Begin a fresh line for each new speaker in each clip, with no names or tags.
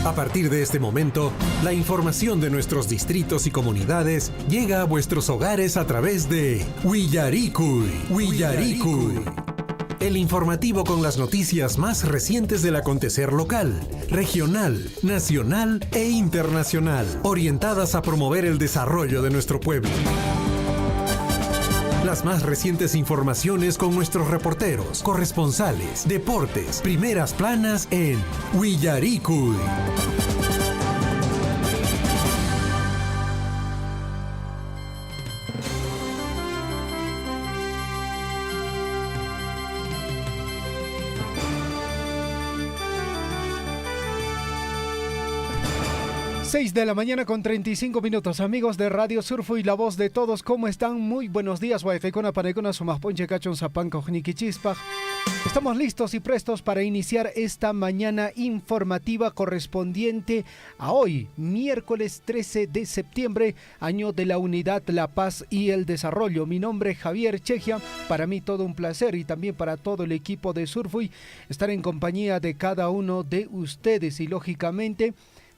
A partir de este momento, la información de nuestros distritos y comunidades llega a vuestros hogares a través de Willaricui. El informativo con las noticias más recientes del acontecer local, regional, nacional e internacional, orientadas a promover el desarrollo de nuestro pueblo. Las más recientes informaciones con nuestros reporteros, corresponsales, deportes, primeras planas en Willaricui.
6 de la mañana con 35 minutos, amigos de Radio Surfo y La Voz de Todos, ¿cómo están? Muy buenos días, Guayacona, Panecona, Sumasponche, Cachon, Zapanca, Ojniquichispaj. Estamos listos y prestos para iniciar esta mañana informativa correspondiente a hoy, miércoles 13 de septiembre, año de la Unidad, la Paz y el Desarrollo. Mi nombre es Javier Chejia, para mí todo un placer y también para todo el equipo de Surfo estar en compañía de cada uno de ustedes y lógicamente,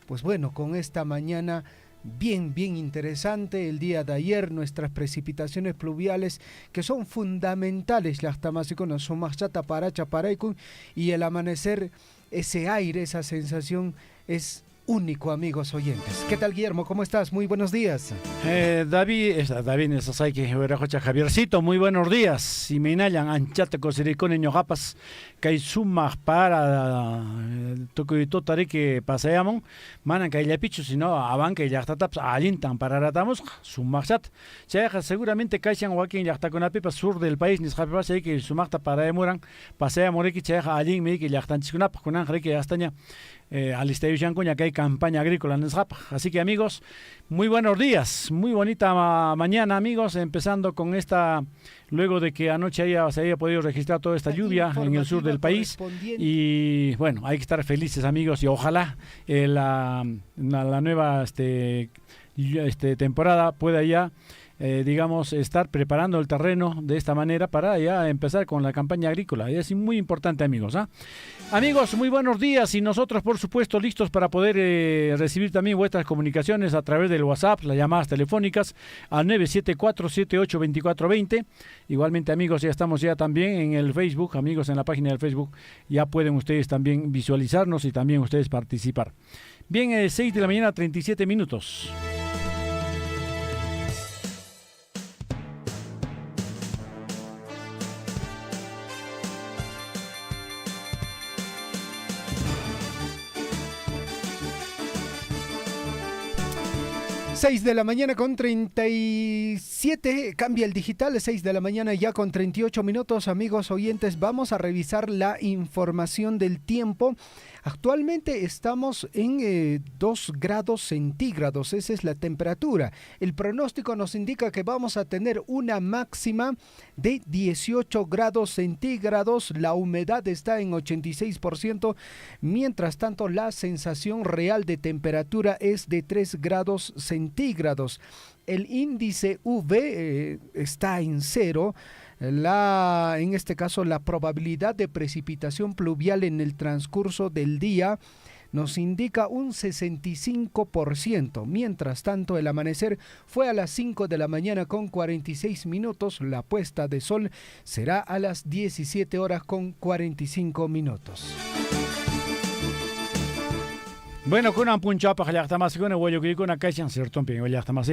pues bueno, con esta mañana bien interesante. El día de ayer nuestras precipitaciones pluviales que son fundamentales, las tamasicon, son machata paracha paraikun, y el amanecer, ese aire, esa sensación es único, amigos oyentes. ¿Qué tal, Guillermo? ¿Cómo estás? Muy buenos días.
David, Javiercito, muy buenos días. Si me inhalan, anchate cosiricón en ñojapas, que sumas para tocuito que paseamos, manan que ya pichu, sino aban que ya está taps, alintan para ratamos, sumarchat. Seguramente caichan Joaquín ya está con la pipa sur del país, ni sabe pasa que sumacta para demoran, paseamos que cheja alin me que ya están chiscunap, con ángel que ya estaña. Al Estadio Cuña, que hay campaña agrícola en Zapa. Así que, amigos, muy buenos días, muy bonita mañana, amigos, empezando con esta, luego de que anoche se haya podido registrar toda esta lluvia en el sur del país, y bueno, hay que estar felices, amigos, y ojalá la nueva temporada pueda ya digamos, estar preparando el terreno de esta manera para ya empezar con la campaña agrícola. Y es muy importante, amigos. Amigos, muy buenos días, y nosotros, por supuesto, listos para poder recibir también vuestras comunicaciones a través del WhatsApp, las llamadas telefónicas al 974-78-2420. Igualmente, amigos, ya estamos ya también en el Facebook, amigos, en la página del Facebook, ya pueden ustedes también visualizarnos y también ustedes participar. Bien, 6 de la mañana, 37 minutos.
Seis de la mañana con 37, cambia el digital, 6 de la mañana ya con 38 minutos, amigos oyentes, vamos a revisar la información del tiempo. Actualmente estamos en 2 grados centígrados, esa es la temperatura. El pronóstico nos indica que vamos a tener una máxima de 18 grados centígrados, la humedad está en 86%, mientras tanto la sensación real de temperatura es de 3 grados centígrados. El índice UV está en 0. En este caso, la probabilidad de precipitación pluvial en el transcurso del día nos indica un 65%. Mientras tanto, el amanecer fue a las 5 de la mañana con 46 minutos. La puesta de sol será a las 17 horas con 45 minutos.
Bueno, con un punchapa que ya está más con el huevo que con una caixa cierto pin ya está más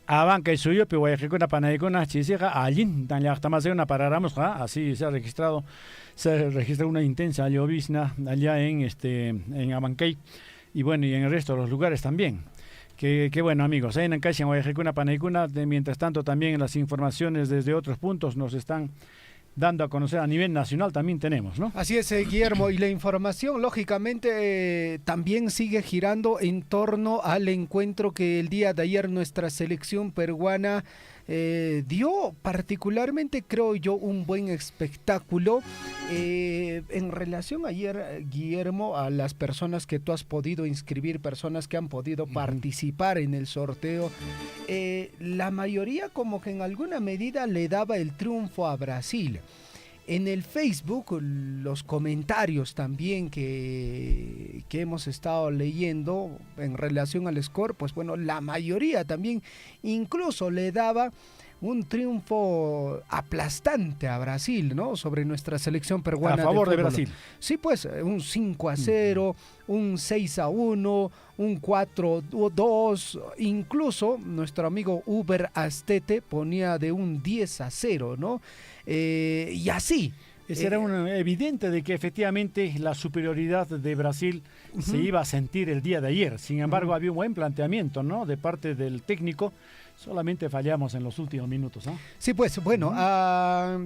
abanca y suyo pero voy a con una panada con una chisija allí tan ya está más una paráramos así se registra una intensa llovizna allá en Abancay y bueno y en el resto de los lugares también. Que bueno, amigos, en caixa voy a con una panada mientras tanto también las informaciones desde otros puntos nos están dando a conocer a nivel nacional también tenemos, ¿no?
Así es, Guillermo, y la información lógicamente también sigue girando en torno al encuentro que el día de ayer nuestra selección peruana dio, particularmente creo yo un buen espectáculo en relación ayer, Guillermo, a las personas que tú has podido inscribir, personas que han podido participar en el sorteo. La mayoría como que en alguna medida le daba el triunfo a Brasil. En el Facebook, los comentarios también que hemos estado leyendo en relación al score, pues bueno, la mayoría también incluso le daba un triunfo aplastante a Brasil, ¿no? Sobre nuestra selección peruana.
A favor de
fútbol.
Brasil.
Sí, pues un 5-0, un 6-1, un 4-2, incluso nuestro amigo Uber Astete ponía de un 10-0, ¿no? Y así.
Era evidente de que efectivamente la superioridad de Brasil se iba a sentir el día de ayer. Sin embargo, había un buen planteamiento, ¿no? De parte del técnico. Solamente fallamos en los últimos minutos, ¿no?
Sí, pues bueno,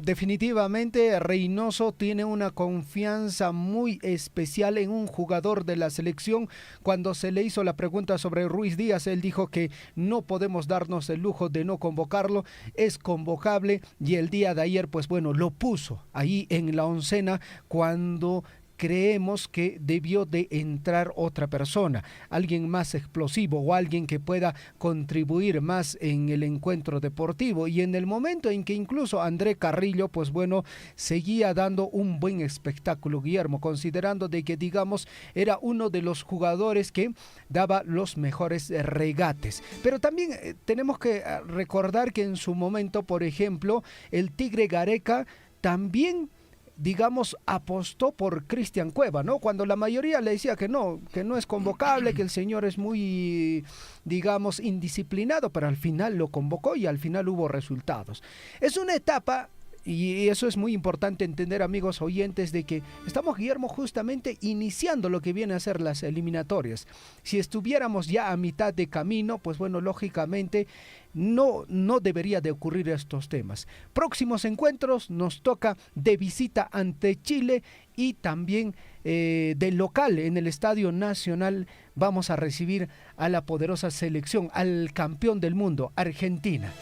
definitivamente Reynoso tiene una confianza muy especial en un jugador de la selección. Cuando se le hizo la pregunta sobre Ruiz Díaz, él dijo que no podemos darnos el lujo de no convocarlo, es convocable, y el día de ayer, pues bueno, lo puso ahí en la oncena cuando creemos que debió de entrar otra persona, alguien más explosivo o alguien que pueda contribuir más en el encuentro deportivo. Y en el momento en que incluso André Carrillo, pues bueno, seguía dando un buen espectáculo, Guillermo, considerando de que, digamos, era uno de los jugadores que daba los mejores regates. Pero también tenemos que recordar que en su momento, por ejemplo, el Tigre Gareca también, digamos, apostó por Cristian Cueva, ¿no? Cuando la mayoría le decía que no es convocable, que el señor es muy, digamos, indisciplinado, pero al final lo convocó y al final hubo resultados. Es una etapa, y eso es muy importante entender, amigos oyentes, de que estamos, Guillermo, justamente iniciando lo que viene a ser las eliminatorias. Si estuviéramos ya a mitad de camino, pues bueno, lógicamente no debería de ocurrir estos temas. Próximos encuentros nos toca de visita ante Chile y también de local en el Estadio Nacional vamos a recibir a la poderosa selección, al campeón del mundo, Argentina.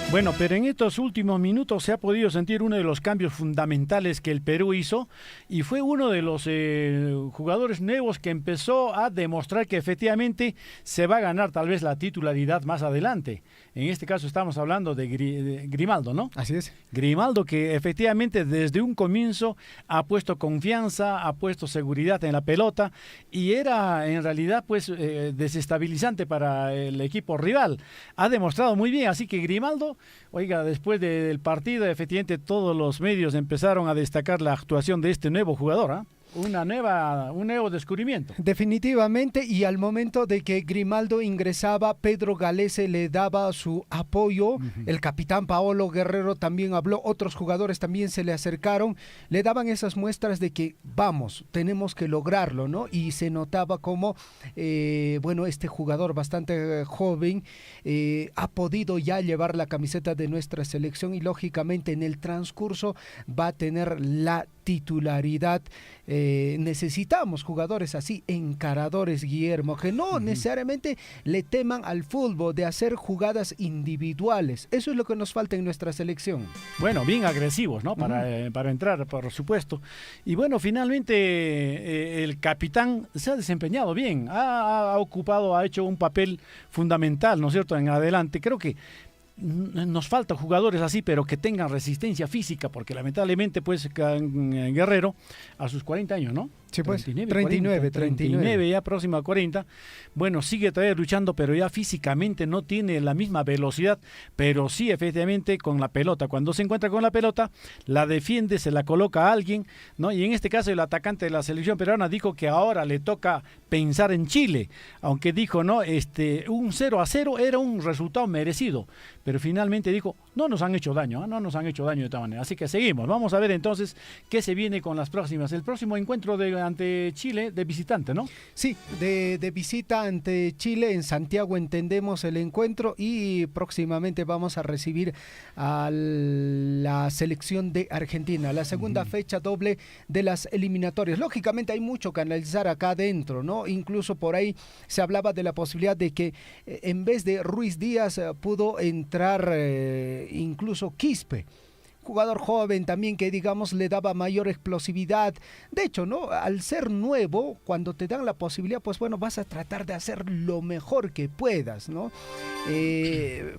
Bueno, pero en estos últimos minutos se ha podido sentir uno de los cambios fundamentales que el Perú hizo y fue uno de los jugadores nuevos que empezó a demostrar que efectivamente se va a ganar tal vez la titularidad más adelante. En este caso estamos hablando de Grimaldo, ¿no?
Así es.
Grimaldo, que efectivamente desde un comienzo ha puesto confianza, ha puesto seguridad en la pelota y era en realidad pues desestabilizante para el equipo rival. Ha demostrado muy bien, así que Grimaldo, oiga, después del partido efectivamente todos los medios empezaron a destacar la actuación de este nuevo jugador, ¿ah? Un nuevo descubrimiento.
Definitivamente, y al momento de que Grimaldo ingresaba, Pedro Galese le daba su apoyo, el capitán Paolo Guerrero también habló, otros jugadores también se le acercaron, le daban esas muestras de que vamos, tenemos que lograrlo, ¿no? Y se notaba como, bueno, este jugador bastante joven ha podido ya llevar la camiseta de nuestra selección y lógicamente en el transcurso va a tener la titularidad. Necesitamos jugadores así, encaradores, Guillermo, que no necesariamente le teman al fútbol, de hacer jugadas individuales. Eso es lo que nos falta en nuestra selección.
Bueno, bien agresivos, ¿no? Para entrar, por supuesto. Y bueno, finalmente el capitán se ha desempeñado bien, ha ocupado, ha hecho un papel fundamental, ¿no es cierto?, en adelante. Creo que nos faltan jugadores así, pero que tengan resistencia física, porque lamentablemente, pues, Guerrero, a sus 40 años, ¿no?
Sí, pues, 39,
ya próximo a 40. Bueno, sigue todavía luchando, pero ya físicamente no tiene la misma velocidad, pero sí, efectivamente, con la pelota. Cuando se encuentra con la pelota, la defiende, se la coloca a alguien, ¿no? Y en este caso, el atacante de la selección peruana dijo que ahora le toca pensar en Chile, aunque dijo, ¿no? Un 0-0 era un resultado merecido, pero finalmente dijo, no nos han hecho daño, no nos han hecho daño de esta manera. Así que seguimos. Vamos a ver entonces qué se viene con las próximas. El próximo encuentro ante Chile de visitante, ¿no?
Sí, de visita ante Chile en Santiago entendemos el encuentro y próximamente vamos a recibir a la selección de Argentina, la segunda fecha doble de las eliminatorias. Lógicamente hay mucho que analizar acá adentro, ¿no? Incluso por ahí se hablaba de la posibilidad de que en vez de Ruiz Díaz pudo entrar incluso Quispe, jugador joven también que digamos le daba mayor explosividad. De hecho, ¿no? Al ser nuevo, cuando te dan la posibilidad, pues bueno, vas a tratar de hacer lo mejor que puedas, ¿no?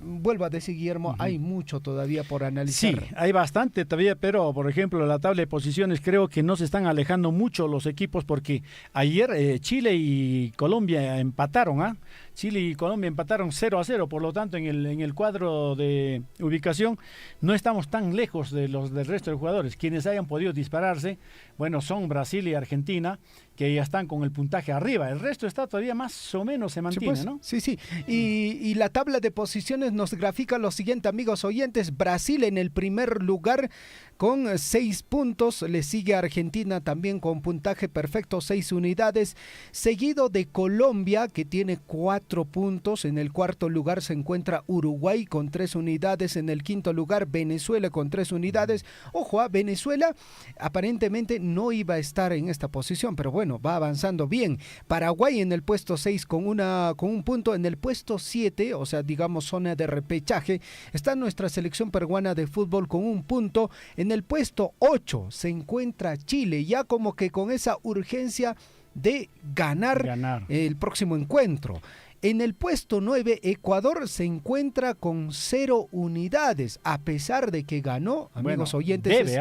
Vuelvo a decir, Guillermo, hay mucho todavía por analizar.
Sí, hay bastante todavía, pero por ejemplo la tabla de posiciones creo que no se están alejando mucho los equipos porque ayer Chile y Colombia empataron, ¿ah? Chile y Colombia empataron 0-0, por lo tanto en el cuadro de ubicación no estamos tan lejos de los del resto de jugadores. Quienes hayan podido dispararse, bueno, son Brasil y Argentina, que ya están con el puntaje arriba. El resto está todavía más o menos se mantiene,
sí, pues,
¿no?
Sí, sí. Y la tabla de posiciones nos grafica lo siguiente, amigos oyentes. Brasil en el primer lugar con 6 puntos. Le sigue Argentina también con puntaje perfecto, 6 unidades. Seguido de Colombia, que tiene 4 puntos. En el cuarto lugar se encuentra Uruguay con 3 unidades. En el quinto lugar, Venezuela con 3 unidades. Ojo, Venezuela aparentemente no iba a estar en esta posición, pero bueno, va avanzando bien. Paraguay en el puesto 6 con un punto. En el puesto 7, o sea, digamos zona de repechaje, está nuestra selección peruana de fútbol con 1 punto. En el puesto 8 se encuentra Chile, ya como que con esa urgencia de ganar. El próximo encuentro. En el puesto 9, Ecuador se encuentra con 0 unidades, a pesar de que ganó, amigos oyentes.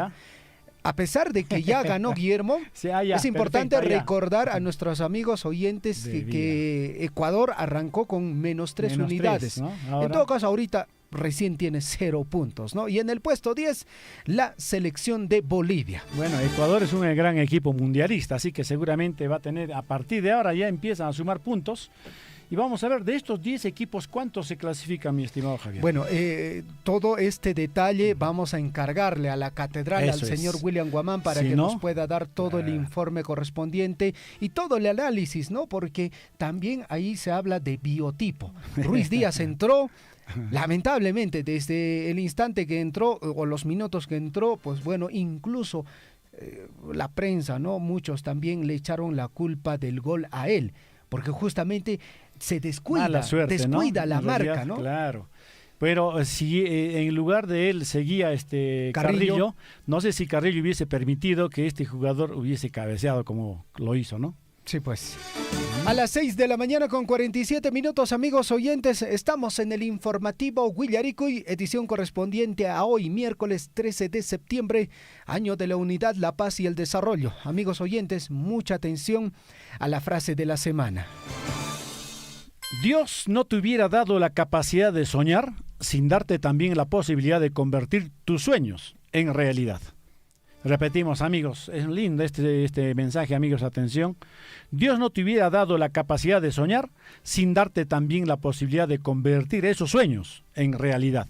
A pesar de que ya ganó Guillermo, sí, es importante recordar a nuestros amigos oyentes que Ecuador arrancó con -3 unidades. 3, ¿no? En todo caso, ahorita recién tiene 0 puntos, ¿no? Y en el puesto 10, la selección de Bolivia.
Bueno, Ecuador es un gran equipo mundialista, así que seguramente va a tener, a partir de ahora ya empiezan a sumar puntos. Y vamos a ver, de estos 10 equipos, ¿cuántos se clasifican, mi estimado Javier?
Bueno, todo este detalle vamos a encargarle a la catedral, al señor William Guamán, para que nos pueda dar todo el informe correspondiente y todo el análisis, ¿no? Porque también ahí se habla de biotipo. Ruiz Díaz entró, lamentablemente, desde el instante que entró, o los minutos que entró, pues bueno, incluso la prensa, ¿no? Muchos también le echaron la culpa del gol a él, porque justamente se descuida la marca, ¿no?
Claro. Pero si en lugar de él seguía Carrillo, no sé si Carrillo hubiese permitido que este jugador hubiese cabeceado como lo hizo, ¿no?
Sí, pues. A las 6 de la mañana con 47 minutos, amigos oyentes, estamos en el informativo Guillaricuy, edición correspondiente a hoy, miércoles 13 de septiembre, año de la unidad, la paz y el desarrollo. Amigos oyentes, mucha atención a la frase de la semana.
Dios no te hubiera dado la capacidad de soñar sin darte también la posibilidad de convertir tus sueños en realidad. Repetimos, amigos, es lindo este mensaje, amigos, atención. Dios no te hubiera dado la capacidad de soñar sin darte también la posibilidad de convertir esos sueños en realidad.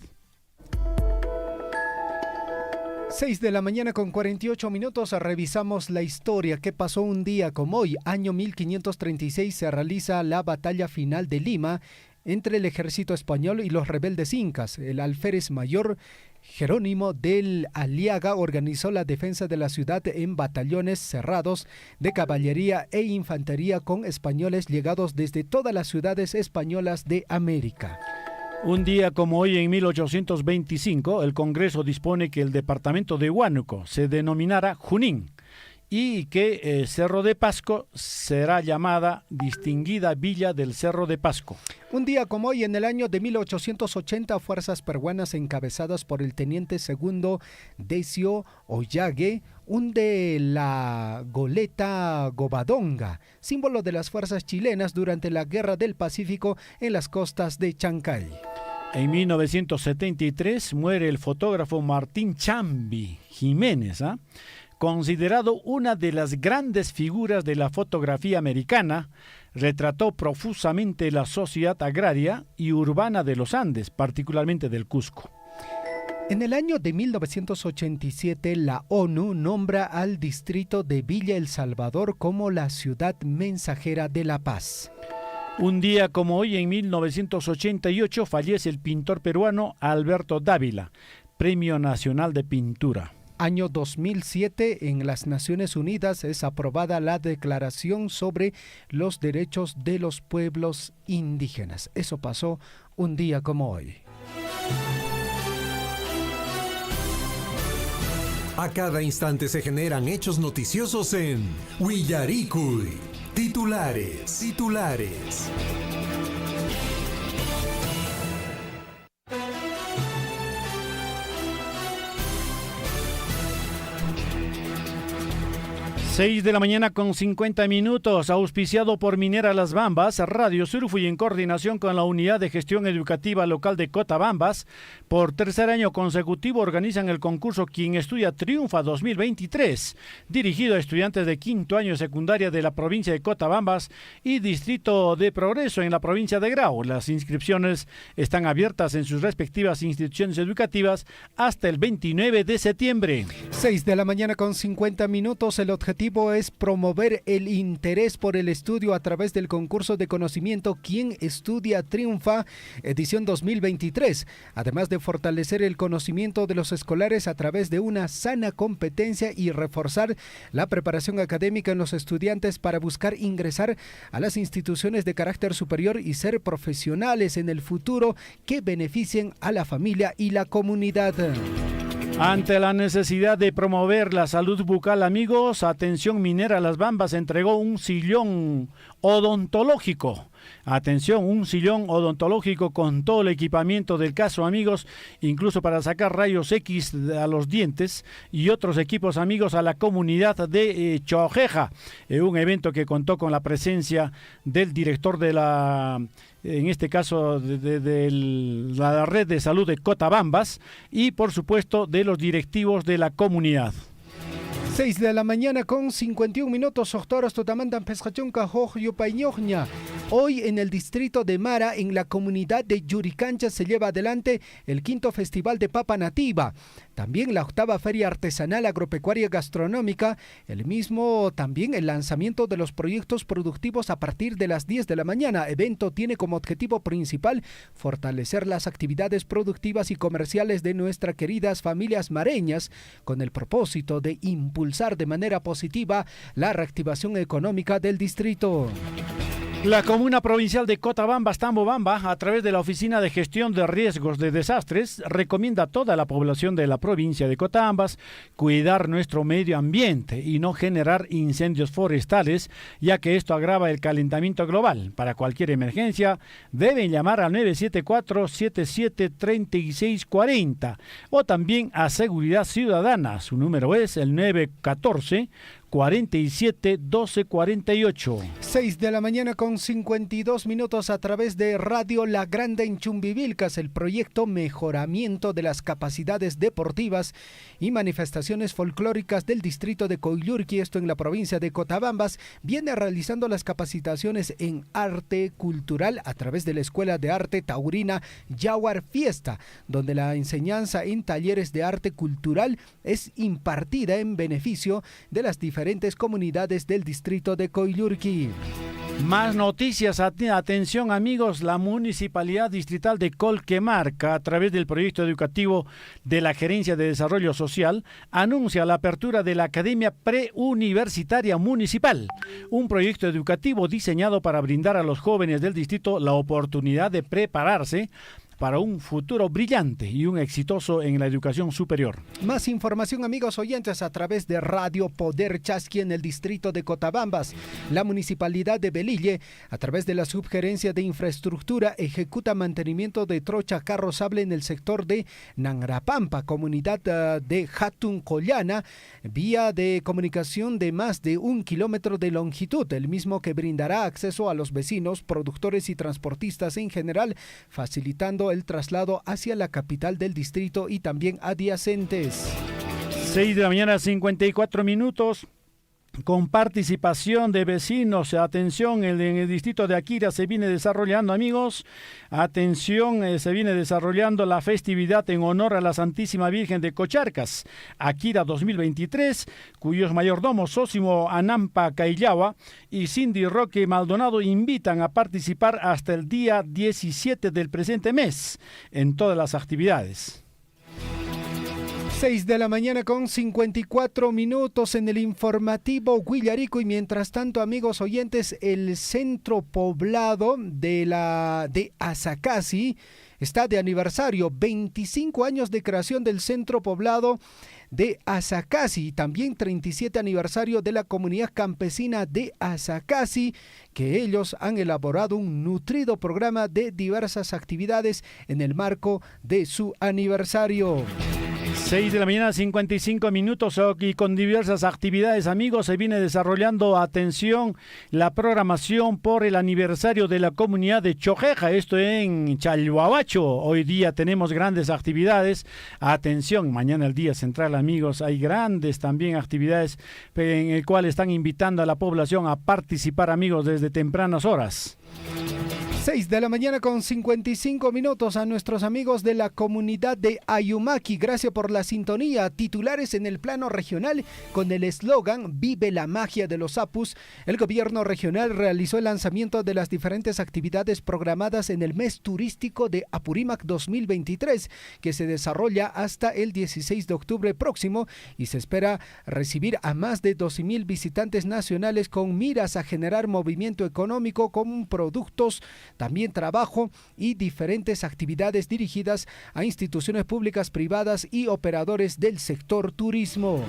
6 de la mañana con 48 minutos, revisamos la historia. ¿Qué pasó un día como hoy? Año 1536 se realiza la batalla final de Lima entre el ejército español y los rebeldes incas. El alférez mayor Jerónimo del Aliaga organizó la defensa de la ciudad en batallones cerrados de caballería e infantería con españoles llegados desde todas las ciudades españolas de América.
Un día como hoy, en 1825, el Congreso dispone que el departamento de Huánuco se denominara Junín y que Cerro de Pasco será llamada Distinguida Villa del Cerro de Pasco.
Un día como hoy, en el año de 1880, fuerzas peruanas encabezadas por el teniente segundo Decio Ollague hunde la goleta Gobadonga, símbolo de las fuerzas chilenas durante la Guerra del Pacífico en las costas de Chancay.
En 1973 muere el fotógrafo Martín Chambi Jiménez, considerado una de las grandes figuras de la fotografía americana. Retrató profusamente la sociedad agraria y urbana de los Andes, particularmente del Cusco.
En el año de 1987, la ONU nombra al distrito de Villa El Salvador como la ciudad mensajera de la paz.
Un día como hoy, en 1988, fallece el pintor peruano Alberto Dávila, Premio Nacional de Pintura.
Año 2007, en las Naciones Unidas es aprobada la Declaración sobre los Derechos de los Pueblos Indígenas. Eso pasó un día como hoy.
A cada instante se generan hechos noticiosos en Willaricui. Titulares.
6 de la mañana con 50 minutos, auspiciado por Minera Las Bambas, Radio Surfo y en coordinación con la Unidad de Gestión Educativa Local de Cotabambas. Por tercer año consecutivo organizan el concurso Quien Estudia Triunfa 2023, dirigido a estudiantes de quinto año de secundaria de la provincia de Cotabambas y Distrito de Progreso en la provincia de Grau. Las inscripciones están abiertas en sus respectivas instituciones educativas hasta el 29 de septiembre.
6 de la mañana con 50 minutos, el objetivo es promover el interés por el estudio a través del concurso de conocimiento Quien Estudia Triunfa, edición 2023, además de fortalecer el conocimiento de los escolares a través de una sana competencia y reforzar la preparación académica en los estudiantes para buscar ingresar a las instituciones de carácter superior y ser profesionales en el futuro que beneficien a la familia y la comunidad.
Ante la necesidad de promover la salud bucal, amigos, Atención Minera Las Bambas entregó un sillón odontológico. Atención, un sillón odontológico con todo el equipamiento del caso, amigos, incluso para sacar rayos X a los dientes y otros equipos, amigos, a la comunidad de Chojeja. Un evento que contó con la presencia del director de en este caso de la red de salud de Cotabambas y por supuesto de los directivos de la comunidad.
6 de la mañana con 51 minutos, doctoras Totamandan Pescachonca, Jojyo Pañogña. Hoy en el distrito de Mara, en la comunidad de Yuricancha, se lleva adelante el 5º Festival de Papa Nativa. También la 8ª Feria Artesanal Agropecuaria Gastronómica. También el lanzamiento de los proyectos productivos a partir de las 10 de la mañana. Evento tiene como objetivo principal fortalecer las actividades productivas y comerciales de nuestras queridas familias mareñas, con el propósito de impulsar de manera positiva la reactivación económica del distrito.
La Comuna Provincial de Cotabambas, Tambobamba, a través de la Oficina de Gestión de Riesgos de Desastres, recomienda a toda la población de la provincia de Cotabambas cuidar nuestro medio ambiente y no generar incendios forestales, ya que esto agrava el calentamiento global. Para cualquier emergencia, deben llamar al 974-773640 o también a Seguridad Ciudadana. Su número es el 914 47 12 48.
6 de la mañana con 52 minutos a través de Radio La Grande en Chumbivilcas. El proyecto Mejoramiento de las Capacidades Deportivas y Manifestaciones Folclóricas del distrito de Coyllurqui, esto en la provincia de Cotabambas, viene realizando las capacitaciones en arte cultural a través de la Escuela de Arte Taurina Yaguar Fiesta, donde la enseñanza en talleres de arte cultural es impartida en beneficio de las diferentes comunidades del distrito de Coyllurqui.
Más noticias, atención amigos, la Municipalidad Distrital de Colquemarca, a través del proyecto educativo de la Gerencia de Desarrollo Social, anuncia la apertura de la Academia Preuniversitaria Municipal, un proyecto educativo diseñado para brindar a los jóvenes del distrito la oportunidad de prepararse para un futuro brillante y un exitoso en la educación superior.
Más información, amigos oyentes, a través de Radio Poder Chasqui en el distrito de Cotabambas. La Municipalidad de Belille, a través de la Subgerencia de Infraestructura, ejecuta mantenimiento de trocha carrozable en el sector de Nangrapampa, comunidad de Hatun Collana, vía de comunicación de más de 1 kilómetro de longitud, el mismo que brindará acceso a los vecinos, productores y transportistas en general, facilitando el traslado hacia la capital del distrito y también adyacentes.
6 de la mañana, 54 minutos. Con participación de vecinos, atención, en el distrito de Akira se viene desarrollando, amigos, atención, se viene desarrollando la festividad en honor a la Santísima Virgen de Cocharcas, Akira 2023, cuyos mayordomos Sósimo Anampa Caillawa y Cindy Roque Maldonado invitan a participar hasta el día 17 del presente mes en todas las actividades.
6 de la mañana con 54 minutos en el informativo Willaricui. Y mientras tanto, amigos oyentes, el centro poblado de Asacasi está de aniversario, 25 años de creación del centro poblado de Azacasi, también 37 aniversario de la comunidad campesina de Azacasi, que ellos han elaborado un nutrido programa de diversas actividades en el marco de su aniversario.
6 de la mañana, 55 minutos, y con diversas actividades, amigos, se viene desarrollando, atención, la programación por el aniversario de la comunidad de Chojeja, esto en Chalhuahuacho. Hoy día tenemos grandes actividades, atención, mañana el día central, amigos, hay grandes también actividades en el cual están invitando a la población a participar, amigos, desde tempranas horas.
6 de la mañana con 55 minutos a nuestros amigos de la comunidad de Ayumaki. Gracias por la sintonía. Titulares en el plano regional con el eslogan Vive la magia de los Apus. El gobierno regional realizó el lanzamiento de las diferentes actividades programadas en el mes turístico de Apurímac 2023, que se desarrolla hasta el 16 de octubre próximo y se espera recibir a más de 12,000 visitantes nacionales con miras a generar movimiento económico con productos, también trabajo y diferentes actividades dirigidas a instituciones públicas, privadas y operadores del sector turismo.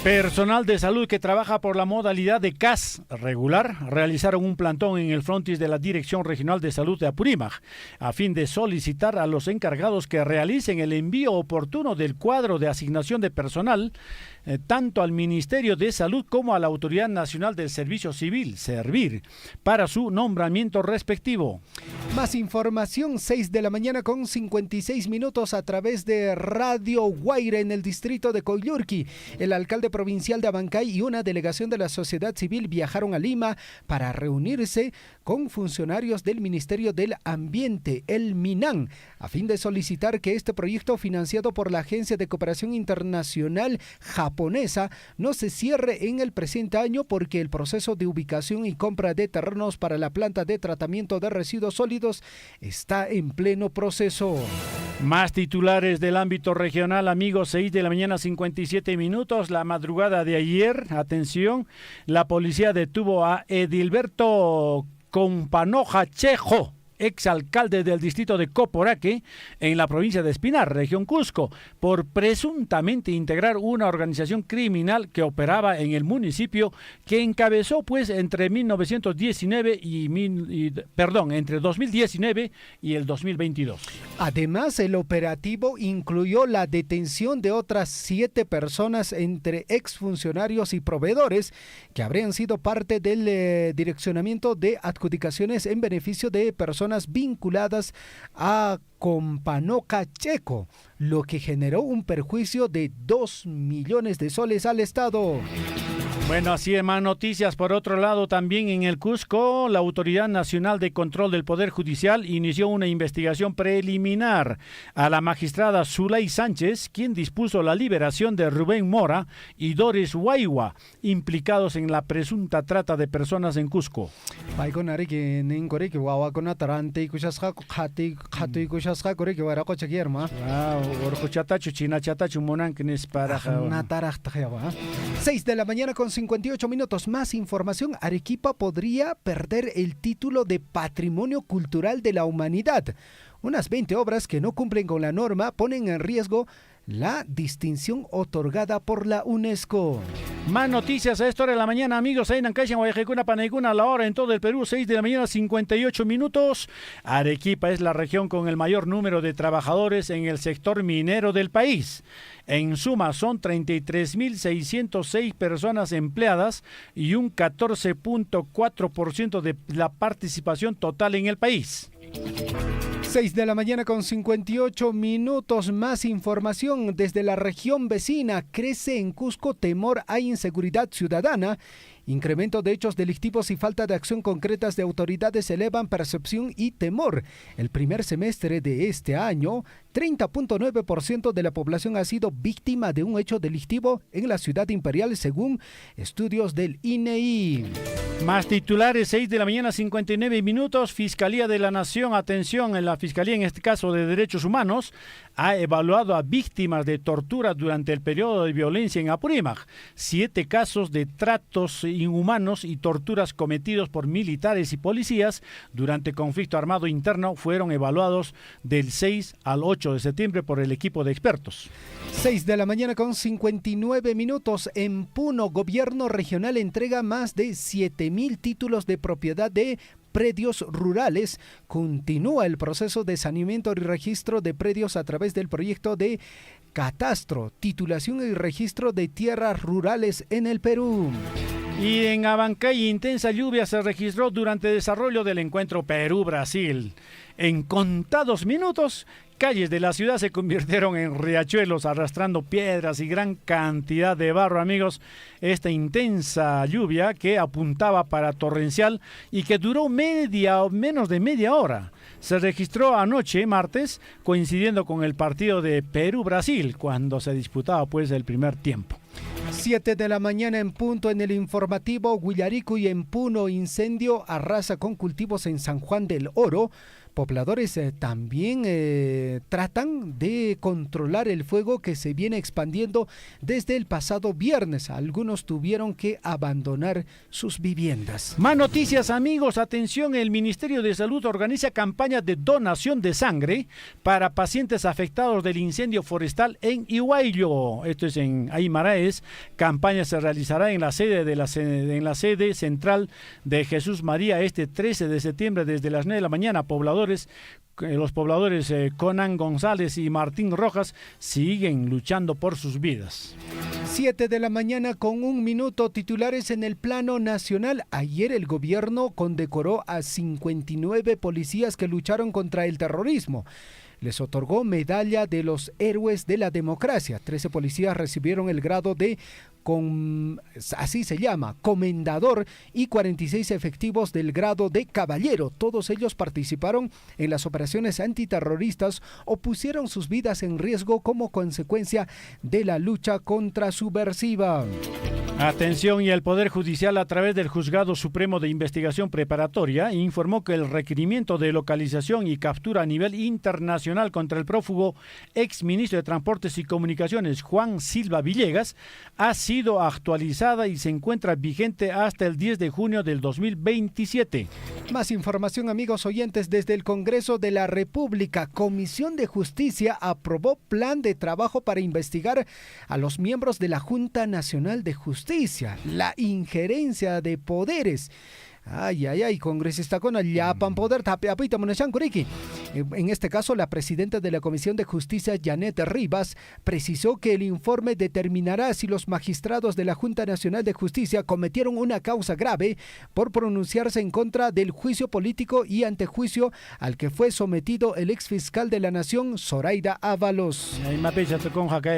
Personal de salud que trabaja por la modalidad de CAS regular realizaron un plantón en el frontis de la Dirección Regional de Salud de Apurímac a fin de solicitar a los encargados que realicen el envío oportuno del cuadro de asignación de personal tanto al Ministerio de Salud como a la Autoridad Nacional del Servicio Civil, Servir, para su nombramiento respectivo.
Más información, 6 de la mañana con 56 minutos a través de Radio Guaire en el distrito de Coyurqui. El alcalde provincial de Abancay y una delegación de la sociedad civil viajaron a Lima para reunirse con funcionarios del Ministerio del Ambiente, el MINAN, a fin de solicitar que este proyecto financiado por la Agencia de Cooperación Internacional japonesa no se cierre en el presente año porque el proceso de ubicación y compra de terrenos para la planta de tratamiento de residuos sólidos está en pleno proceso.
Más titulares del ámbito regional, amigos, 6 de la mañana, 57 minutos. La madrugada de ayer, atención, la policía detuvo a Edilberto Companoja Chejo, exalcalde del distrito de Coporaque, en la provincia de Espinar, región Cusco, por presuntamente integrar una organización criminal que operaba en el municipio, que encabezó pues entre 2019 y el 2022.
Además, el operativo incluyó la detención de otras 7 personas entre exfuncionarios y proveedores que habrían sido parte del direccionamiento de adjudicaciones en beneficio de personas vinculadas a Companoca Checo, lo que generó un perjuicio de 2 millones de soles al Estado.
Bueno, así es, más noticias. Por otro lado, también en el Cusco, la Autoridad Nacional de Control del Poder Judicial inició una investigación preliminar a la magistrada Zulay Sánchez, quien dispuso la liberación de Rubén Mora y Doris Huaywa, implicados en la presunta trata de personas en Cusco.
Wow, 6 de la mañana con 58 minutos. Más información. Arequipa podría perder el título de Patrimonio Cultural de la Humanidad. Unas 20 obras que no cumplen con la norma ponen en riesgo la distinción otorgada por la UNESCO.
Más noticias a esta hora de la mañana, amigos. Ahí en Ancash, en Guayajecuna, Panaicuna, a la hora en todo el Perú, 6 de la mañana, 58 minutos. Arequipa es la región con el mayor número de trabajadores en el sector minero del país. En suma, son 33.606 personas empleadas y un 14.4% de la participación total en el país.
6 de la mañana con 58 minutos. Más información desde la región vecina. Crece en Cusco temor a inseguridad ciudadana. Incremento de hechos delictivos y falta de acción concretas de autoridades elevan percepción y temor. El primer semestre de este año, 30.9% de la población ha sido víctima de un hecho delictivo en la ciudad imperial, según estudios del INEI.
Más titulares, 6 de la mañana, 59 minutos. Fiscalía de la Nación, atención, en la Fiscalía, en este caso de Derechos Humanos, ha evaluado a víctimas de tortura durante el periodo de violencia en Apurímac. 7 casos de tratos inhumanos y torturas cometidos por militares y policías durante conflicto armado interno fueron evaluados del 6 al 8 de septiembre por el equipo de expertos.
6 de la mañana con 59 minutos. En Puno, gobierno regional entrega más de 7.000 títulos de propiedad de predios rurales. Continúa el proceso de saneamiento y registro de predios a través del proyecto de catastro, titulación y registro de tierras rurales en el Perú.
Y en Abancay, intensa lluvia se registró durante el desarrollo del encuentro Perú-Brasil. En contados minutos, calles de la ciudad se convirtieron en riachuelos, arrastrando piedras y gran cantidad de barro, amigos. Esta intensa lluvia que apuntaba para torrencial y que duró menos de media hora. Se registró anoche, martes, coincidiendo con el partido de Perú-Brasil, cuando se disputaba pues el primer tiempo.
7 de la mañana en punto en el informativo. Huillarico y en Puno, incendio arrasa con cultivos en San Juan del Oro. Pobladores también tratan de controlar el fuego que se viene expandiendo desde el pasado viernes. Algunos tuvieron que abandonar sus viviendas.
Más noticias, amigos. Atención, el Ministerio de Salud organiza campaña de donación de sangre para pacientes afectados del incendio forestal en Ihuayllo. Esto es en Aymaraes. Campaña se realizará en la sede central de Jesús María este 13 de septiembre desde las 9 de la mañana. Los pobladores Conan González y Martín Rojas siguen luchando por sus vidas.
7 de la mañana con 1 minuto. Titulares en el plano nacional. Ayer el gobierno condecoró a 59 policías que lucharon contra el terrorismo. Les otorgó medalla de los héroes de la democracia. 13 policías recibieron el grado de así se llama, comendador, y 46 efectivos del grado de caballero. Todos ellos participaron en las operaciones antiterroristas o pusieron sus vidas en riesgo como consecuencia de la lucha contra subversiva.
Atención, y el Poder Judicial a través del Juzgado Supremo de Investigación Preparatoria informó que el requerimiento de localización y captura a nivel internacional contra el prófugo exministro de Transportes y Comunicaciones Juan Silva Villegas ha sido actualizada y se encuentra vigente hasta el 10 de junio del 2027.
Más información, amigos oyentes, desde el Congreso de la República. Comisión de Justicia aprobó plan de trabajo para investigar a los miembros de la Junta Nacional de Justicia, la injerencia de poderes. Congresista con Yapan Poder Tapiapita Monachankuriki. En este caso, la presidenta de la Comisión de Justicia, Janet Rivas, precisó que el informe determinará si los magistrados de la Junta Nacional de Justicia cometieron una causa grave por pronunciarse en contra del juicio político y antejuicio al que fue sometido el exfiscal de la Nación, Zoraida Ábalos.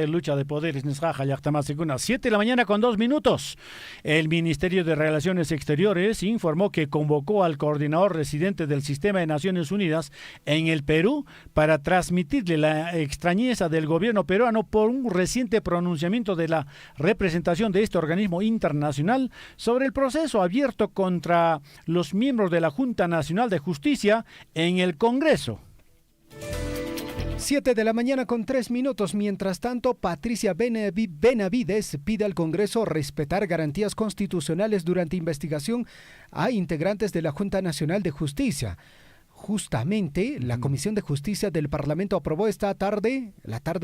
Lucha de poderes, 7 de la mañana con 2 minutos. El Ministerio de Relaciones Exteriores informó que convocó al coordinador residente del Sistema de Naciones Unidas en el Perú para transmitirle la extrañeza del gobierno peruano por un reciente pronunciamiento de la representación de este organismo internacional sobre el proceso abierto contra los miembros de la Junta Nacional de Justicia en el Congreso.
7 de la mañana con 3 minutos. Mientras tanto, Patricia Benavides pide al Congreso respetar garantías constitucionales durante investigación a integrantes de la Junta Nacional de Justicia. Justamente, la Comisión de Justicia del Parlamento aprobó la tarde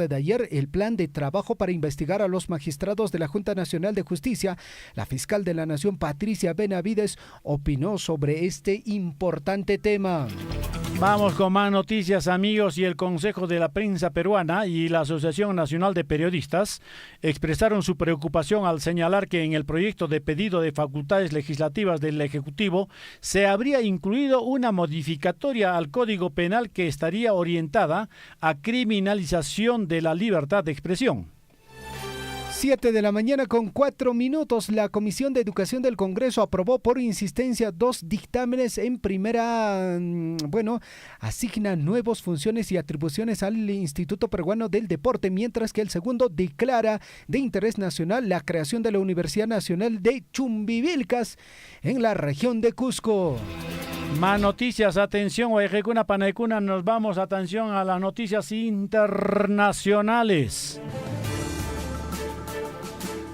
de ayer, el plan de trabajo para investigar a los magistrados de la Junta Nacional de Justicia. La fiscal de la Nación, Patricia Benavides, opinó sobre este importante tema.
Vamos con más noticias, amigos. Y el Consejo de la Prensa Peruana y la Asociación Nacional de Periodistas expresaron su preocupación al señalar que en el proyecto de pedido de facultades legislativas del Ejecutivo se habría incluido una modificatoria al Código Penal que estaría orientada a criminalización de la libertad de expresión.
7 de la mañana con 4 minutos. La Comisión de Educación del Congreso aprobó por insistencia 2 dictámenes. En primera, asigna nuevas funciones y atribuciones al Instituto Peruano del Deporte, mientras que el segundo declara de interés nacional la creación de la Universidad Nacional de Chumbivilcas en la región de Cusco.
Más noticias, atención, Guayquecuna, Panaicuna, nos vamos, atención a las noticias internacionales.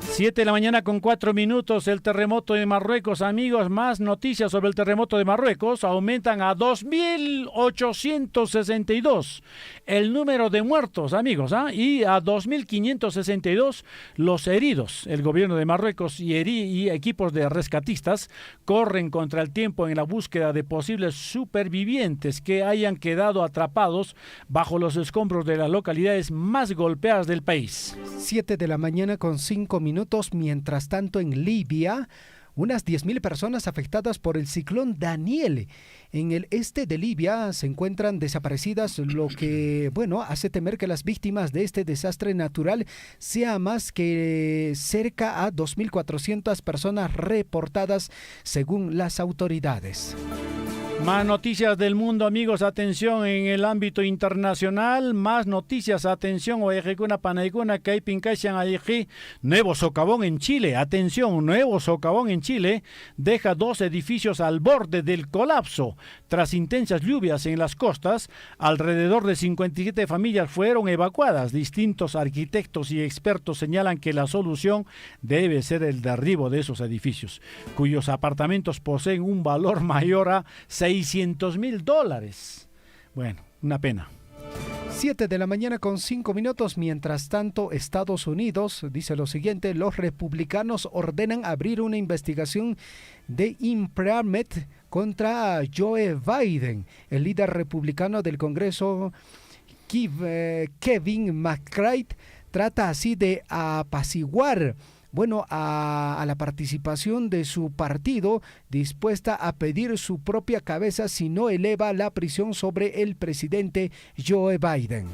7 de la mañana con 4 minutos, el terremoto de Marruecos, amigos, más noticias sobre el terremoto de Marruecos, aumentan a 2.862 el número de muertos, amigos, y a 2.562 los heridos. El gobierno de Marruecos y equipos de rescatistas corren contra el tiempo en la búsqueda de posibles supervivientes que hayan quedado atrapados bajo los escombros de las localidades más golpeadas del país.
7 de la mañana con 5 minutos. Mientras tanto, en Libia, unas 10.000 personas afectadas por el ciclón Daniel. En el este de Libia se encuentran desaparecidas, lo que, hace temer que las víctimas de este desastre natural sea más que cerca a 2.400 personas reportadas según las autoridades.
Más noticias del mundo, amigos, atención en el ámbito internacional, más noticias, atención, Oejecuna, Panaicuna, Caipincasian, Ayeji, nuevo socavón en Chile, atención, nuevo socavón en Chile, deja 2 edificios al borde del colapso. Tras intensas lluvias en las costas, alrededor de 57 familias fueron evacuadas. Distintos arquitectos y expertos señalan que la solución debe ser el derribo de esos edificios, cuyos apartamentos poseen un valor mayor a $600,000. Bueno, una pena.
7 de la mañana con 5 minutos. Mientras tanto, Estados Unidos dice lo siguiente: los republicanos ordenan abrir una investigación de impeachment contra Joe Biden. El líder republicano del Congreso, Kevin McCarthy, trata así de apaciguar a la participación de su partido, dispuesta a pedir su propia cabeza si no eleva la prisión sobre el presidente Joe Biden.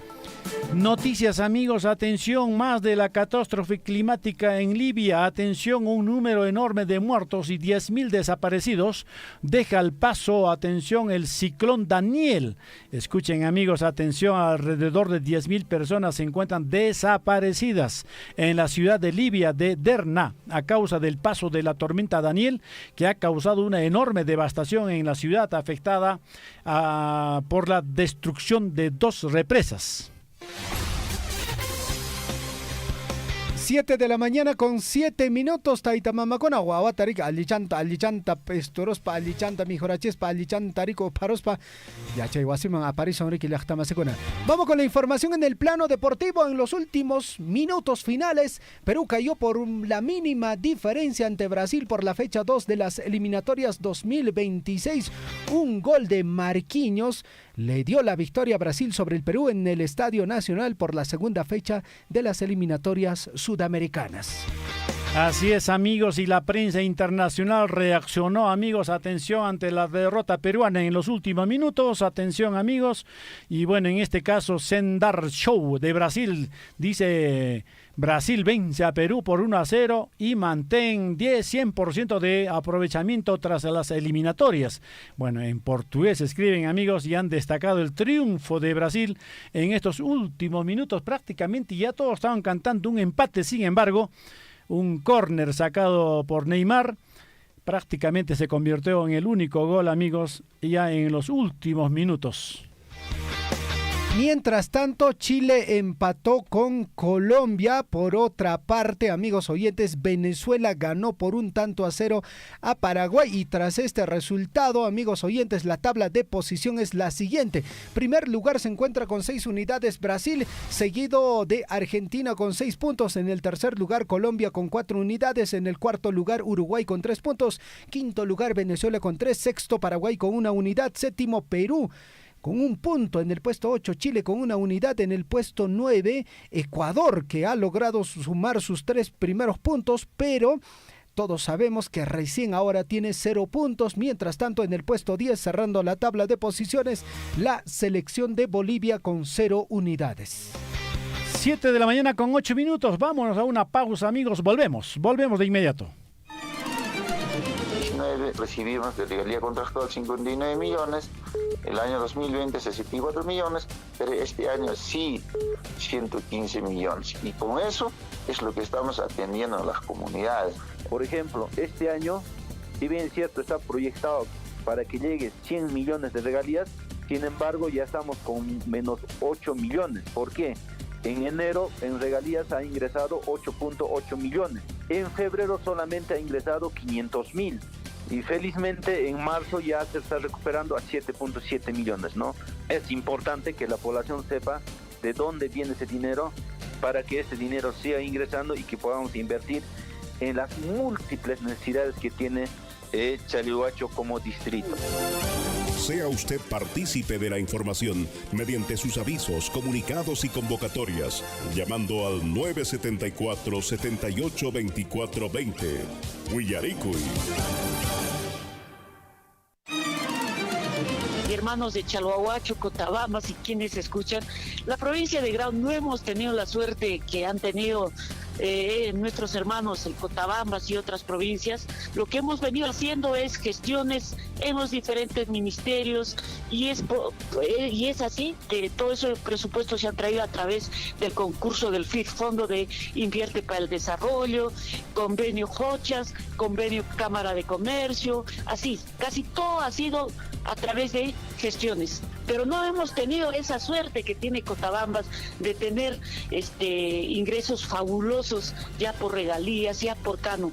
Noticias, amigos, atención, más de la catástrofe climática en Libia, atención, un número enorme de muertos y 10.000 desaparecidos deja al paso, atención, el ciclón Daniel. Escuchen, amigos, atención, alrededor de 10.000 personas se encuentran desaparecidas en la ciudad de Libia de Derna a causa del paso de la tormenta Daniel, que ha causado una enorme devastación en la ciudad afectada por la destrucción de 2 represas.
7 de la mañana con 7 minutos. Taitamamacona, Guawatarik, Alichanta, Pestorospa, Alichanta, Mijorachespa, Alichanta, Rico, Parospa, Yachayhuasiman, Aparison, Ricky, Lachtamasecona. Vamos con la información en el plano deportivo. En los últimos minutos finales, Perú cayó por la mínima diferencia ante Brasil por la fecha 2 de las eliminatorias 2026. Un gol de Marquinhos le dio la victoria a Brasil sobre el Perú en el Estadio Nacional por la segunda fecha de las eliminatorias sudamericanas.
Así es, amigos, y la prensa internacional reaccionó, amigos, atención, ante la derrota peruana en los últimos minutos, atención, amigos, y bueno, en este caso, Sendar Show de Brasil dice: Brasil vence a Perú por 1-0 y mantén 100% de aprovechamiento tras las eliminatorias. Bueno, en portugués escriben, amigos, y han destacado el triunfo de Brasil en estos últimos minutos. Prácticamente ya todos estaban cantando un empate, sin embargo, un córner sacado por Neymar prácticamente se convirtió en el único gol, amigos, ya en los últimos minutos.
Mientras tanto, Chile empató con Colombia. Por otra parte, amigos oyentes, Venezuela ganó por 1-0 a Paraguay. Y tras este resultado, amigos oyentes, la tabla de posición es la siguiente. Primer lugar se encuentra con 6 unidades Brasil, seguido de Argentina con 6 puntos. En el tercer lugar, Colombia con 4 unidades. En el cuarto lugar, Uruguay con 3 puntos. Quinto lugar, Venezuela con 3. Sexto, Paraguay con 1 unidad. Séptimo, Perú con 1 punto. En el puesto 8, Chile con 1 unidad. En el puesto 9, Ecuador, que ha logrado sumar sus 3 primeros puntos, pero todos sabemos que recién ahora tiene 0 puntos. Mientras tanto, en el puesto 10, cerrando la tabla de posiciones, la selección de Bolivia con 0 unidades.
7 de la mañana con 8 minutos. Vámonos a una pausa, amigos. Volvemos de inmediato.
Recibimos de regalía contractual 59 millones, el año 2020 64 millones, pero este año sí 115 millones. Y con eso es lo que estamos atendiendo a las comunidades.
Por ejemplo, este año, si bien es cierto, está proyectado para que llegue 100 millones de regalías, sin embargo ya estamos con menos 8 millones. ¿Por qué? En enero en regalías ha ingresado 8.8 millones. En febrero solamente ha ingresado 500.000. Y felizmente en marzo ya se está recuperando a 7.7 millones, ¿no? Es importante que la población sepa de dónde viene ese dinero para que ese dinero siga ingresando y que podamos invertir en las múltiples necesidades que tiene Chalhuacho como distrito.
Sea usted partícipe de la información mediante sus avisos, comunicados y convocatorias, llamando al 974-782420. Huillaricuy.
Hermanos de Chalhuahuacho, Cotabambas y quienes escuchan, la provincia de Grau no hemos tenido la suerte que han tenido nuestros hermanos en Cotabambas y otras provincias. Lo que hemos venido haciendo es gestiones en los diferentes ministerios y es así que todo ese presupuesto se ha traído a través del concurso del FID, Fondo de Invierte para el Desarrollo, convenio Jochas, convenio Cámara de Comercio, así, casi todo ha sido a través de gestiones, pero no hemos tenido esa suerte que tiene Cotabambas de tener ingresos fabulosos ya por regalías, ya por cano.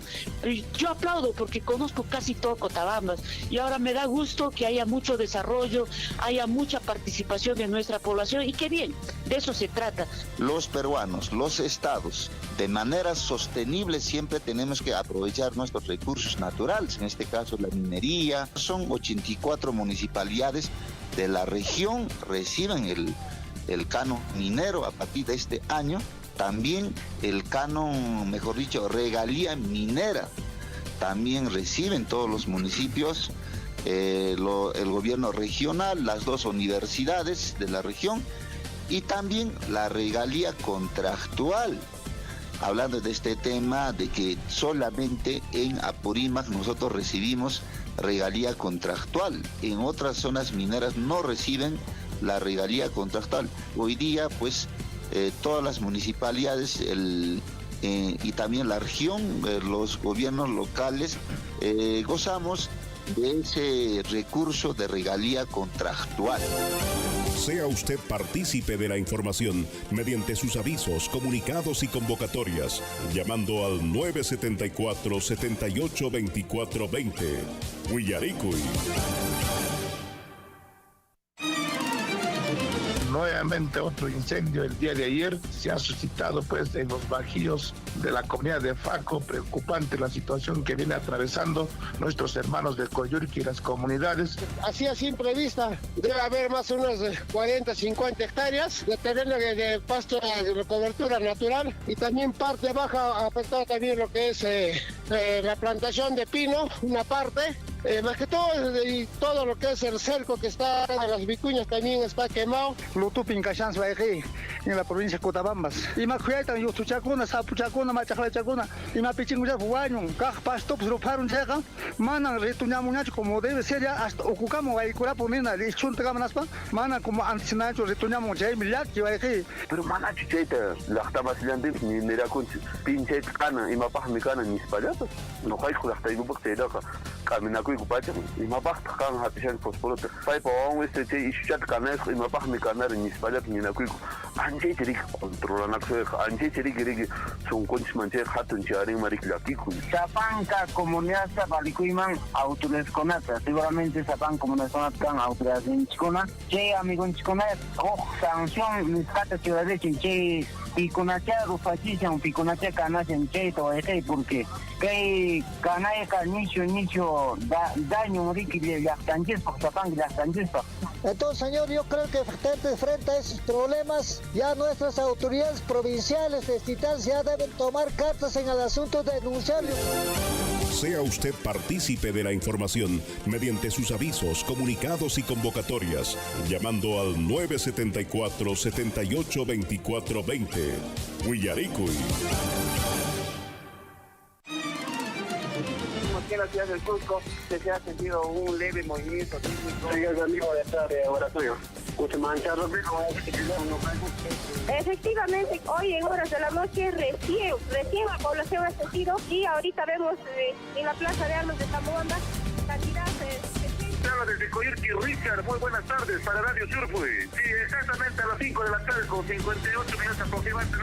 Yo aplaudo porque conozco casi todo Cotabambas y ahora me da gusto que haya mucho desarrollo, haya mucha participación de nuestra población y qué bien, de eso se trata.
Los peruanos, los estados, de manera sostenible siempre tenemos que aprovechar nuestros recursos naturales, en este caso la minería. Son 84 municipalidades de la región reciben el canon minero a partir de este año, también el canon, mejor dicho, regalía minera, también reciben todos los municipios, el gobierno regional, las dos universidades de la región y también la regalía contractual. Hablando de este tema de que solamente en Apurímac nosotros recibimos regalía contractual, en otras zonas mineras no reciben la regalía contractual. Hoy día pues todas las municipalidades y también la región, los gobiernos locales gozamos de ese recurso de regalía contractual.
Sea usted partícipe de la información mediante sus avisos, comunicados y convocatorias, llamando al 974-782420. Huillaricuy.
Nuevamente otro incendio el día de ayer se ha suscitado pues en los bajíos de la comunidad de Faco. Preocupante la situación que viene atravesando nuestros hermanos de Coyurqui y las comunidades.
Así a simple vista debe haber más o menos 40, 50 hectáreas de terreno de pasto de cobertura natural y también parte baja afectada también lo que es la plantación de pino, una parte. Más que todo, y todo lo que es el cerco que está en las vicuñas también está quemado.
Lutupin Cachans Baeji, en la provincia de Cotabambas. Y más cuidan, yo tu chacuna, sapu chacuna, machacla chacuna, y más pichinguya fuaño, caj pasto, pues lo paron checa, manan retuñamuñacho como debe ser ya, hasta ocupamos ahí cura ponina, y chunta gamanaspa, manan como antinacho retuñamos ya, milaki Baeji.
Pero mana chicheta, la estaba silante, ni mira con pinche cana, y mapaj mi cana, ni spallata, no hay con hasta ibu porque era camina y mapaj kan hatishan pospolote sai pa on este y chat canes y mapaj mi canar ni spalat ni na kuiku anje tiri controla na que anje tiri que son conch manche hatun chari marik la kiku
Sapanca comunidad sabalikuiman autores conata seguramente sapan comunidad conata autores en chicona che amigo en chicona sanción mis cata ciudad de che y con acha rufachishan y con acha canas en che to porque que canaya nicho daño riqui de las tanques por Zapang las tanques.
Entonces, señor, yo creo que frente a esos problemas, ya nuestras autoridades provinciales, distritales, ya deben tomar cartas en el asunto de denunciarlo.
Sea usted partícipe de la información mediante sus avisos, comunicados y convocatorias, llamando al 974-782420. Willaricui.
Aquí en la ciudad del Cusco se ha sentido un leve movimiento sísmico. Sí, el amigo de estar de laboratorio.
Efectivamente, hoy en horas de la noche recién la población ha sentido y ahorita vemos en la Plaza de Armas de Tamuamba cantidad de...
Habla desde Coyurqui, Richard, muy buenas tardes para Radio Surfui. Sí, exactamente a las 5 de la tarde, con 58 minutos aproximadamente.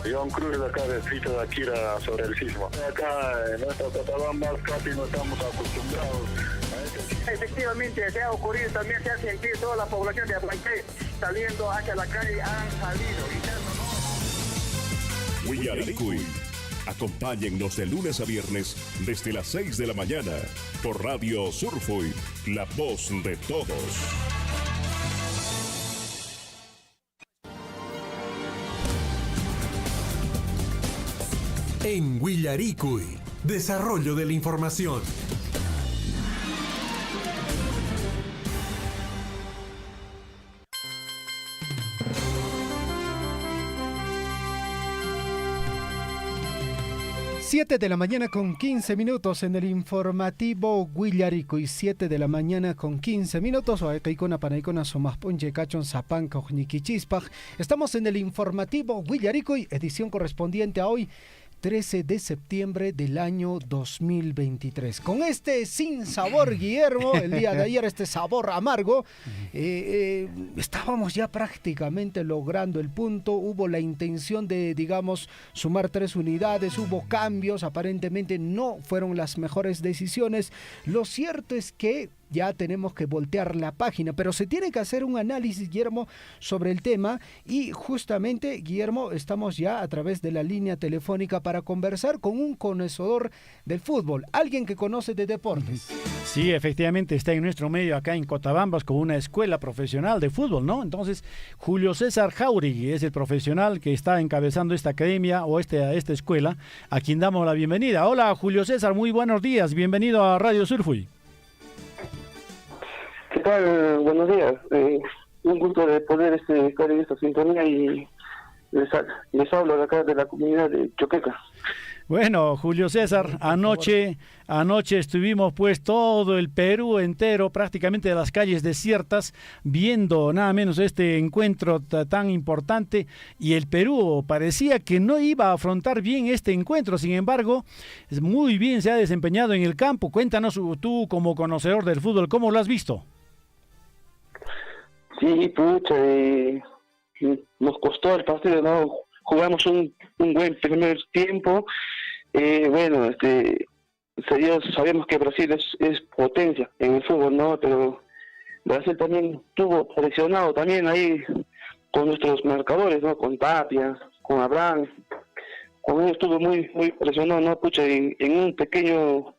John Cruz, acá de Distrito de Akira, sobre el sismo. Acá en nuestra Cotabamba casi no estamos acostumbrados a este sismo.
Efectivamente, se ha ocurrido, también se ha sentido toda la población de Abancay saliendo hacia la calle, han salido.
Willaricui. Acompáñennos de lunes a viernes desde las 6 de la mañana por Radio Surfui, la voz de todos.
En Willaricui, desarrollo de la información.
Siete de la mañana con 15 minutos en el informativo Willaricui. 7 de la mañana con 15 minutos. Estamos en el informativo Willaricui, edición correspondiente a hoy, 13 de septiembre del año 2023. Con este sin sabor, Guillermo, el día de ayer, este sabor amargo, estábamos ya prácticamente logrando el punto. Hubo la intención de, digamos, sumar 3 unidades, hubo cambios, aparentemente no fueron las mejores decisiones. Lo cierto es que ya tenemos que voltear la página, pero se tiene que hacer un análisis, Guillermo, sobre el tema, y justamente, Guillermo, estamos ya a través de la línea telefónica para conversar con un conocedor del fútbol, alguien que conoce de deportes.
Sí, efectivamente está en nuestro medio acá en Cotabambas con una escuela profesional de fútbol, ¿no? Entonces, Julio César Jauregui es el profesional que está encabezando esta academia o esta escuela, a quien damos la bienvenida. Hola, Julio César, muy buenos días, bienvenido a Radio Surfui.
¿Qué tal? Buenos días. Un gusto de poder estar en esta sintonía y les hablo de acá de la comunidad de Choqueca.
Bueno, Julio César, anoche estuvimos pues todo el Perú entero, prácticamente de las calles desiertas, viendo nada menos este encuentro tan importante, y el Perú parecía que no iba a afrontar bien este encuentro. Sin embargo, muy bien se ha desempeñado en el campo. Cuéntanos tú, como conocedor del fútbol, ¿cómo lo has visto?
Sí, pucha, nos costó el partido, ¿no? Jugamos un buen primer tiempo. Bueno, sabemos que Brasil es potencia en el fútbol, ¿no? Pero Brasil también estuvo presionado también ahí con nuestros marcadores, ¿no? Con Tapia, con Abraham. Con ellos estuvo muy presionado, ¿no? Pucha, en un pequeño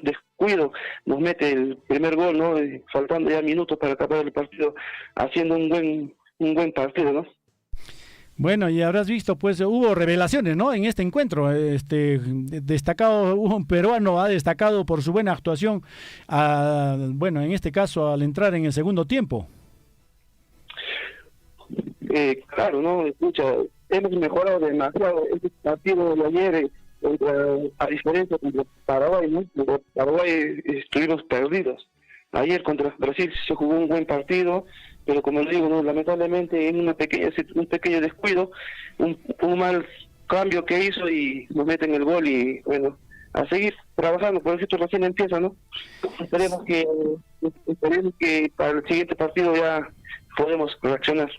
descuido nos mete el primer gol, ¿no? Faltando ya minutos para acabar el partido, haciendo un buen partido, ¿no?
Bueno, y habrás visto, pues hubo revelaciones, ¿no? En este encuentro, destacado, un peruano ha destacado por su buena actuación, bueno, en este caso al entrar en el segundo tiempo.
Claro, ¿no? Escucha, hemos mejorado demasiado este partido de ayer, a diferencia contra Paraguay, ¿no? Contra Paraguay estuvimos perdidos. Ayer contra Brasil se jugó un buen partido, pero como le digo, ¿no? Lamentablemente en un pequeño descuido, un mal cambio que hizo y nos meten el gol, y bueno, a seguir trabajando, por esto recién empieza, ¿no? Esperemos que para el siguiente partido ya podemos reaccionar.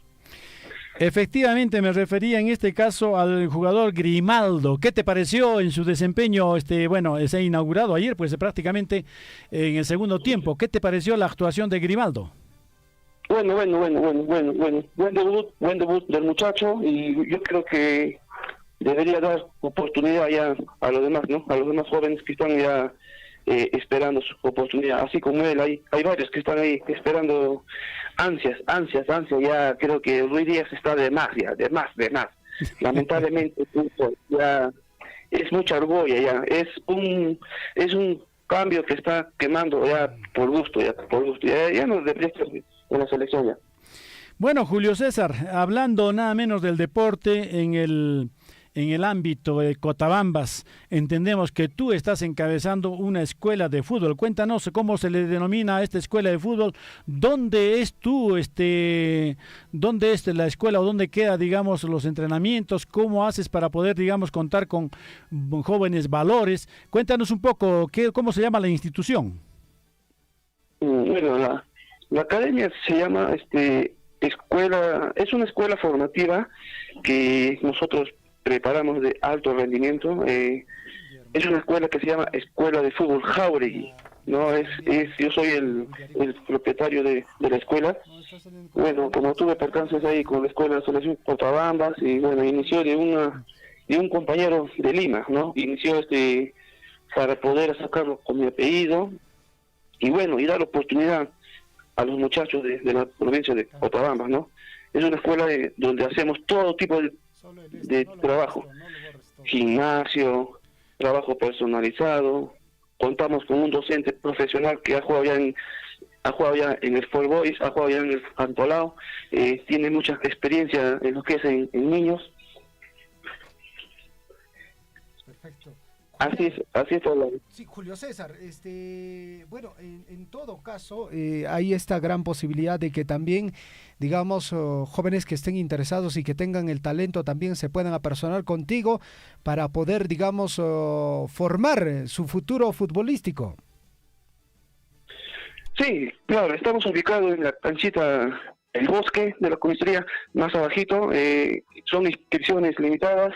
Efectivamente, me refería en este caso al jugador Grimaldo. ¿Qué te pareció en su desempeño? Bueno, se ha inaugurado ayer, pues prácticamente en el segundo tiempo. ¿Qué te pareció la actuación de Grimaldo?
Bueno. Buen debut del muchacho, y yo creo que debería dar oportunidad ya a los demás, ¿no? A los demás jóvenes que están ya esperando su oportunidad, así como él. Hay varios que están ahí esperando, ansias. Ya creo que Ruiz Díaz está de más. Lamentablemente ya es mucha argolla ya, es un cambio que está quemando ya por gusto, ya no debería estar en la selección ya.
Bueno, Julio César, hablando nada menos del deporte en el ámbito de Cotabambas, entendemos que tú estás encabezando una escuela de fútbol. Cuéntanos cómo se le denomina a esta escuela de fútbol, dónde es dónde es la escuela o dónde queda, digamos, los entrenamientos, cómo haces para poder, digamos, contar con jóvenes valores. Cuéntanos un poco cómo se llama la institución.
Bueno, la academia se llama escuela, es una escuela formativa que nosotros preparamos de alto rendimiento. Es una escuela que se llama Escuela de Fútbol Jauregui, ¿no? Yo soy el propietario de la escuela. Bueno, como tuve percances ahí con la escuela de selección Cotabambas, y bueno, inició de un compañero de Lima, ¿no? Inició para poder sacarlo con mi apellido, y bueno, y dar oportunidad a los muchachos de la provincia de Cotabambas, ¿no? Es una escuela donde hacemos todo tipo de trabajo, gimnasio, trabajo personalizado, contamos con un docente profesional que ha jugado ya en el Sport Boys, ha jugado ya en el Cantolao, tiene mucha experiencia en lo que es en niños.
Perfecto.
Así es todo.
Sí, Julio César, bueno, en todo caso, hay esta gran posibilidad de que también, digamos, jóvenes que estén interesados y que tengan el talento también se puedan apersonar contigo para poder, digamos, formar su futuro futbolístico.
Sí, claro, estamos ubicados en la canchita El Bosque de la comisaría, más abajito, son inscripciones limitadas.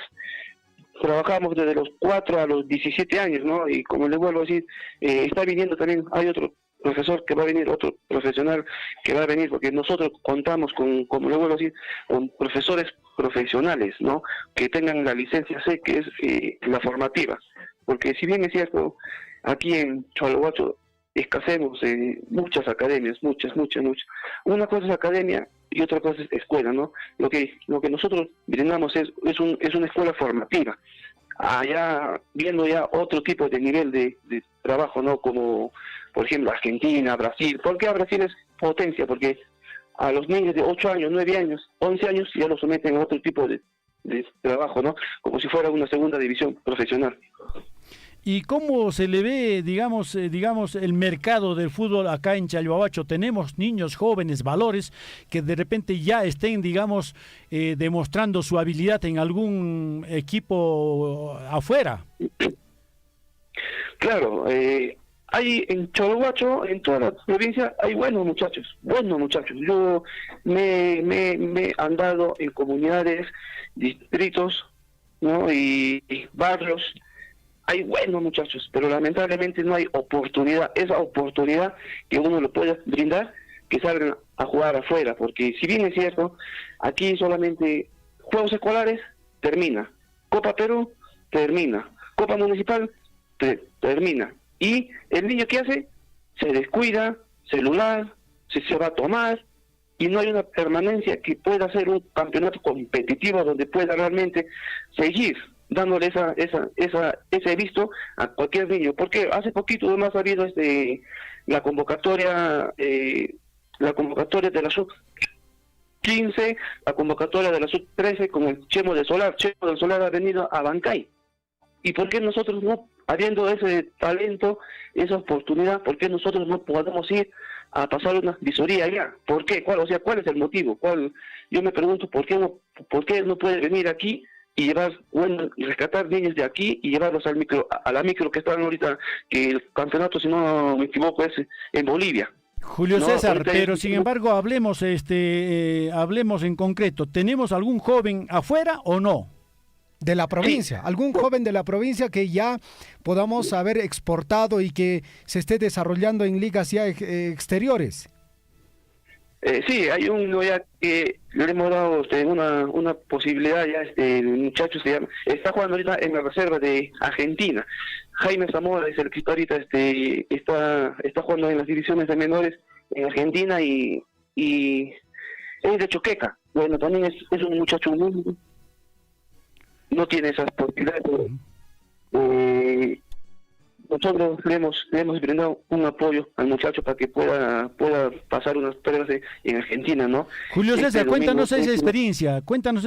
Trabajamos desde los 4 a los 17 años, ¿no? Y como les vuelvo a decir, está viniendo también, hay otro profesor que va a venir, otro profesional que va a venir, porque nosotros contamos con, como les vuelvo a decir, con profesores profesionales, ¿no? Que tengan la licencia C, que es la formativa. Porque si bien es cierto, aquí en Chalhuacho escasemos muchas academias, muchas. Una cosa es academia y otra cosa es escuela, ¿no? Lo que nosotros brindamos es una escuela formativa. Allá viendo ya otro tipo de nivel de trabajo, ¿no? Como, por ejemplo, Argentina, Brasil. ¿Por qué Brasil es potencia? Porque a los niños de 8 años, 9 años, 11 años ya los someten a otro tipo de trabajo, ¿no? Como si fuera una segunda división profesional.
¿Y cómo se le ve, digamos, el mercado del fútbol acá en Chalhuahuacho? Tenemos niños jóvenes, valores, que de repente ya estén, digamos, demostrando su habilidad en algún equipo afuera.
Hay en Chalhuacho, en toda la provincia, hay buenos muchachos. Yo me he andado en comunidades, distritos, ¿no? y barrios. Hay buenos muchachos, pero lamentablemente no hay oportunidad. Esa oportunidad que uno le puede brindar, que salgan a jugar afuera, porque si bien es cierto, aquí solamente Juegos Escolares, termina. Copa Perú, termina. Copa Municipal, termina. Y el niño, ¿qué hace? Se descuida, celular, se va a tomar, y no hay una permanencia que pueda ser un campeonato competitivo donde pueda realmente seguir dándole ese visto a cualquier niño, porque hace poquito además ha habido la convocatoria de la sub-15, la convocatoria de la sub-13 con el Chemo del Solar. Chemo del Solar ha venido a Bancay. ¿Y por qué nosotros no, habiendo ese talento, esa oportunidad, por qué nosotros no podemos ir a pasar una visoría allá? ¿Por qué? ¿Cuál es el motivo? Yo me pregunto por qué no puede venir aquí y rescatar niños de aquí y llevarlos a la micro que están ahorita, que el campeonato, si no me equivoco, es en Bolivia.
Julio César, pero sin embargo hablemos en concreto. ¿Tenemos algún joven afuera o no?
De la provincia,
sí.
Algún joven de la provincia que ya podamos haber exportado y que se esté desarrollando en ligas ya exteriores.
Sí, hay uno ya que le hemos dado una posibilidad ya, el muchacho está jugando ahorita en la reserva de Argentina. Jaime Zamora es el que ahorita está jugando en las divisiones de menores en Argentina y es de Choqueca. Bueno, también es un muchacho no tiene esas posibilidades, nosotros le hemos brindado un apoyo al muchacho para que pueda pasar unas pruebas en Argentina, ¿no?
Julio César, cuéntanos
domingo,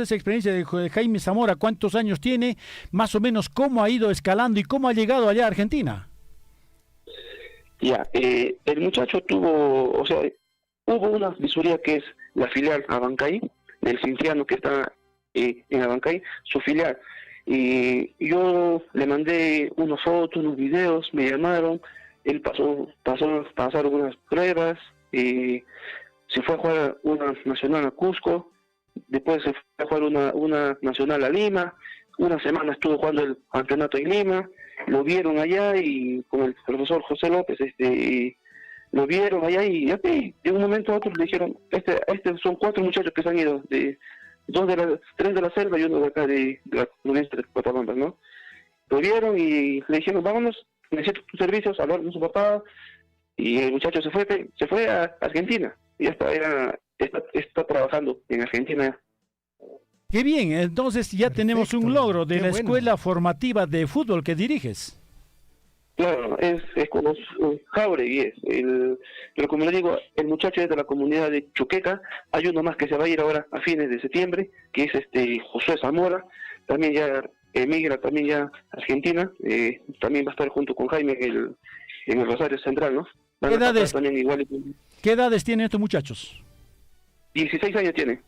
esa experiencia de Jaime Zamora, cuántos años tiene, más o menos cómo ha ido escalando y cómo ha llegado allá a Argentina.
Ya, el muchacho hubo una visoría que es la filial Abancay, del Cinciano que está en Abancay, su filial. Y yo le mandé unas fotos, unos videos, me llamaron, él pasaron unas pruebas, se fue a jugar una nacional a Cusco, después se fue a jugar una nacional a Lima, una semana estuvo jugando el campeonato en Lima, lo vieron allá y con el profesor José López, lo vieron allá y de un momento a otro le dijeron, son 4 muchachos que se han ido, 3 de la selva y uno de acá de la provincia de Cochabamba, ¿no? Lo vieron y le dijeron, vámonos, necesito tus servicios, hablar con su papá, y el muchacho se fue a Argentina, y está trabajando en Argentina.
Qué bien, entonces ya tenemos un logro de la escuela formativa de fútbol que diriges.
Claro, es con los Jauregui, pero como le digo, el muchacho es de la comunidad de Choqueca. Hay uno más que se va a ir ahora a fines de septiembre, que es Josué Zamora, también ya emigra también ya a Argentina, también va a estar junto con Jaime en el Rosario Central, ¿no?
¿Qué edades tienen estos muchachos?
16 años tiene,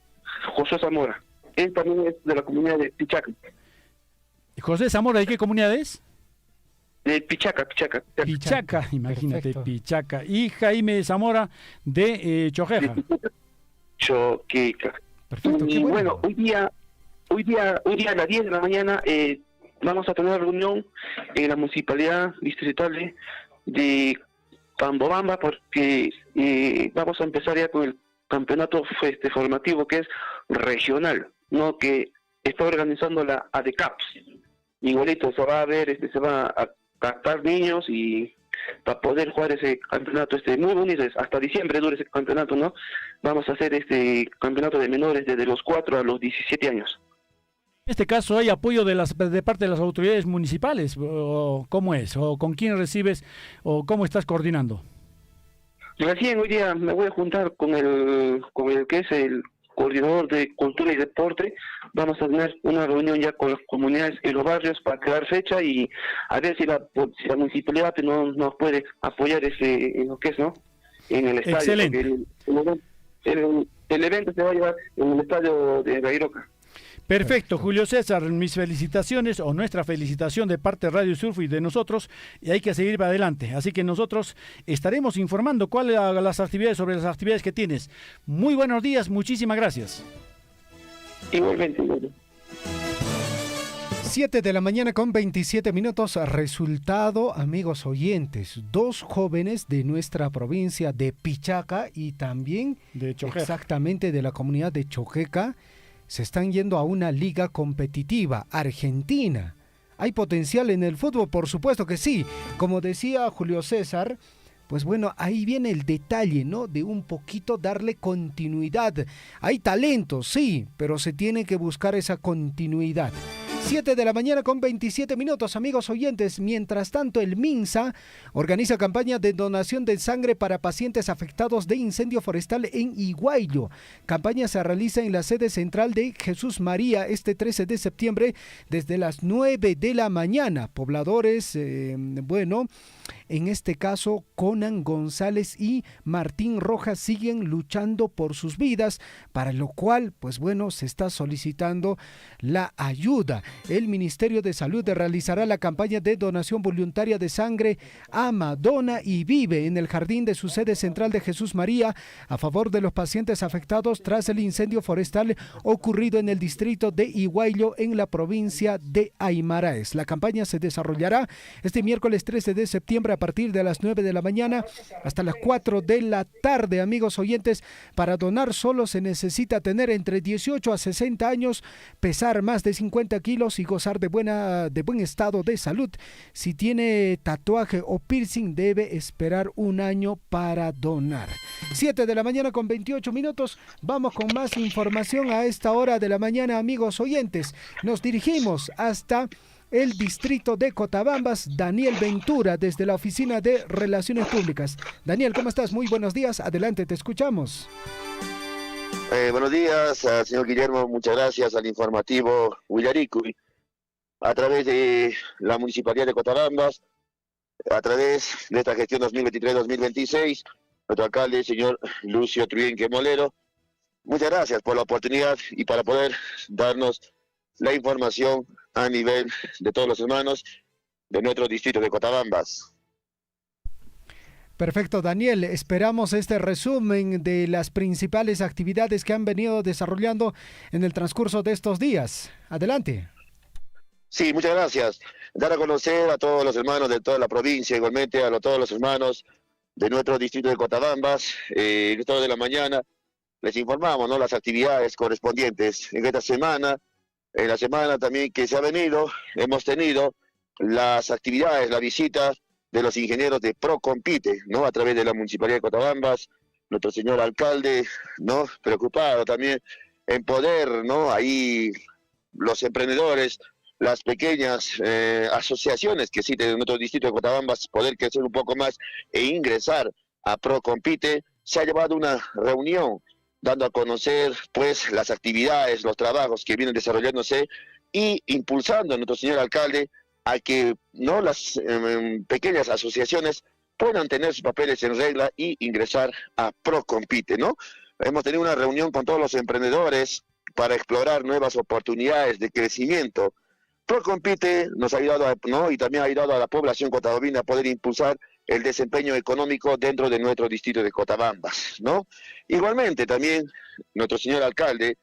Josué Zamora, él también es de la comunidad de Pichaca.
¿José Zamora de qué comunidad es?
De Pichaca.
Pichaca, imagínate, perfecto. Pichaca. Y Jaime Zamora de Choqueca.
Choqueca. Perfecto. Y bueno, hoy día a las 10 de la mañana vamos a tener una reunión en la municipalidad distrital de Pambobamba porque vamos a empezar ya con el campeonato formativo que es regional, no que está organizando la ADECAPS. Igualito se va a ver, se va a captar niños y para poder jugar ese campeonato muy bonito, hasta diciembre dura ese campeonato, ¿no? Vamos a hacer este campeonato de menores desde los 4 a los 17 años.
En este caso, ¿hay apoyo de parte de las autoridades municipales? ¿O cómo es? ¿O con quién recibes? ¿O cómo estás coordinando?
Recién hoy día me voy a juntar con el que es el coordinador de Cultura y Deporte. Vamos a tener una reunión ya con las comunidades y los barrios para quedar fecha y a ver si la municipalidad nos puede apoyar en lo que es, ¿no? En el estadio.
Excelente.
El evento se va a llevar en el estadio de Gairoca.
Perfecto, Julio César, mis felicitaciones o nuestra felicitación de parte de Radio Surf y de nosotros, y hay que seguir para adelante. Así que nosotros estaremos informando sobre las actividades que tienes. Muy buenos días, muchísimas gracias.
Igualmente.
7 de la mañana con 27 minutos. Resultado, amigos oyentes, 2 jóvenes de nuestra provincia de Pichaca y también
de Choqueca,
exactamente de la comunidad de Choqueca, se están yendo a una liga competitiva, Argentina. ¿Hay potencial en el fútbol? Por supuesto que sí. Como decía Julio César, pues bueno, ahí viene el detalle, ¿no? De un poquito darle continuidad. Hay talento, sí, pero se tiene que buscar esa continuidad. 7 de la mañana con 27 minutos, amigos oyentes. Mientras tanto, el MINSA organiza campaña de donación de sangre para pacientes afectados de incendio forestal en Iguayllo. Campaña se realiza en la sede central de Jesús María este 13 de septiembre desde las 9 de la mañana. Pobladores, en este caso, Conan González y Martín Rojas siguen luchando por sus vidas, para lo cual, pues bueno, se está solicitando la ayuda. El Ministerio de Salud realizará la campaña de donación voluntaria de sangre Ama, Dona y Vive en el jardín de su sede central de Jesús María a favor de los pacientes afectados tras el incendio forestal ocurrido en el distrito de Iguayllo en la provincia de Aymaraes. La campaña se desarrollará este miércoles 13 de septiembre a partir de las 9 de la mañana hasta las 4 de la tarde, amigos oyentes. Para donar solo se necesita tener entre 18 a 60 años, pesar más de 50 kilos y gozar de buen estado de salud. Si tiene tatuaje o piercing, debe esperar un año para donar. 7 de la mañana con 28 minutos. Vamos con más información a esta hora de la mañana, amigos oyentes. Nos dirigimos hasta el distrito de Cotabambas, Daniel Ventura, desde la Oficina de Relaciones Públicas. Daniel, ¿cómo estás? Muy buenos días. Adelante, te escuchamos.
Buenos días, señor Guillermo. Muchas gracias al informativo Huillaricuy. A través de la Municipalidad de Cotabambas, a través de esta gestión 2023-2026, nuestro alcalde, señor Lucio Truyenque Molero, muchas gracias por la oportunidad y para poder darnos la información a nivel de todos los hermanos de nuestro distrito de Cotabambas.
Perfecto, Daniel. Esperamos este resumen de las principales actividades que han venido desarrollando en el transcurso de estos días. Adelante.
Sí, muchas gracias. Dar a conocer a todos los hermanos de toda la provincia, igualmente a todos los hermanos de nuestro distrito de Cotabambas. En esta hora de la mañana les informamos, ¿no?, las actividades correspondientes. En esta semana, en la semana también que se ha venido, hemos tenido las actividades, la visita de los ingenieros de Procompite, ¿no?, a través de la Municipalidad de Cotabambas, nuestro señor alcalde, ¿no?, preocupado también en poder, ¿no?, ahí los emprendedores, las pequeñas asociaciones que existen en nuestro distrito de Cotabambas, poder crecer un poco más e ingresar a Procompite. Se ha llevado una reunión dando a conocer pues las actividades, los trabajos que vienen desarrollándose y impulsando a nuestro señor alcalde a que no las pequeñas asociaciones puedan tener sus papeles en regla y ingresar a Procompite, ¿no? Hemos tenido una reunión con todos los emprendedores para explorar nuevas oportunidades de crecimiento. Procompite nos ha ayudado, ¿no?, y también ha ayudado a la población cotabambina a poder impulsar el desempeño económico dentro de nuestro distrito de Cotabambas, ¿no? Igualmente también nuestro señor alcalde,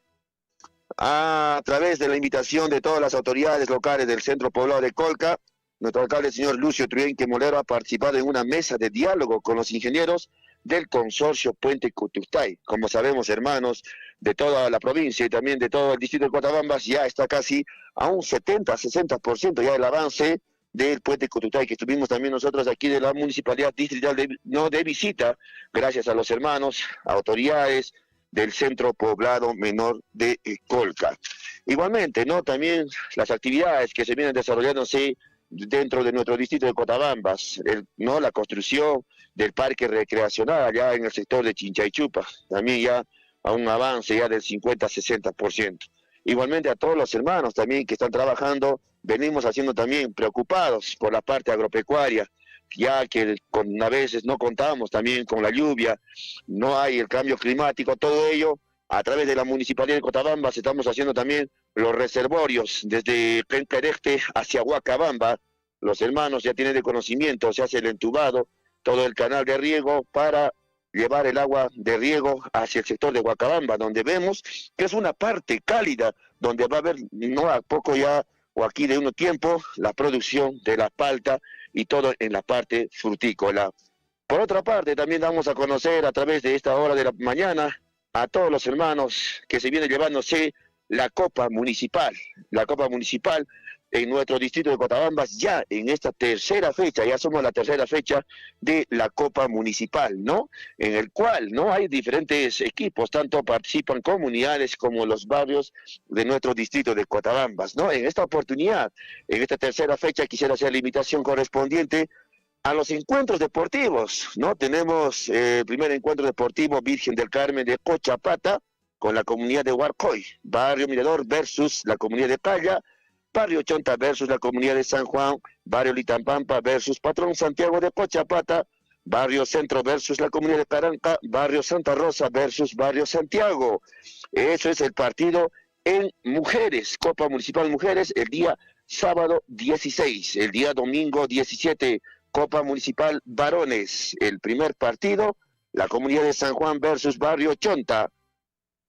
a través de la invitación de todas las autoridades locales del centro poblado de Colca, nuestro alcalde, señor Lucio Truyenque Molero, ha participado en una mesa de diálogo con los ingenieros del consorcio Puente Cutustay. Como sabemos, hermanos, de toda la provincia y también de todo el distrito de Cotabambas, ya está casi a un 70-60% ya el avance del Puente Cutustay, que estuvimos también nosotros aquí de la Municipalidad Distrital de visita, gracias a los hermanos, autoridades del centro poblado menor de Colca. Igualmente, ¿no?, también las actividades que se vienen desarrollándose dentro de nuestro distrito de Cotabambas, ¿no?, la construcción del parque recreacional allá en el sector de Chinchaychupa, también ya a un avance ya del 50-60%. Igualmente a todos los hermanos también que están trabajando, venimos haciendo también preocupados por la parte agropecuaria, ya que a veces no contamos también con la lluvia, no hay el cambio climático, todo ello a través de la Municipalidad de Cotabambas estamos haciendo también los reservorios desde Pencarecte hacia Huacabamba. Los hermanos ya tienen de conocimiento, se hace el entubado, todo el canal de riego para llevar el agua de riego hacia el sector de Huacabamba, donde vemos que es una parte cálida, donde va a haber, no a poco ya, o aquí de un tiempo, la producción de la palta y todo en la parte frutícola. Por otra parte, también damos a conocer a través de esta hora de la mañana a todos los hermanos que se viene llevándose la Copa Municipal. La Copa Municipal en nuestro distrito de Cotabambas, ya en esta tercera fecha, ya somos la tercera fecha de la Copa Municipal, ¿no? En el cual, ¿no?, hay diferentes equipos, tanto participan comunidades como los barrios de nuestro distrito de Cotabambas, ¿no? En esta oportunidad, en esta tercera fecha, quisiera hacer la invitación correspondiente a los encuentros deportivos, ¿no? Tenemos el primer encuentro deportivo Virgen del Carmen de Cochapata con la comunidad de Huarcoy, Barrio Mirador versus la comunidad de Palla, Barrio Chonta versus la comunidad de San Juan, Barrio Litampampa versus Patrón Santiago de Cochapata, Barrio Centro versus la comunidad de Caranca, Barrio Santa Rosa versus Barrio Santiago. Eso es el partido en mujeres, Copa Municipal Mujeres, el día sábado 16, el día domingo 17, Copa Municipal Varones, el primer partido, la comunidad de San Juan versus Barrio Chonta,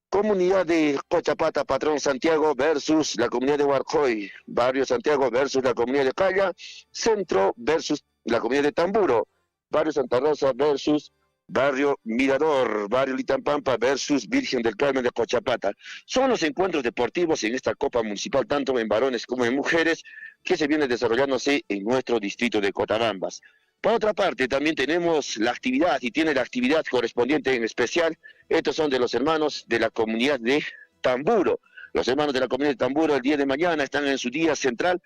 comunidad de Cochapata, Patrón Santiago versus la comunidad de Huarcoy, Barrio Santiago versus la comunidad de Calla, Centro versus la comunidad de Tamburo, Barrio Santa Rosa versus Barrio Mirador, Barrio Litampampa versus Virgen del Carmen de Cochapata. Son los encuentros deportivos en esta Copa Municipal, tanto en varones como en mujeres, que se viene desarrollándose en nuestro distrito de Cotabambas. Por otra parte, también tenemos la actividad, y tiene la actividad correspondiente en especial, estos son de los hermanos de la comunidad de Tamburo. Los hermanos de la comunidad de Tamburo el día de mañana están en su día central.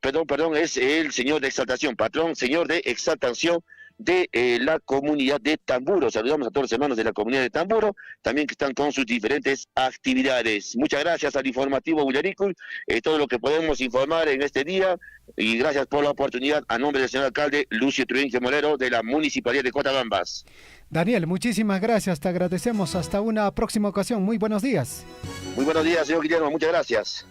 Perdón, es el señor de exaltación, patrón, señor de exaltación de la comunidad de Tamburo. Saludamos a todos los hermanos de la comunidad de Tamburo, también que están con sus diferentes actividades. Muchas gracias al informativo Willaricuy, todo lo que podemos informar en este día, y gracias por la oportunidad a nombre del señor alcalde Lucio Trujillo Molero de la Municipalidad de Cotabambas.
Daniel, muchísimas gracias, te agradecemos. Hasta una próxima ocasión. Muy buenos días.
Muy buenos días, señor Guillermo, muchas gracias.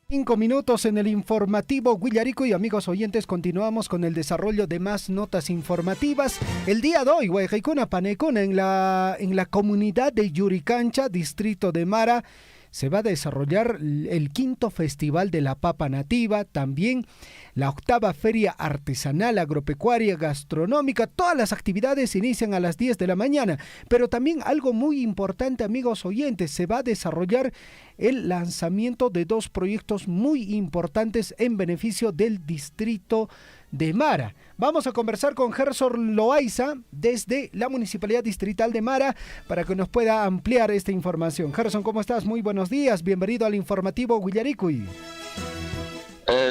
Cinco minutos en el informativo Willaricuy, y amigos oyentes, continuamos con el desarrollo de más notas informativas. El día de hoy, Guaycaicuna Panecuna, en la comunidad de Yuricancha, distrito de Mara, se va a desarrollar el 5º Festival de la Papa Nativa, también la 8ª Feria Artesanal, Agropecuaria, Gastronómica. Todas las actividades inician a las 10 de la mañana, pero también algo muy importante, amigos oyentes, se va a desarrollar el lanzamiento de 2 proyectos muy importantes en beneficio del distrito de Mara. Vamos a conversar con Gerson Loaiza desde la Municipalidad Distrital de Mara para que nos pueda ampliar esta información. Gerson, ¿cómo estás? Muy buenos días, bienvenido al informativo Willaricuy.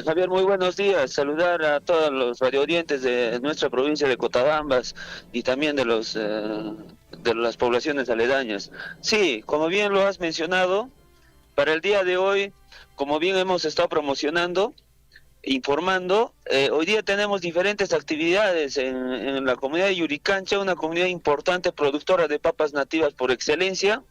Javier, muy buenos días. Saludar a todos los radioaudientes de nuestra provincia de Cotabambas y también de las poblaciones aledañas. Sí, como bien lo has mencionado, para el día de hoy, como bien hemos estado promocionando, informando, hoy día tenemos diferentes actividades en la comunidad de Yuricancha, una comunidad importante productora de papas nativas por excelencia,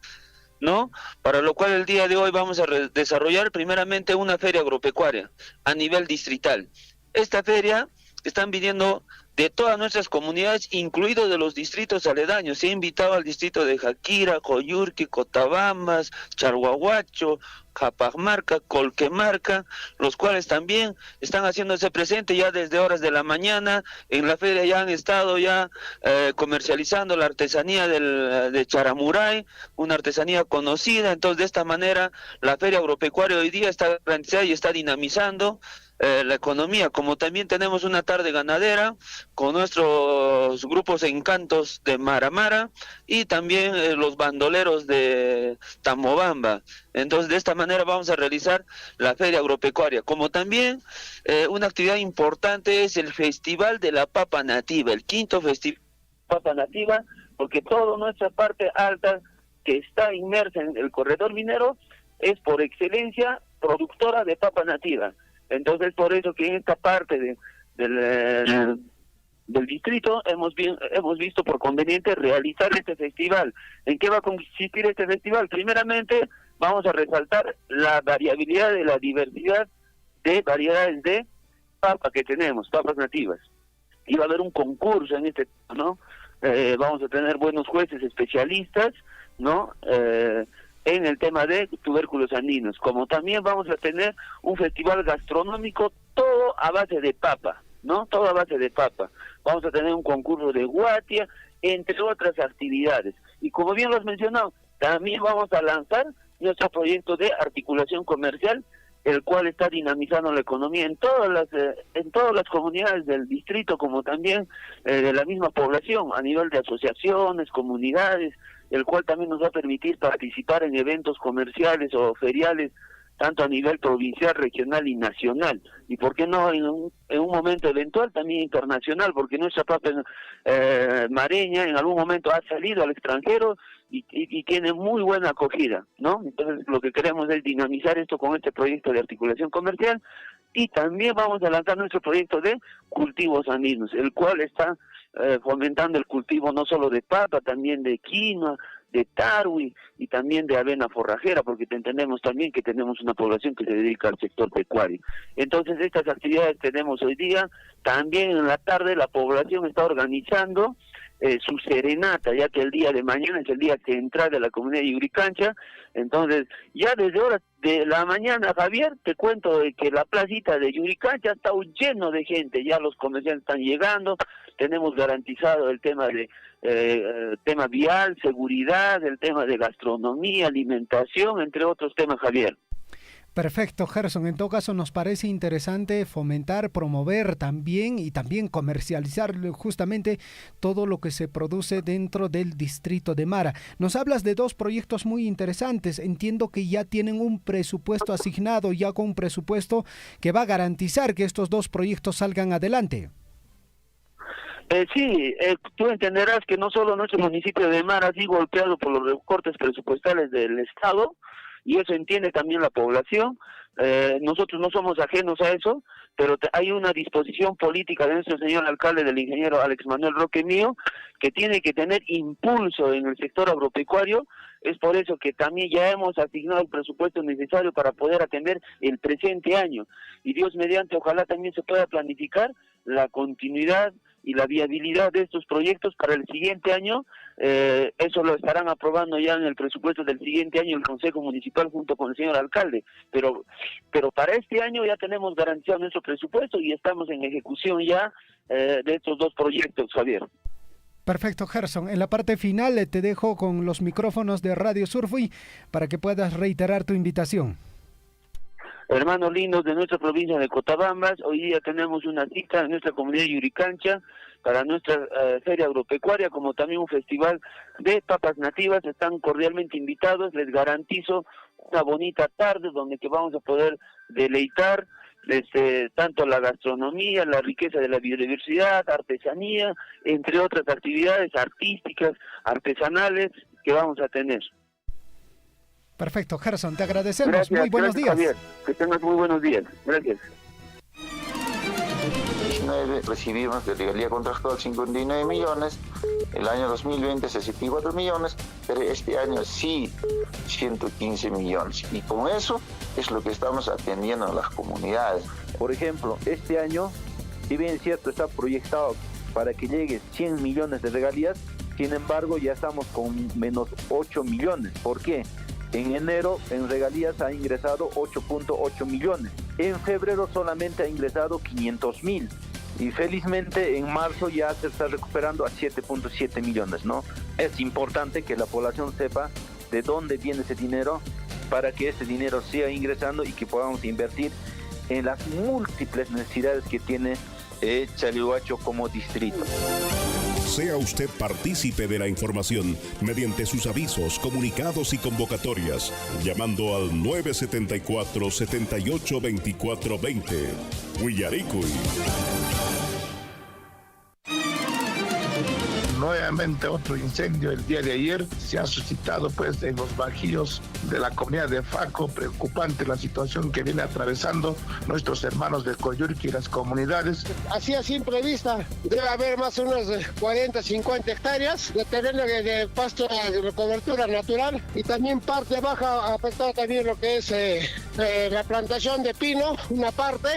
¿no? Para lo cual el día de hoy vamos a desarrollar primeramente una feria agropecuaria a nivel distrital. Esta feria están viniendo de todas nuestras comunidades, incluidos de los distritos aledaños. Se ha invitado al distrito de Jaquira, Coyurqui, Cotabambas, Charhuahuacho, Capamarca, Colquemarca, los cuales también están haciéndose presente ya desde horas de la mañana. En la feria ya han estado comercializando la artesanía de Charamuray, una artesanía conocida. Entonces, de esta manera, la feria agropecuaria hoy día está garantizada y está dinamizando la economía, como también tenemos una tarde ganadera con nuestros grupos encantos de Maramara y también los bandoleros de Tamobamba. Entonces, de esta manera vamos a realizar la feria agropecuaria. Como también una actividad importante es el Festival de la Papa Nativa, el 5º Festival de la Papa Nativa, porque toda nuestra parte alta que está inmersa en el corredor minero es por excelencia productora de papa nativa. Entonces, por eso que en esta parte del distrito hemos visto por conveniente realizar este festival. ¿En qué va a consistir este festival? Primeramente, vamos a resaltar la variabilidad de la diversidad de variedades de papa que tenemos, papas nativas. Y va a haber un concurso en este, ¿no? Vamos a tener buenos jueces especialistas, ¿no? En el tema de tubérculos andinos, como también vamos a tener un festival gastronómico todo a base de papa, ¿no? Todo a base de papa. Vamos a tener un concurso de guatia, entre otras actividades. Y como bien lo has mencionado, también vamos a lanzar nuestro proyecto de articulación comercial, el cual está dinamizando la economía en todas las comunidades del distrito, como también de la misma población, a nivel de asociaciones, comunidades, el cual también nos va a permitir participar en eventos comerciales o feriales, tanto a nivel provincial, regional y nacional. Y por qué no en un momento eventual también internacional, porque nuestra papa mareña en algún momento ha salido al extranjero y tiene muy buena acogida, ¿no? Entonces lo que queremos es dinamizar esto con este proyecto de articulación comercial y también vamos a lanzar nuestro proyecto de cultivos andinos, el cual está fomentando el cultivo no solo de papa, también de quinoa, de tarwi y también de avena forrajera, porque entendemos también que tenemos una población que se dedica al sector pecuario. Entonces estas actividades tenemos hoy día. También en la tarde la población está organizando su serenata, ya que el día de mañana es el día central de la comunidad de Yuricancha. Entonces, ya desde horas de la mañana, Javier, te cuento de que la placita de Yuricancha está lleno de gente, ya los comerciantes están llegando, tenemos garantizado el tema de tema vial, seguridad, el tema de gastronomía, alimentación, entre otros temas, Javier.
Perfecto, Gerson. En todo caso, nos parece interesante fomentar, promover también y también comercializar justamente todo lo que se produce dentro del distrito de Mara. Nos hablas de dos proyectos muy interesantes. Entiendo que ya tienen un presupuesto asignado, ya con un presupuesto que va a garantizar que estos dos proyectos salgan adelante.
Sí, tú entenderás que no solo nuestro municipio de Mara ha sido golpeado por los recortes presupuestales del Estado, y eso entiende también la población. Nosotros no somos ajenos a eso, pero hay una disposición política de nuestro señor alcalde, del ingeniero Alex Manuel Roque Mío, que tiene que tener impulso en el sector agropecuario. Es por eso que también ya hemos asignado el presupuesto necesario para poder atender el presente año, y Dios mediante, ojalá también se pueda planificar la continuidad y la viabilidad de estos proyectos para el siguiente año. Eso lo estarán aprobando ya en el presupuesto del siguiente año el Consejo Municipal junto con el señor alcalde, pero para este año ya tenemos garantizado nuestro presupuesto y estamos en ejecución ya de estos dos proyectos, Javier.
Perfecto, Gerson. En la parte final te dejo con los micrófonos de Radio Surfui para que puedas reiterar tu invitación.
Hermanos lindos de nuestra provincia de Cotabambas, hoy día tenemos una cita en nuestra comunidad de Yuricancha para nuestra feria agropecuaria, como también un festival de papas nativas. Están cordialmente invitados. Les garantizo una bonita tarde donde que vamos a poder deleitar tanto la gastronomía, la riqueza de la biodiversidad, artesanía, entre otras actividades artísticas, artesanales que vamos a tener.
Perfecto, Gerson, te agradecemos.
Gracias,
muy buenos días.
Javier. Que tengas muy buenos días. Gracias.
2019 recibimos de regalía contractual 59 millones, el año 2020 64 millones, pero este año sí 115 millones. Y con eso es lo que estamos atendiendo a las comunidades.
Por ejemplo, este año, si bien es cierto, está proyectado para que llegue 100 millones de regalías, sin embargo ya estamos con menos 8 millones. ¿Por qué? En enero en regalías ha ingresado 8.8 millones. En febrero solamente ha ingresado 500.000. Y felizmente en marzo ya se está recuperando a 7.7 millones, ¿no? Es importante que la población sepa de dónde viene ese dinero para que ese dinero siga ingresando y que podamos invertir en las múltiples necesidades que tiene Chalhuacho como distrito.
Sea usted partícipe de la información mediante sus avisos, comunicados y convocatorias, llamando al 974-782420. Huillaricuy.
Nuevamente otro incendio el día de ayer se ha suscitado pues en los bajíos de la comunidad de Faco. Preocupante la situación que viene atravesando nuestros hermanos de Coyurqui y las comunidades.
Así a simple vista debe haber más o menos 40, 50 hectáreas de terreno de pasto de cobertura natural, y también parte baja afectada también lo que es la plantación de pino, una parte.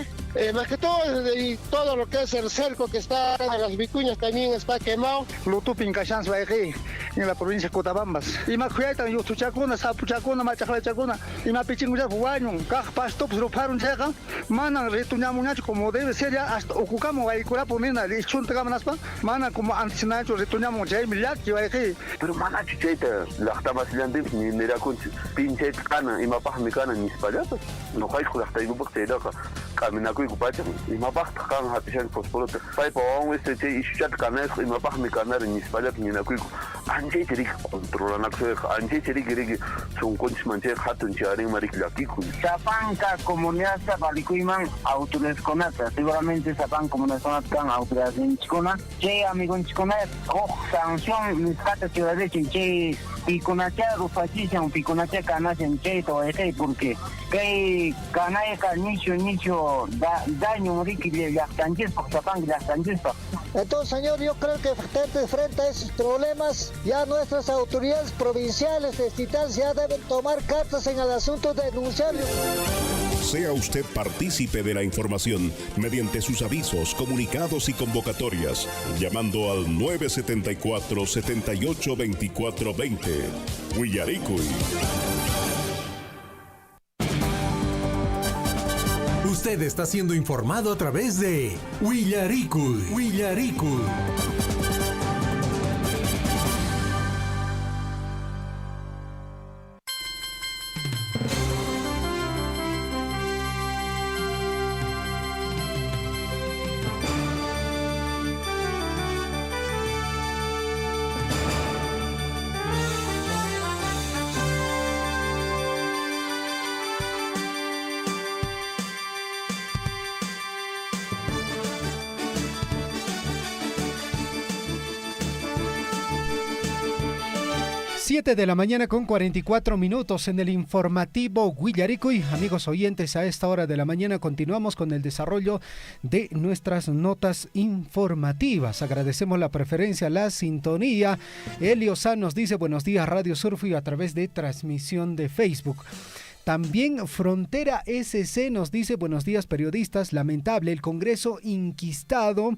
Más que todo, y todo lo que es el cerco que está en las vicuñas también está quemado.
Lutupin Cachans Baeji, en la provincia de Cotabambas. Y más cuidan, yo tu chacuna, sapu chacuna, machacla chacuna, y más pichinguya fuaño, caj pasto, pues roparon checa, manan retuñamuñacho como debe ser ya, hasta ocucamos ahí cura ponena, de chunta gamanaspa, manan como antinacho retuñamu chay milak, que Baeji.
Pero mana chicheta, la estaba silando, ni mira con pinche cana, y mapaj mi cana, ni espallatas. No hay con la está ibu porque da camina y kupachan y mapaj kan hatishan fosforote. Pai pa un este che ishat kanes y mapaj mi canar ni espalat ni nakuiko. anjay tirik controlanak so anjay tirik rigi son conch manche hatun charing marik lakiku
Sapanka comunidad sapalikuyman autoresconata seguramente sapan comunidad kan autoresinchkuna che amigunchkuna sanción miscata ciudades che picunacha rufachishan picunacha canachan che to porque que canaya nicho daño riki yactanjes por sapan yactanjes.
Entonces, señor, yo creo que frente a esos problemas, ya nuestras autoridades provinciales, estatales, ya deben tomar cartas en el asunto de denunciarlo.
Sea usted partícipe de la información mediante sus avisos, comunicados y convocatorias, llamando al 974-782420. Huillaricuy.
Usted está siendo informado a través de Huillaricuy. Huillaricuy.
De la mañana con 44 minutos en el informativo Huillaricuy. Amigos oyentes, a esta hora de la mañana continuamos con el desarrollo de nuestras notas informativas. Agradecemos la preferencia, la sintonía. Elio San nos dice buenos días Radio Surfy a través de transmisión de Facebook. También Frontera SC nos dice buenos días periodistas, lamentable el Congreso inquistado.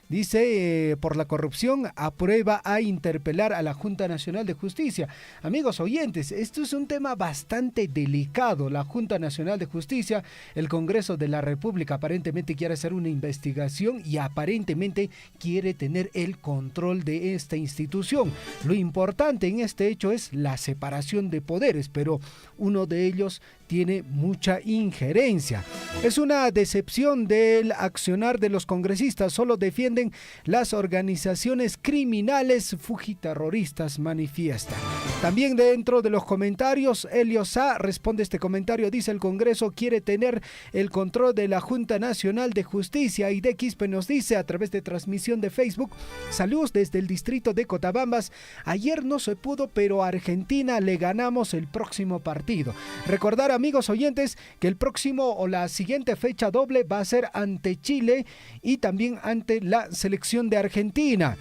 Dice, por la corrupción, aprueba a interpelar a la Junta Nacional de Justicia. Amigos oyentes, esto es un tema bastante delicado. La Junta Nacional de Justicia, el Congreso de la República, aparentemente quiere hacer una investigación y aparentemente quiere tener el control de esta institución. Lo importante en este hecho es la separación de poderes, pero uno de ellos tiene mucha injerencia. Es una decepción del accionar de los congresistas, solo defienden las organizaciones criminales fugiterroristas, manifiesta. También dentro de los comentarios, Elio Sá responde este comentario, dice el Congreso quiere tener el control de la Junta Nacional de Justicia. Y de Quispe nos dice a través de transmisión de Facebook, saludos desde el distrito de Cotabambas, ayer no se pudo, pero a Argentina le ganamos el próximo partido. Recordar, amigos oyentes, que el próximo o la siguiente fecha doble va a ser ante Chile y también ante la selección de Argentina.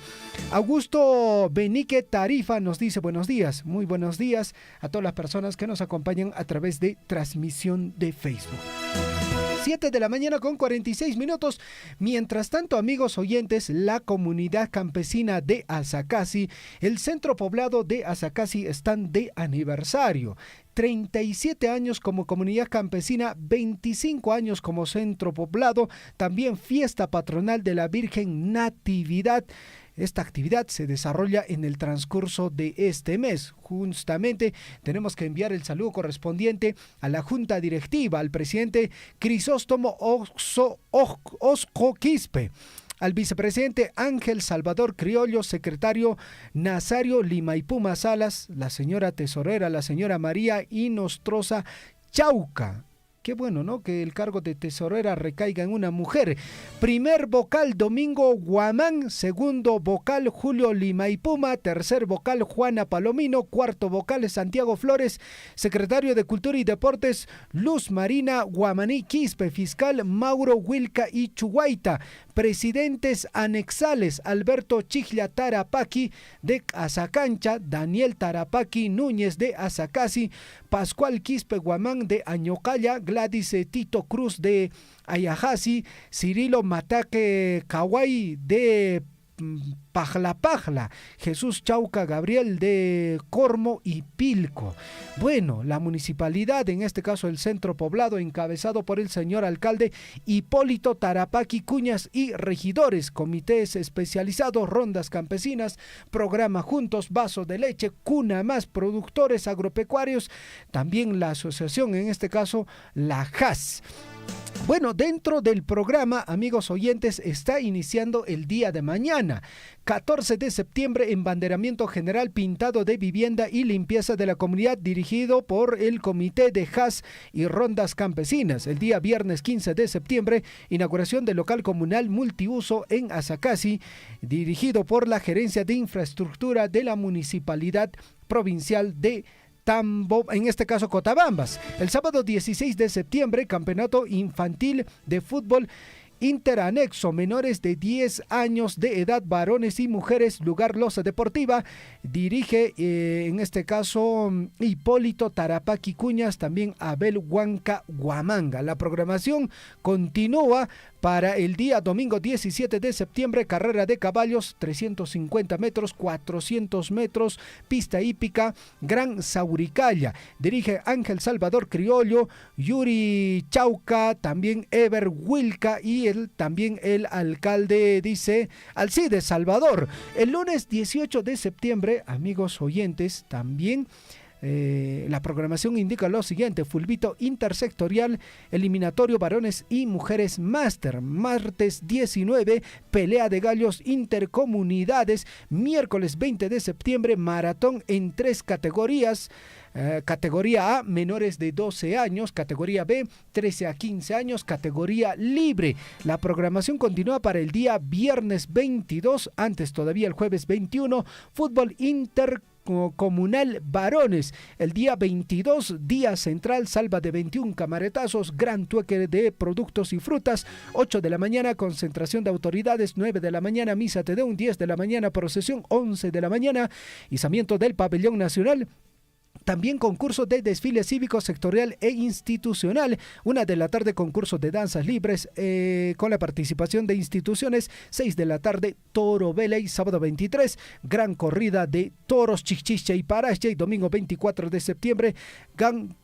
Augusto Benique Tarifa nos dice buenos días, muy buenos días a todas las personas que nos acompañan a través de transmisión de Facebook. 7 de la mañana con 46 minutos. Mientras tanto, amigos oyentes, la comunidad campesina de Azacasi, el centro poblado de Azacasi están de aniversario. 37 años como comunidad campesina, 25 años como centro poblado, también fiesta patronal de la Virgen Natividad. Esta actividad se desarrolla en el transcurso de este mes. Justamente tenemos que enviar el saludo correspondiente a la Junta Directiva, al presidente Crisóstomo Osco Quispe, al vicepresidente Ángel Salvador Criollo, secretario Nazario Limaipuma Salas, la señora tesorera, la señora María Inostroza Chauca. Qué bueno, ¿no? Que el cargo de tesorera recaiga en una mujer. Primer vocal Domingo Guamán, segundo vocal Julio Limaipuma, tercer vocal Juana Palomino, cuarto vocal Santiago Flores, secretario de Cultura y Deportes Luz Marina Guamaní Quispe, fiscal Mauro Wilca y Chuguaita, presidentes anexales Alberto Chiglia Tarapaqui de Azacancha, Daniel Tarapaqui Núñez de Azacasi, Pascual Quispe Guamán de Añocalla, Gladys Tito Cruz de Ayajasi, Cirilo Mataque Kawai de Pajla, Jesús Chauca Gabriel de Cormo y Pilco. Bueno, la municipalidad, en este caso el centro poblado, encabezado por el señor alcalde Hipólito Tarapaqui Cuñas y regidores, comités especializados, rondas campesinas, programa Juntos, Vaso de Leche, Cuna Más, productores agropecuarios, también la asociación, en este caso la JAS. Bueno, dentro del programa, amigos oyentes, está iniciando el día de mañana, 14 de septiembre, embanderamiento general pintado de vivienda y limpieza de la comunidad dirigido por el Comité de Haz y Rondas Campesinas. El día viernes 15 de septiembre, inauguración del local comunal multiuso en Asacasi, dirigido por la Gerencia de Infraestructura de la Municipalidad Provincial de en este caso Cotabambas. El sábado 16 de septiembre, campeonato infantil de fútbol interanexo, menores de 10 años de edad, varones y mujeres, lugar Loza Deportiva, dirige en este caso Hipólito Tarapaqui Cuñas, también Abel Huanca Huamanga. La programación continúa para el día domingo 17 de septiembre, carrera de caballos, 350 metros, 400 metros, pista hípica, Gran Sauricalla. Dirige Ángel Salvador Criollo, Yuri Chauca, también Ever Wilca y también el alcalde, dice Alcides Salvador. El lunes 18 de septiembre, amigos oyentes, también la programación indica lo siguiente: fulbito intersectorial, eliminatorio varones y mujeres máster. Martes 19, pelea de gallos intercomunidades. Miércoles 20 de septiembre, maratón en 3 categorías. Categoría A, menores de 12 años, categoría B, 13 a 15 años, categoría libre. La programación continúa para el día viernes 22, antes todavía el jueves 21, fútbol intercomunal varones. El día 22, día central, salva de 21 camaretazos, gran tueque de productos y frutas. 8 de la mañana, concentración de autoridades. 9 de la mañana, misa te deum. 10 de la mañana, procesión. 11 de la mañana, izamiento del pabellón nacional. También concurso de desfile cívico sectorial e institucional. 1 de la tarde, concurso de danzas libres con la participación de instituciones. 6 de la tarde, toro veley. Sábado 23, gran corrida de toros, Chichiche y Parache. Domingo 24 de septiembre, gran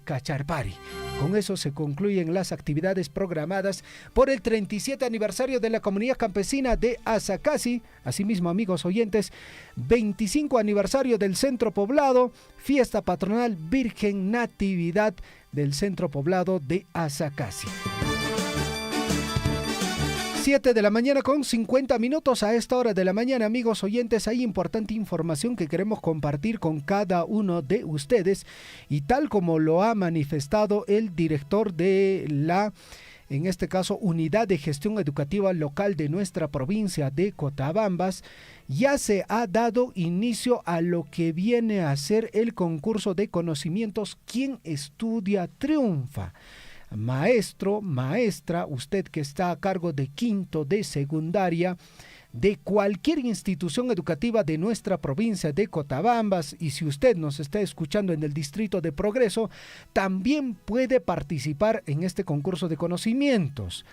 Cacharpari. Con eso se concluyen las actividades programadas por el 37 aniversario de la comunidad campesina de Asacasi. Asimismo, amigos oyentes, 25 aniversario del centro poblado, fiesta patronal Virgen Natividad del centro poblado de Asacasi. 7 de la mañana con 50 minutos. A esta hora de la mañana, amigos oyentes, hay importante información que queremos compartir con cada uno de ustedes, y tal como lo ha manifestado el director de la, en este caso, Unidad de Gestión Educativa Local de nuestra provincia de Cotabambas, ya se ha dado inicio a lo que viene a ser el concurso de conocimientos Quien Estudia Triunfa. Maestro, maestra, usted que está a cargo de quinto de secundaria de cualquier institución educativa de nuestra provincia de Cotabambas, y si usted nos está escuchando en el distrito de Progreso, también puede participar en este concurso de conocimientos.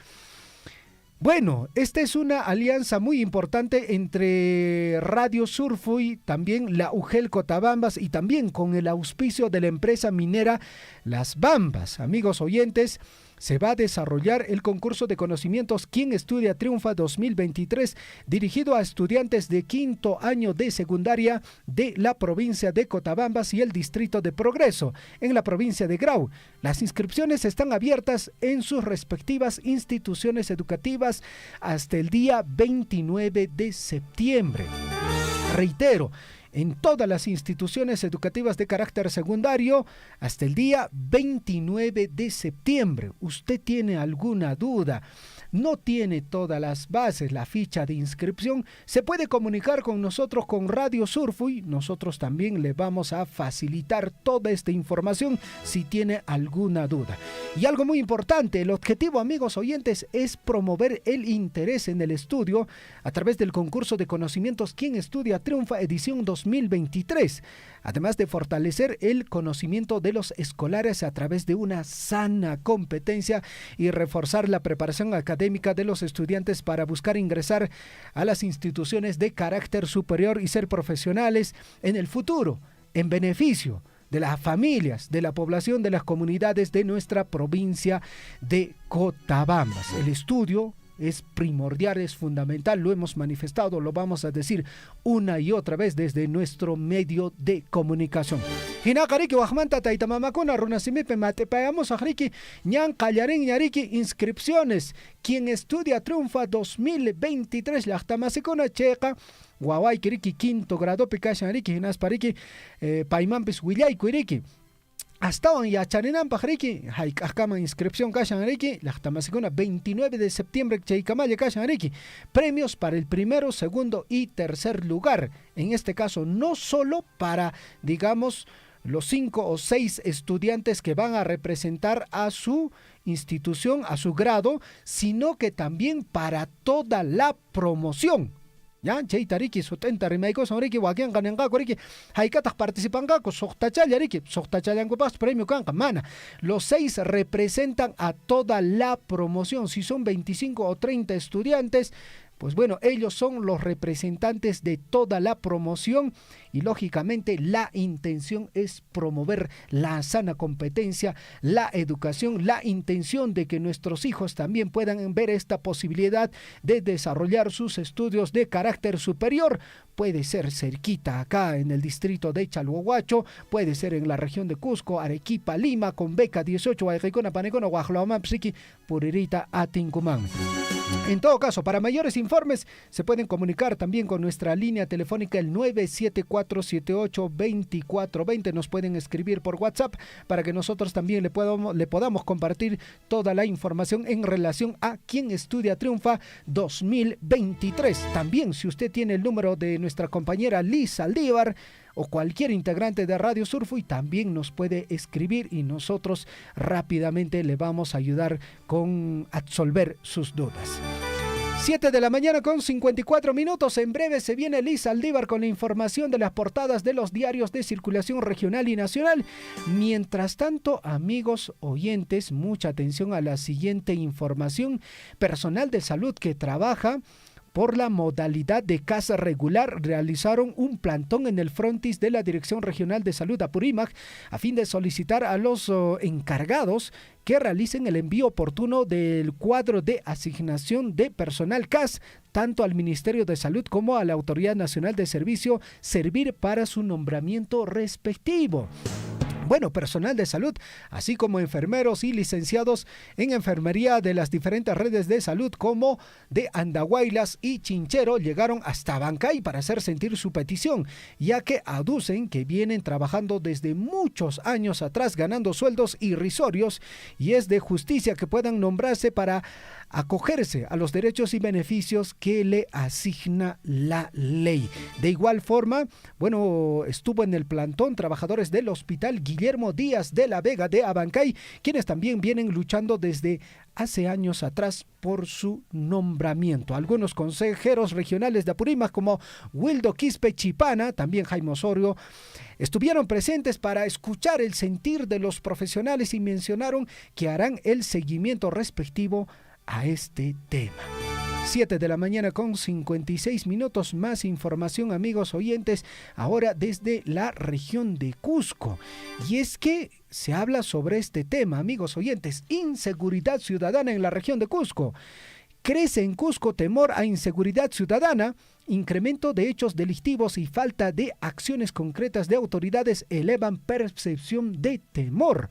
Bueno, esta es una alianza muy importante entre Radio Surfuy, también la UGEL Cotabambas y también con el auspicio de la empresa minera Las Bambas. Amigos oyentes, se va a desarrollar el concurso de conocimientos Quien Estudia Triunfa 2023, dirigido a estudiantes de quinto año de secundaria de la provincia de Cotabambas y el distrito de Progreso, en la provincia de Grau. Las inscripciones están abiertas en sus respectivas instituciones educativas hasta el día 29 de septiembre. Reitero, en todas las instituciones educativas de carácter secundario hasta el día 29 de septiembre. ¿Usted tiene alguna duda? ¿No tiene todas las bases, la ficha de inscripción? Se puede comunicar con nosotros, con Radio Surfuy. Nosotros también le vamos a facilitar toda esta información si tiene alguna duda. Y algo muy importante, el objetivo, amigos oyentes, es promover el interés en el estudio a través del concurso de conocimientos Quien Estudia Triunfa edición 2023. Además de fortalecer el conocimiento de los escolares a través de una sana competencia y reforzar la preparación académica de los estudiantes para buscar ingresar a las instituciones de carácter superior y ser profesionales en el futuro, en beneficio de las familias, de la población, de las comunidades de nuestra provincia de Cotabambas. El estudio es primordial, es fundamental, lo hemos manifestado, lo vamos a decir una y otra vez desde nuestro medio de comunicación. Hinakariki wajmanta taitamamakuna runasimipe matepayamos ajriki ñan qallarin ñariki inscripciones. Quien estudia triunfa 2023 llaqtamasikuna chayqa wawaykiriki quinto grado pikashanriki hinaspariki paymanpis willaykuyiriki. Astawan yacharinanpaq riki hayk'aqkama inscripción kashan riki llaqtamasikuna 29 de septiembre chaykamalla kashan riki. Premios para el primero, segundo y tercer lugar. En este caso no solo para, digamos, los 5 o 6 estudiantes que van a representar a su institución, a su grado, sino que también para toda la promoción. Ya, chay tariki sutenta rimayko sonriki wakian kanenqaku riki haykataq participanqaku soqtachalla riki soqtachallankupas premio kanqa mana. Los 6 representan a toda la promoción. Si son 25 o 30 estudiantes, pues bueno, ellos son los representantes de toda la promoción y lógicamente la intención es promover la sana competencia, la educación, la intención de que nuestros hijos también puedan ver esta posibilidad de desarrollar sus estudios de carácter superior. Puede ser cerquita acá en el distrito de Chalhuahuacho, puede ser en la región de Cusco, Arequipa, Lima, con beca 18, Guayquicona, Panecona, Guajloamapsiqui, Puririta, Atinkumán. En todo caso, para mayores informes se pueden comunicar también con nuestra línea telefónica el 974782420. Nos pueden escribir por WhatsApp para que nosotros también le podamos compartir toda la información en relación a Quien Estudia Triunfa 2023. También, si usted tiene el número de nuestra compañera Liz Aldívar o cualquier integrante de Radio Surfo, también nos puede escribir y nosotros rápidamente le vamos a ayudar con absolver sus dudas. 7 de la mañana con 54 minutos. En breve se viene Liz Aldívar con la información de las portadas de los diarios de circulación regional y nacional. Mientras tanto, amigos oyentes, mucha atención a la siguiente información. Personal de salud que trabaja por la modalidad de casa regular realizaron un plantón en el frontis de la Dirección Regional de Salud Apurímac a fin de solicitar a los encargados que realicen el envío oportuno del cuadro de asignación de personal CAS, tanto al Ministerio de Salud como a la Autoridad Nacional de Servicio, servir para su nombramiento respectivo. Bueno, personal de salud, así como enfermeros y licenciados en enfermería de las diferentes redes de salud como de Andahuaylas y Chinchero, llegaron hasta Abancay para hacer sentir su petición, ya que aducen que vienen trabajando desde muchos años atrás ganando sueldos irrisorios y es de justicia que puedan nombrarse para acogerse a los derechos y beneficios que le asigna la ley. De igual forma, bueno, estuvo en el plantón trabajadores del Hospital Guillermo Díaz de la Vega de Abancay, quienes también vienen luchando desde hace años atrás por su nombramiento. Algunos consejeros regionales de Apurímac como Wildo Quispe Chipana, también Jaime Osorio, estuvieron presentes para escuchar el sentir de los profesionales y mencionaron que harán el seguimiento respectivo a este tema. 7 de la mañana con 56 minutos. Más información, amigos oyentes, ahora desde la región de Cusco. Y es que se habla sobre este tema, amigos oyentes, inseguridad ciudadana en la región de Cusco. Crece en Cusco temor a inseguridad ciudadana, incremento de hechos delictivos y falta de acciones concretas de autoridades elevan percepción de temor.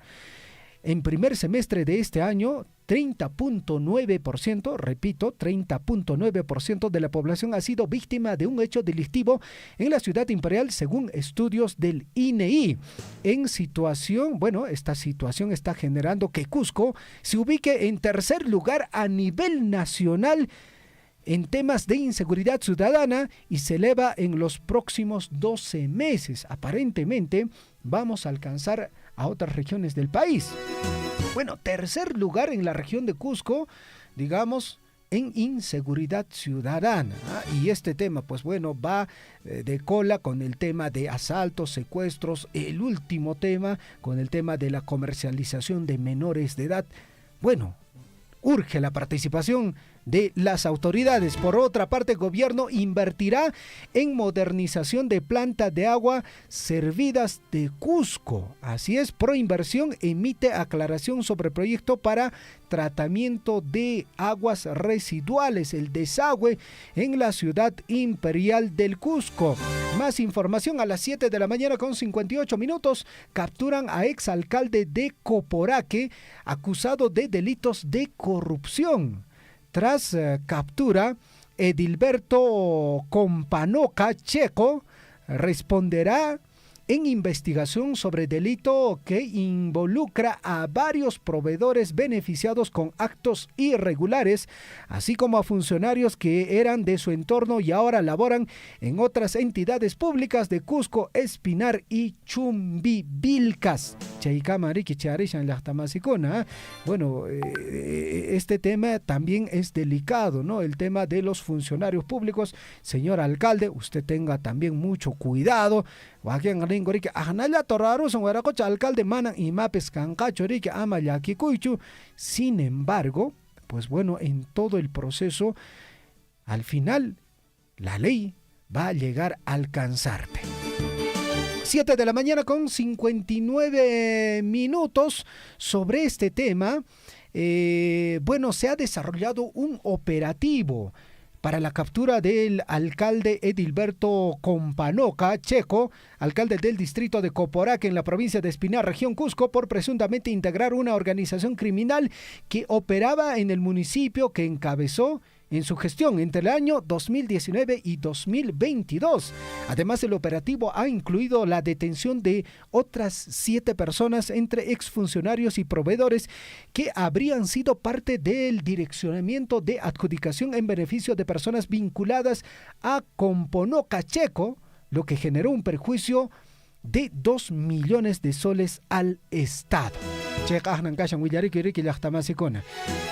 En primer semestre de este año, 30.9%, repito, 30.9% de la población ha sido víctima de un hecho delictivo en la ciudad imperial, según estudios del INEI. Esta situación está generando que Cusco se ubique en tercer lugar a nivel nacional en temas de inseguridad ciudadana y se eleva en los próximos 12 meses. Aparentemente vamos a alcanzar a otras regiones del país. Bueno, tercer lugar en la región de Cusco, digamos, en inseguridad ciudadana. Y este tema, pues bueno, va de cola con el tema de asaltos, secuestros, el último tema con el tema de la comercialización de menores de edad. Bueno, urge la participación de las autoridades. Por otra parte, el gobierno invertirá en modernización de planta de agua servidas de Cusco. Así es, Proinversión emite aclaración sobre proyecto para tratamiento de aguas residuales, el desagüe en la ciudad imperial del Cusco. Más información a las 7 de la mañana con 58 minutos. Capturan a exalcalde de Coporaque acusado de delitos de corrupción. Tras captura, Edilberto Companoca Checo responderá en investigación sobre delito que involucra a varios proveedores beneficiados con actos irregulares, así como a funcionarios que eran de su entorno y ahora laboran en otras entidades públicas de Cusco, Espinar y Chumbivilcas. Bueno, este tema también es delicado, ¿no? El tema de los funcionarios públicos. Señor alcalde, usted tenga también mucho cuidado. Alcalde manan y mapes cancacho ama yakikuichu. Sin embargo, pues bueno, en todo el proceso, al final, la ley va a llegar a alcanzarte. 7 de la mañana con 59 minutos sobre este tema. Bueno, se ha desarrollado un operativo para la captura del alcalde Edilberto Companoca Checo, alcalde del distrito de Coporaque en la provincia de Espinar, región Cusco, por presuntamente integrar una organización criminal que operaba en el municipio que encabezó en su gestión entre el año 2019 y 2022. Además, el operativo ha incluido la detención de otras 7 personas entre exfuncionarios y proveedores que habrían sido parte del direccionamiento de adjudicación en beneficio de personas vinculadas a Companoca Checo, lo que generó un perjuicio de 2 millones de soles al Estado.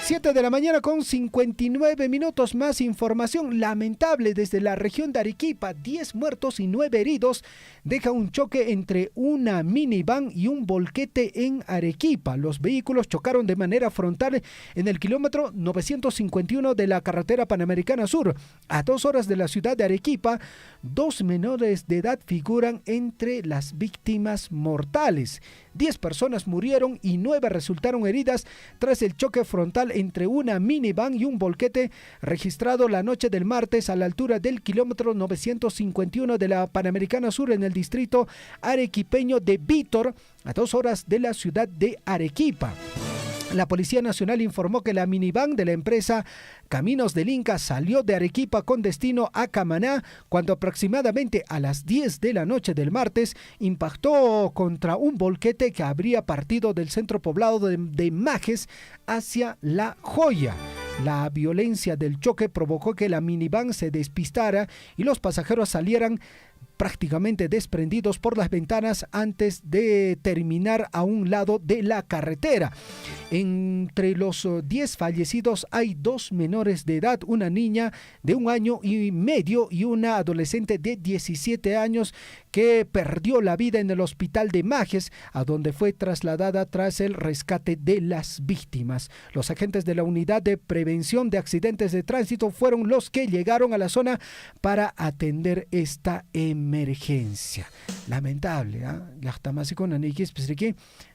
7 de la mañana con 59 minutos. Más información lamentable desde la región de Arequipa. 10 muertos y 9 heridos deja un choque entre una minivan y un volquete en Arequipa. Los vehículos chocaron de manera frontal en el kilómetro 951 de la carretera Panamericana Sur. A 2 horas de la ciudad de Arequipa, 2 menores de edad figuran entre las víctimas mortales. 10 personas murieron y 9 resultaron heridas tras el choque frontal entre una minivan y un volquete registrado la noche del martes a la altura del kilómetro 951 de la Panamericana Sur en el distrito arequipeño de Vítor, a 2 horas de la ciudad de Arequipa. La Policía Nacional informó que la minivan de la empresa Caminos del Inca salió de Arequipa con destino a Camaná cuando aproximadamente a las 10 de la noche del martes impactó contra un volquete que habría partido del centro poblado de Majes hacia La Joya. La violencia del choque provocó que la minivan se despistara y los pasajeros salieran prácticamente desprendidos por las ventanas antes de terminar a un lado de la carretera. Entre los 10 fallecidos hay 2 menores de edad, una niña de 1 año y medio y una adolescente de 17 años que perdió la vida en el hospital de Majes, a donde fue trasladada tras el rescate de las víctimas. Los agentes de la Unidad de Prevención de Accidentes de Tránsito fueron los que llegaron a la zona para atender esta emergencia. Lamentable,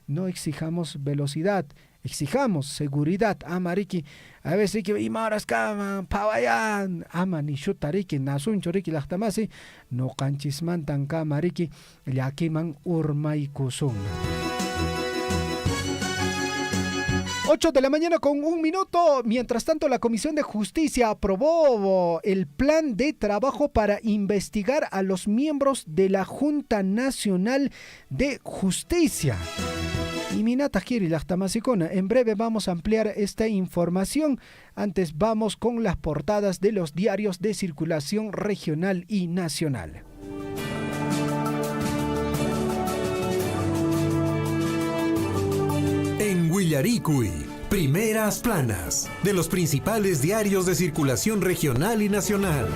no exijamos velocidad, exijamos seguridad. Amariki, a veces que imaras kama pawayan, amani shutariki nasun choriki lachtamasi, no canchisman tan kamariki, yakiman urmay kusung. 8 de la mañana con 1 minuto. Mientras tanto, la Comisión de Justicia aprobó el plan de trabajo para investigar a los miembros de la Junta Nacional de Justicia. Y Minata Kiri Lachtamasicona. En breve vamos a ampliar esta información. Antes vamos con las portadas de los diarios de circulación regional y nacional.
En Huillaricui, primeras planas de los principales diarios de circulación regional y nacional.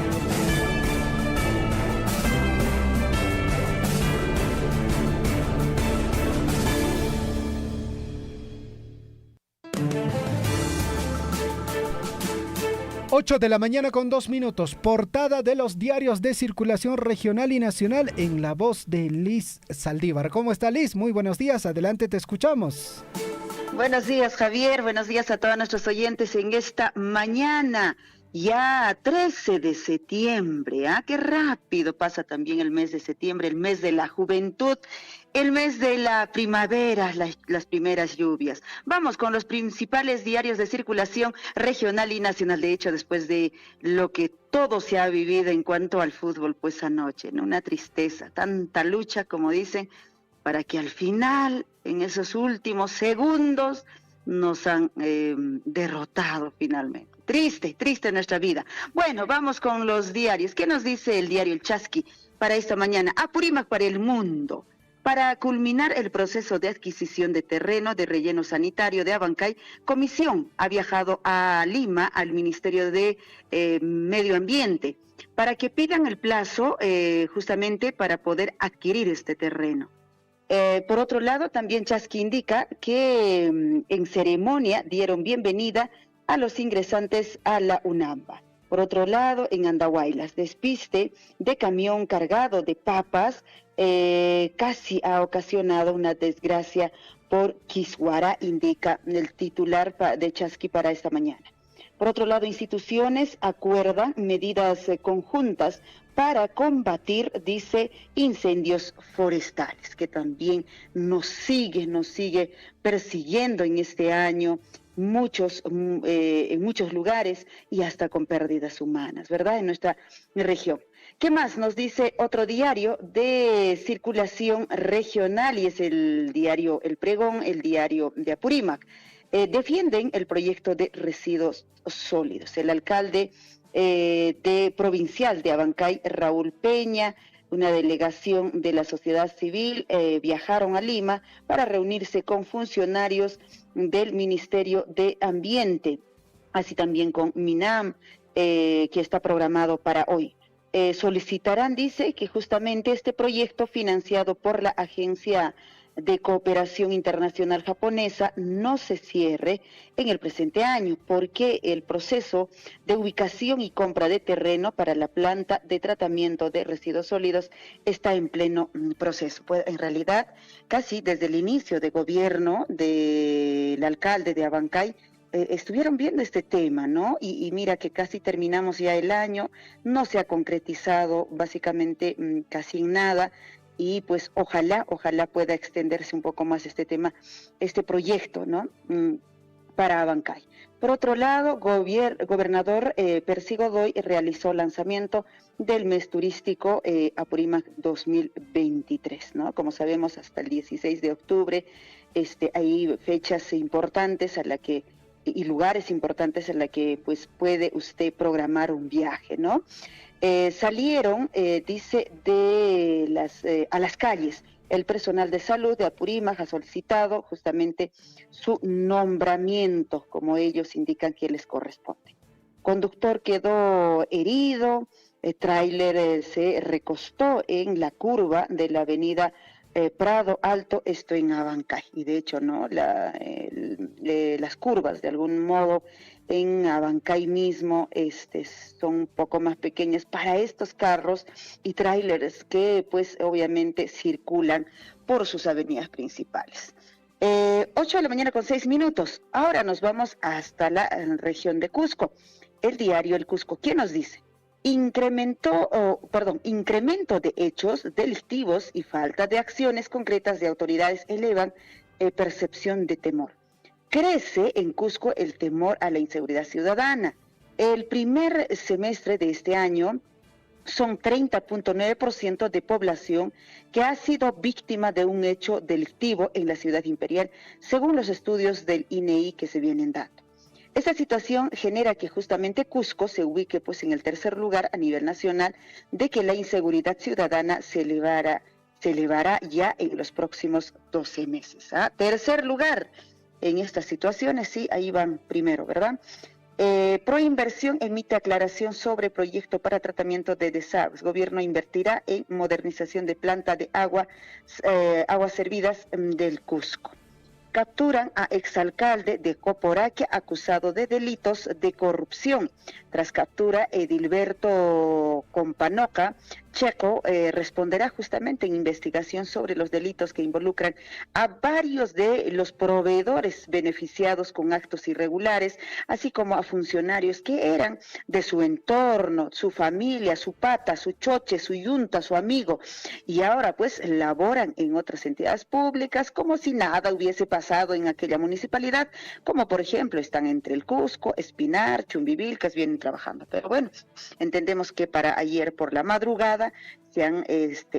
Ocho de la mañana con 2 minutos. Portada de los diarios de circulación regional y nacional en la voz de Liz Saldívar. ¿Cómo está, Liz? Muy buenos días. Adelante, te escuchamos.
Buenos días, Javier. Buenos días a todos nuestros oyentes en esta mañana. Ya 13 de septiembre, ¿ah? Qué rápido pasa también el mes de septiembre, el mes de la juventud, el mes de la primavera, las primeras lluvias. Vamos con los principales diarios de circulación regional y nacional. De hecho, después de lo que todo se ha vivido en cuanto al fútbol, pues anoche, ¿no? Una tristeza, tanta lucha, como dicen, para que al final, en esos últimos segundos, nos han derrotado finalmente. Triste, triste nuestra vida. Bueno, vamos con los diarios. ¿Qué nos dice el diario El Chasqui para esta mañana? Apurímac para el mundo. Para culminar el proceso de adquisición de terreno de relleno sanitario de Abancay, comisión ha viajado a Lima, al Ministerio de Medio Ambiente, para que pidan el plazo justamente para poder adquirir este terreno. Por otro lado, también Chasqui indica que en ceremonia dieron bienvenida a los ingresantes a la UNAMBA. Por otro lado, en Andahuaylas, despiste de camión cargado de papas casi ha ocasionado una desgracia por Quisguara, indica el titular de Chasqui para esta mañana. Por otro lado, instituciones acuerdan medidas conjuntas para combatir, dice, incendios forestales, que también nos sigue persiguiendo en este año en muchos lugares y hasta con pérdidas humanas, ¿verdad?, en nuestra región. ¿Qué más nos dice otro diario de circulación regional? Y es el diario El Pregón, el diario de Apurímac. Defienden el proyecto de residuos sólidos. El alcalde provincial de Abancay, Raúl Peña, una delegación de la sociedad civil viajaron a Lima para reunirse con funcionarios del Ministerio de Ambiente, así también con MINAM, que está programado para hoy. Solicitarán, dice, que justamente este proyecto financiado por la Agencia de Cooperación Internacional Japonesa no se cierre en el presente año, porque el proceso de ubicación y compra de terreno para la planta de tratamiento de residuos sólidos está en pleno proceso. Pues, en realidad, casi desde el inicio de gobierno del alcalde de Abancay, estuvieron viendo este tema, ¿no? Y mira que casi terminamos ya el año, no se ha concretizado básicamente casi en nada. Y pues ojalá pueda extenderse un poco más este tema, este proyecto, ¿no?, para Abancay. Por otro lado, gobernador Percy Godoy realizó lanzamiento del mes turístico Apurímac 2023, ¿no? Como sabemos, hasta el 16 de octubre hay fechas importantes y lugares importantes en la que pues puede usted programar un viaje, ¿no? Salieron, dice, a las calles. El personal de salud de Apurímac ha solicitado justamente su nombramiento, como ellos indican que les corresponde. Conductor quedó herido, el tráiler se recostó en la curva de la avenida Prado Alto, esto en Abancay. Y de hecho, ¿no?, las curvas de algún modo en Abancay mismo son un poco más pequeñas para estos carros y tráileres que pues obviamente circulan por sus avenidas principales. 8 de la mañana con 6 minutos. Ahora nos vamos hasta la región de Cusco. El diario El Cusco, ¿qué nos dice? Incremento de hechos delictivos y falta de acciones concretas de autoridades elevan percepción de temor. Crece en Cusco el temor a la inseguridad ciudadana. El primer semestre de este año son 30.9% de población que ha sido víctima de un hecho delictivo en la ciudad imperial, según los estudios del INEI que se vienen dando. Esta situación genera que justamente Cusco se ubique pues en el tercer lugar a nivel nacional de que la inseguridad ciudadana se elevará ya en los próximos 12 meses. Tercer lugar en estas situaciones, sí, ahí van primero, ¿verdad? Proinversión emite aclaración sobre proyecto para tratamiento de desagües. Gobierno invertirá en modernización de planta de aguas servidas del Cusco. Capturan a exalcalde de Coporaque acusado de delitos de corrupción. Tras captura, Edilberto Companoca Pacheco responderá justamente en investigación sobre los delitos que involucran a varios de los proveedores beneficiados con actos irregulares, así como a funcionarios que eran de su entorno, su familia, su pata, su choche, su yunta, su amigo, y ahora pues laboran en otras entidades públicas como si nada hubiese pasado en aquella municipalidad, como por ejemplo están entre el Cusco, Espinar, Chumbivilcas, vienen trabajando. Pero bueno, entendemos que para ayer por la madrugada se han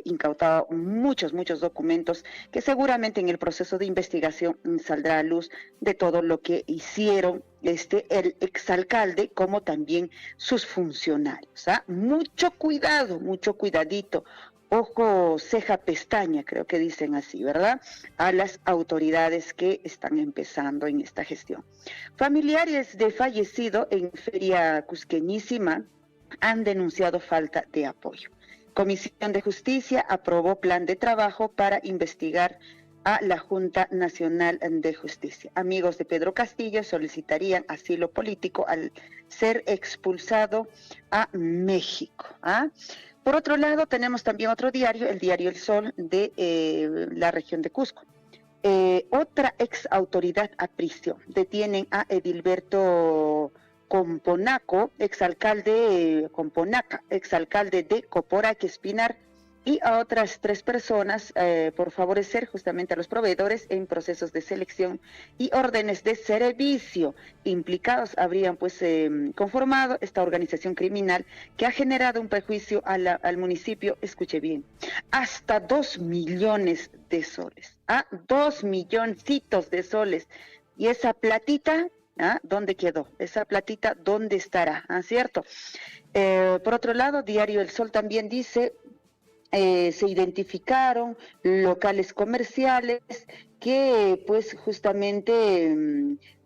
incautado muchos documentos que seguramente en el proceso de investigación saldrá a luz de todo lo que hicieron el exalcalde como también sus funcionarios. Mucho cuidado, mucho cuidadito. Ojo, ceja, pestaña, creo que dicen así, ¿verdad? A las autoridades que están empezando en esta gestión. Familiares de fallecido en Feria Cusqueñísima han denunciado falta de apoyo. Comisión de Justicia aprobó plan de trabajo para investigar a la Junta Nacional de Justicia. Amigos de Pedro Castillo solicitarían asilo político al ser expulsado a México. Por otro lado, tenemos también otro diario, el diario El Sol de la región de Cusco. Otra ex autoridad a prisión. Detienen a Edilberto Componaco, exalcalde de Coporaque, Espinar, y a otras 3 personas por favorecer justamente a los proveedores en procesos de selección y órdenes de servicio. Implicados habrían pues conformado esta organización criminal que ha generado un perjuicio al municipio, escuche bien, hasta 2 millones de soles, 2 milloncitos de soles, y esa platita, ¿dónde quedó? Esa platita, ¿dónde estará? ¿Cierto? Por otro lado, Diario El Sol también dice, se identificaron locales comerciales que pues justamente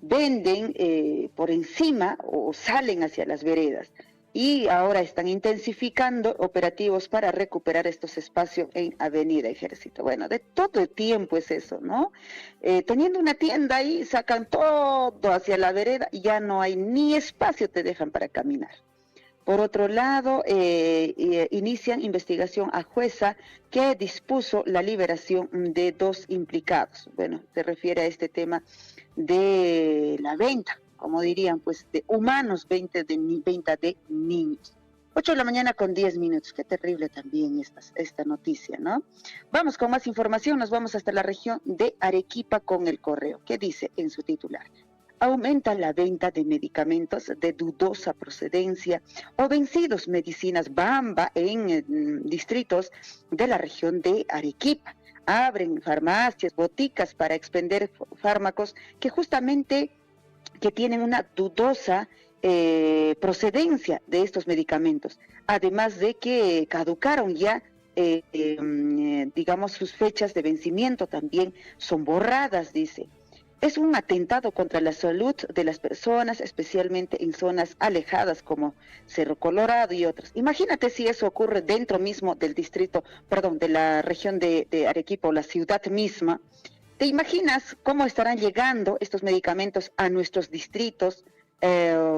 venden por encima o salen hacia las veredas, y ahora están intensificando operativos para recuperar estos espacios en Avenida Ejército. Bueno, de todo el tiempo es eso, ¿no? Teniendo una tienda ahí, sacan todo hacia la vereda y ya no hay ni espacio, te dejan para caminar. Por otro lado, inician investigación a jueza que dispuso la liberación de 2 implicados. Bueno, se refiere a este tema de la venta, como dirían, pues de humanos, venta de niños. 8 de la mañana con 10 minutos, qué terrible también esta noticia, ¿no? Vamos con más información, nos vamos hasta la región de Arequipa con El Correo. ¿Qué dice en su titular? Aumenta la venta de medicamentos de dudosa procedencia o vencidos, medicinas Bamba en distritos de la región de Arequipa. Abren farmacias, boticas para expender fármacos que justamente tienen una dudosa procedencia de estos medicamentos, además de que caducaron ya, digamos, sus fechas de vencimiento también son borradas, dice. Es un atentado contra la salud de las personas, especialmente en zonas alejadas como Cerro Colorado y otras. Imagínate si eso ocurre dentro mismo del de la región de Arequipa o la ciudad misma. ¿Te imaginas cómo estarán llegando estos medicamentos a nuestros distritos?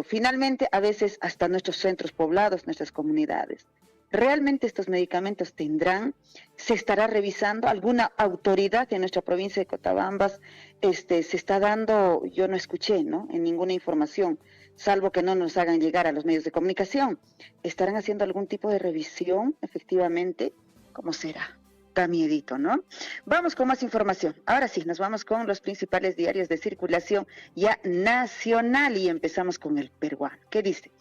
Finalmente, a veces hasta nuestros centros poblados, nuestras comunidades. ¿Realmente estos medicamentos se estará revisando? ¿Alguna autoridad en nuestra provincia de Cotabambas se está dando? Yo no escuché, ¿no?, en ninguna información, salvo que no nos hagan llegar a los medios de comunicación. ¿Estarán haciendo algún tipo de revisión, efectivamente? ¿Cómo será? Da miedito, ¿no? Vamos con más información. Ahora sí, nos vamos con los principales diarios de circulación ya nacional y empezamos con el peruano. ¿Qué dice?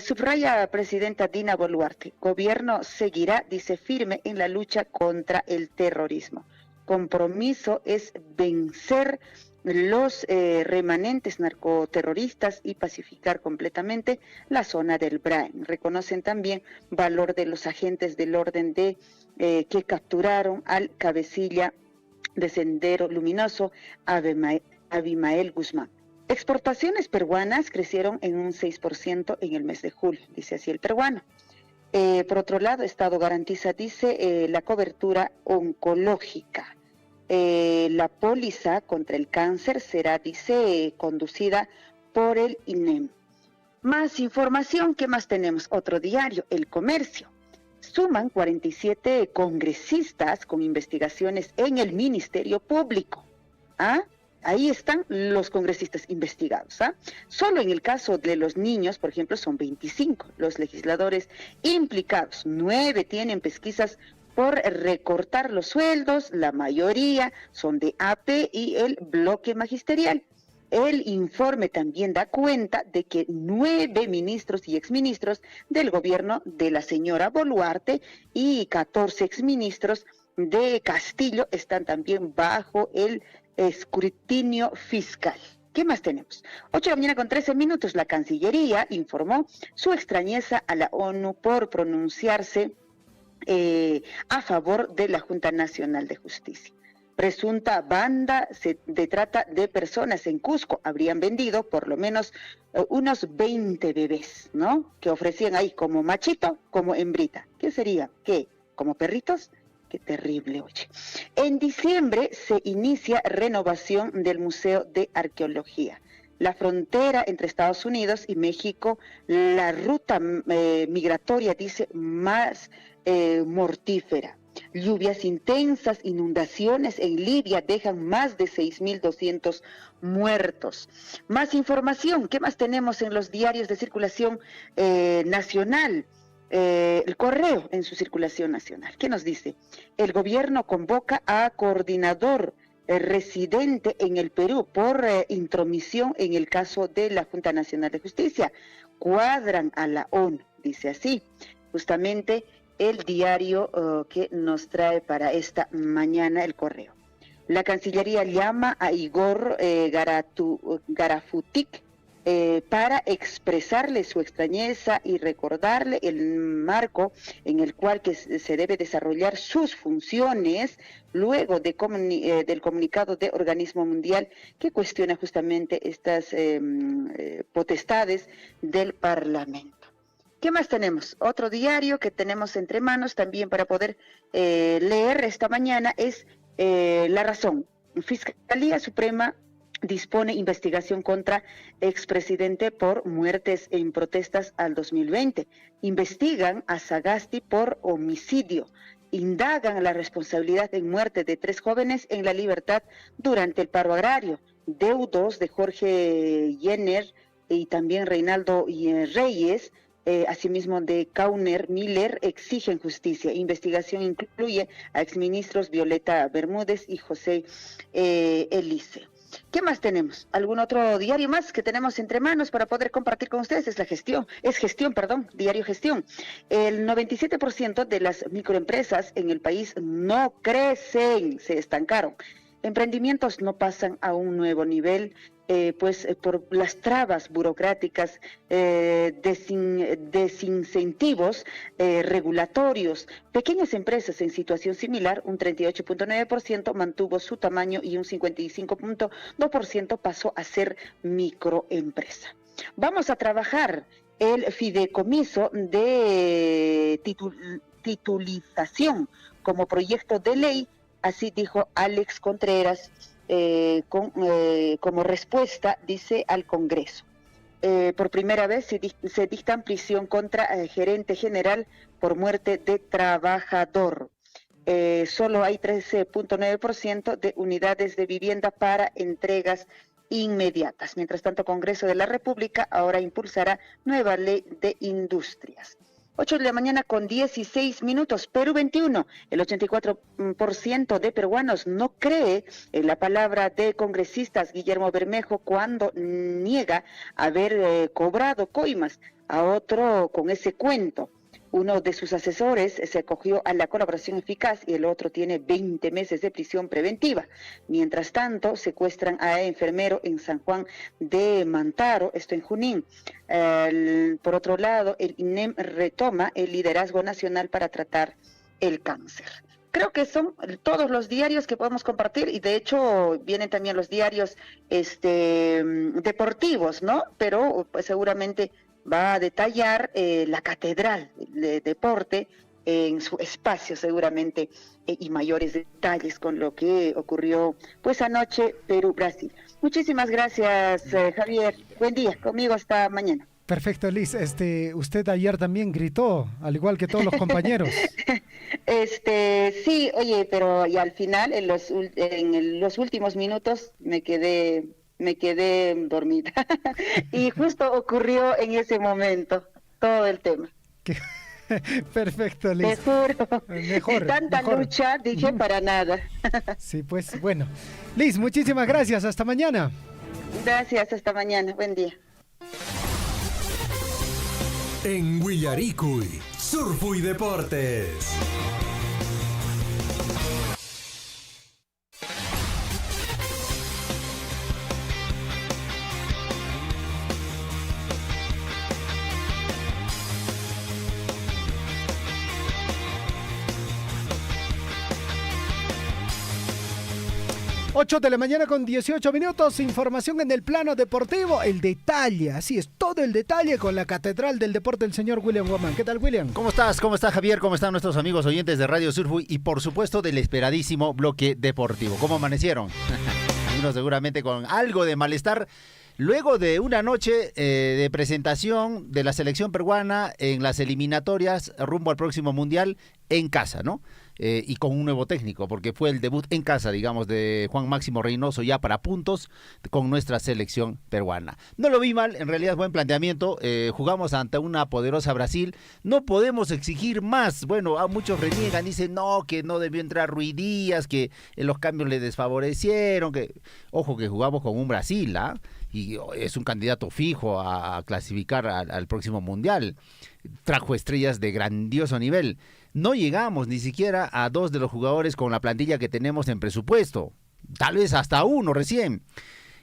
Subraya presidenta Dina Boluarte, gobierno seguirá, dice, firme en la lucha contra el terrorismo. Compromiso es vencer los remanentes narcoterroristas y pacificar completamente la zona del Brain. Reconocen también valor de los agentes del orden que capturaron al cabecilla de Sendero Luminoso, Abimael Guzmán. Exportaciones peruanas crecieron en un 6% en el mes de julio, dice así el peruano. Por otro lado, Estado garantiza, dice, la cobertura oncológica. La póliza contra el cáncer será, dice, conducida por el INEM. Más información, ¿qué más tenemos? Otro diario, El Comercio. suman 47 congresistas con investigaciones en el Ministerio Público. ¿Ah? Ahí están los congresistas investigados. ¿Ah? Solo en el caso de los niños, por ejemplo, son 25 los legisladores implicados. 9 tienen pesquisas por recortar los sueldos, la mayoría son de AP y el bloque magisterial. El informe también da cuenta de que 9 ministros y exministros del gobierno de la señora Boluarte y 14 exministros de Castillo están también bajo el escrutinio fiscal. ¿Qué más tenemos? 8 de la mañana con 13 minutos, la Cancillería informó su extrañeza a la ONU por pronunciarse a favor de la Junta Nacional de Justicia. Presunta banda de trata de personas en Cusco habrían vendido por lo menos unos 20 bebés, ¿no? Que ofrecían ahí como machito, como hembrita. ¿Qué sería? ¿Qué? ¿Como perritos? Qué terrible, oye. En diciembre se inicia renovación del Museo de Arqueología. La frontera entre Estados Unidos y México, la ruta migratoria, dice, más mortífera. Lluvias intensas, inundaciones en Libia dejan más de 6.200 muertos. Más información, ¿qué más tenemos en los diarios de circulación nacional? El Correo en su circulación nacional. ¿Qué nos dice? El gobierno convoca a coordinador residente en el Perú por intromisión en el caso de la Junta Nacional de Justicia. Cuadran a la ONU, dice así. Justamente el diario que nos trae para esta mañana el Correo. La Cancillería llama a Igor Garafutic para expresarle su extrañeza y recordarle el marco en el cual se debe desarrollar sus funciones luego del comunicado de Organismo Mundial que cuestiona justamente estas potestades del Parlamento. ¿Qué más tenemos? Otro diario que tenemos entre manos también para poder leer esta mañana es La Razón. Fiscalía Suprema dispone investigación contra expresidente por muertes en protestas al 2020. Investigan a Sagasti por homicidio. Indagan la responsabilidad en muerte de 3 jóvenes en La Libertad durante el paro agrario. Deudos de Jorge Jenner y también Reinaldo Reyes, asimismo de Kauner Miller, exigen justicia. Investigación incluye a exministros Violeta Bermúdez y José Elice. ¿Qué más tenemos? ¿Algún otro diario más que tenemos entre manos para poder compartir con ustedes? Diario Gestión. El 97% de las microempresas en el país no crecen, se estancaron. Emprendimientos no pasan a un nuevo nivel, por las trabas burocráticas, desincentivos regulatorios. Pequeñas empresas en situación similar, un 38.9% mantuvo su tamaño y un 55.2% pasó a ser microempresa. Vamos a trabajar el fideicomiso de titulización como proyecto de ley, así dijo Alex Contreras, como respuesta, dice, al Congreso. Por primera vez se dictan prisión contra gerente general por muerte de trabajador. Solo hay 13.9% de unidades de vivienda para entregas inmediatas. Mientras tanto, Congreso de la República ahora impulsará nueva ley de industrias. 8 de la mañana con 16 minutos, Perú 21. El 84% de peruanos no cree en la palabra de congresistas Guillermo Bermejo cuando niega haber cobrado coimas a otro con ese cuento. Uno de sus asesores se acogió a la colaboración eficaz y el otro tiene 20 meses de prisión preventiva. Mientras tanto, secuestran a enfermero en San Juan de Mantaro, esto en Junín. Por otro lado, el INEM retoma el liderazgo nacional para tratar el cáncer. Creo que son todos los diarios que podemos compartir y de hecho vienen también los diarios deportivos, ¿no? Pero pues seguramente va a detallar la Catedral de Deporte en su espacio seguramente y mayores detalles con lo que ocurrió pues anoche Perú-Brasil. Muchísimas gracias Javier, buen día, conmigo hasta mañana.
Perfecto, Liz. Usted ayer también gritó, al igual que todos los compañeros.
Sí, oye, pero y al final, en los últimos minutos, me quedé dormida. Y justo ocurrió en ese momento todo el tema.
Perfecto, Liz.
Te juro.
Mejor.
Tanta lucha, dije, para nada.
Sí, pues bueno. Liz, muchísimas gracias. Hasta mañana.
Gracias, hasta mañana. Buen día.
En Huillaricuy, Surfo y Deportes.
Ocho de la mañana con 18 minutos, información en el plano deportivo, el detalle, así es, todo el detalle con la catedral del deporte, el señor William Guamán. ¿Qué tal, William?
¿Cómo estás? ¿Cómo está, Javier? ¿Cómo están nuestros amigos oyentes de Radio Surfo y por supuesto del esperadísimo bloque deportivo? ¿Cómo amanecieron? Algunos seguramente con algo de malestar. Luego de una noche de presentación de la selección peruana en las eliminatorias rumbo al próximo Mundial en casa, ¿no? Y con un nuevo técnico, porque fue el debut en casa, digamos, de Juan Máximo Reynoso ya para puntos con nuestra selección peruana. No lo vi mal, en realidad buen planteamiento, jugamos ante una poderosa Brasil, no podemos exigir más. Bueno, a muchos reniegan, dicen no, que no debió entrar Ruiz Díaz, que los cambios le desfavorecieron, que ojo que jugamos con un Brasil, ¿ah? Y es un candidato fijo a clasificar al próximo Mundial. Trajo estrellas de grandioso nivel. No llegamos ni siquiera a 2 de los jugadores con la plantilla que tenemos en presupuesto. Tal vez hasta 1 recién.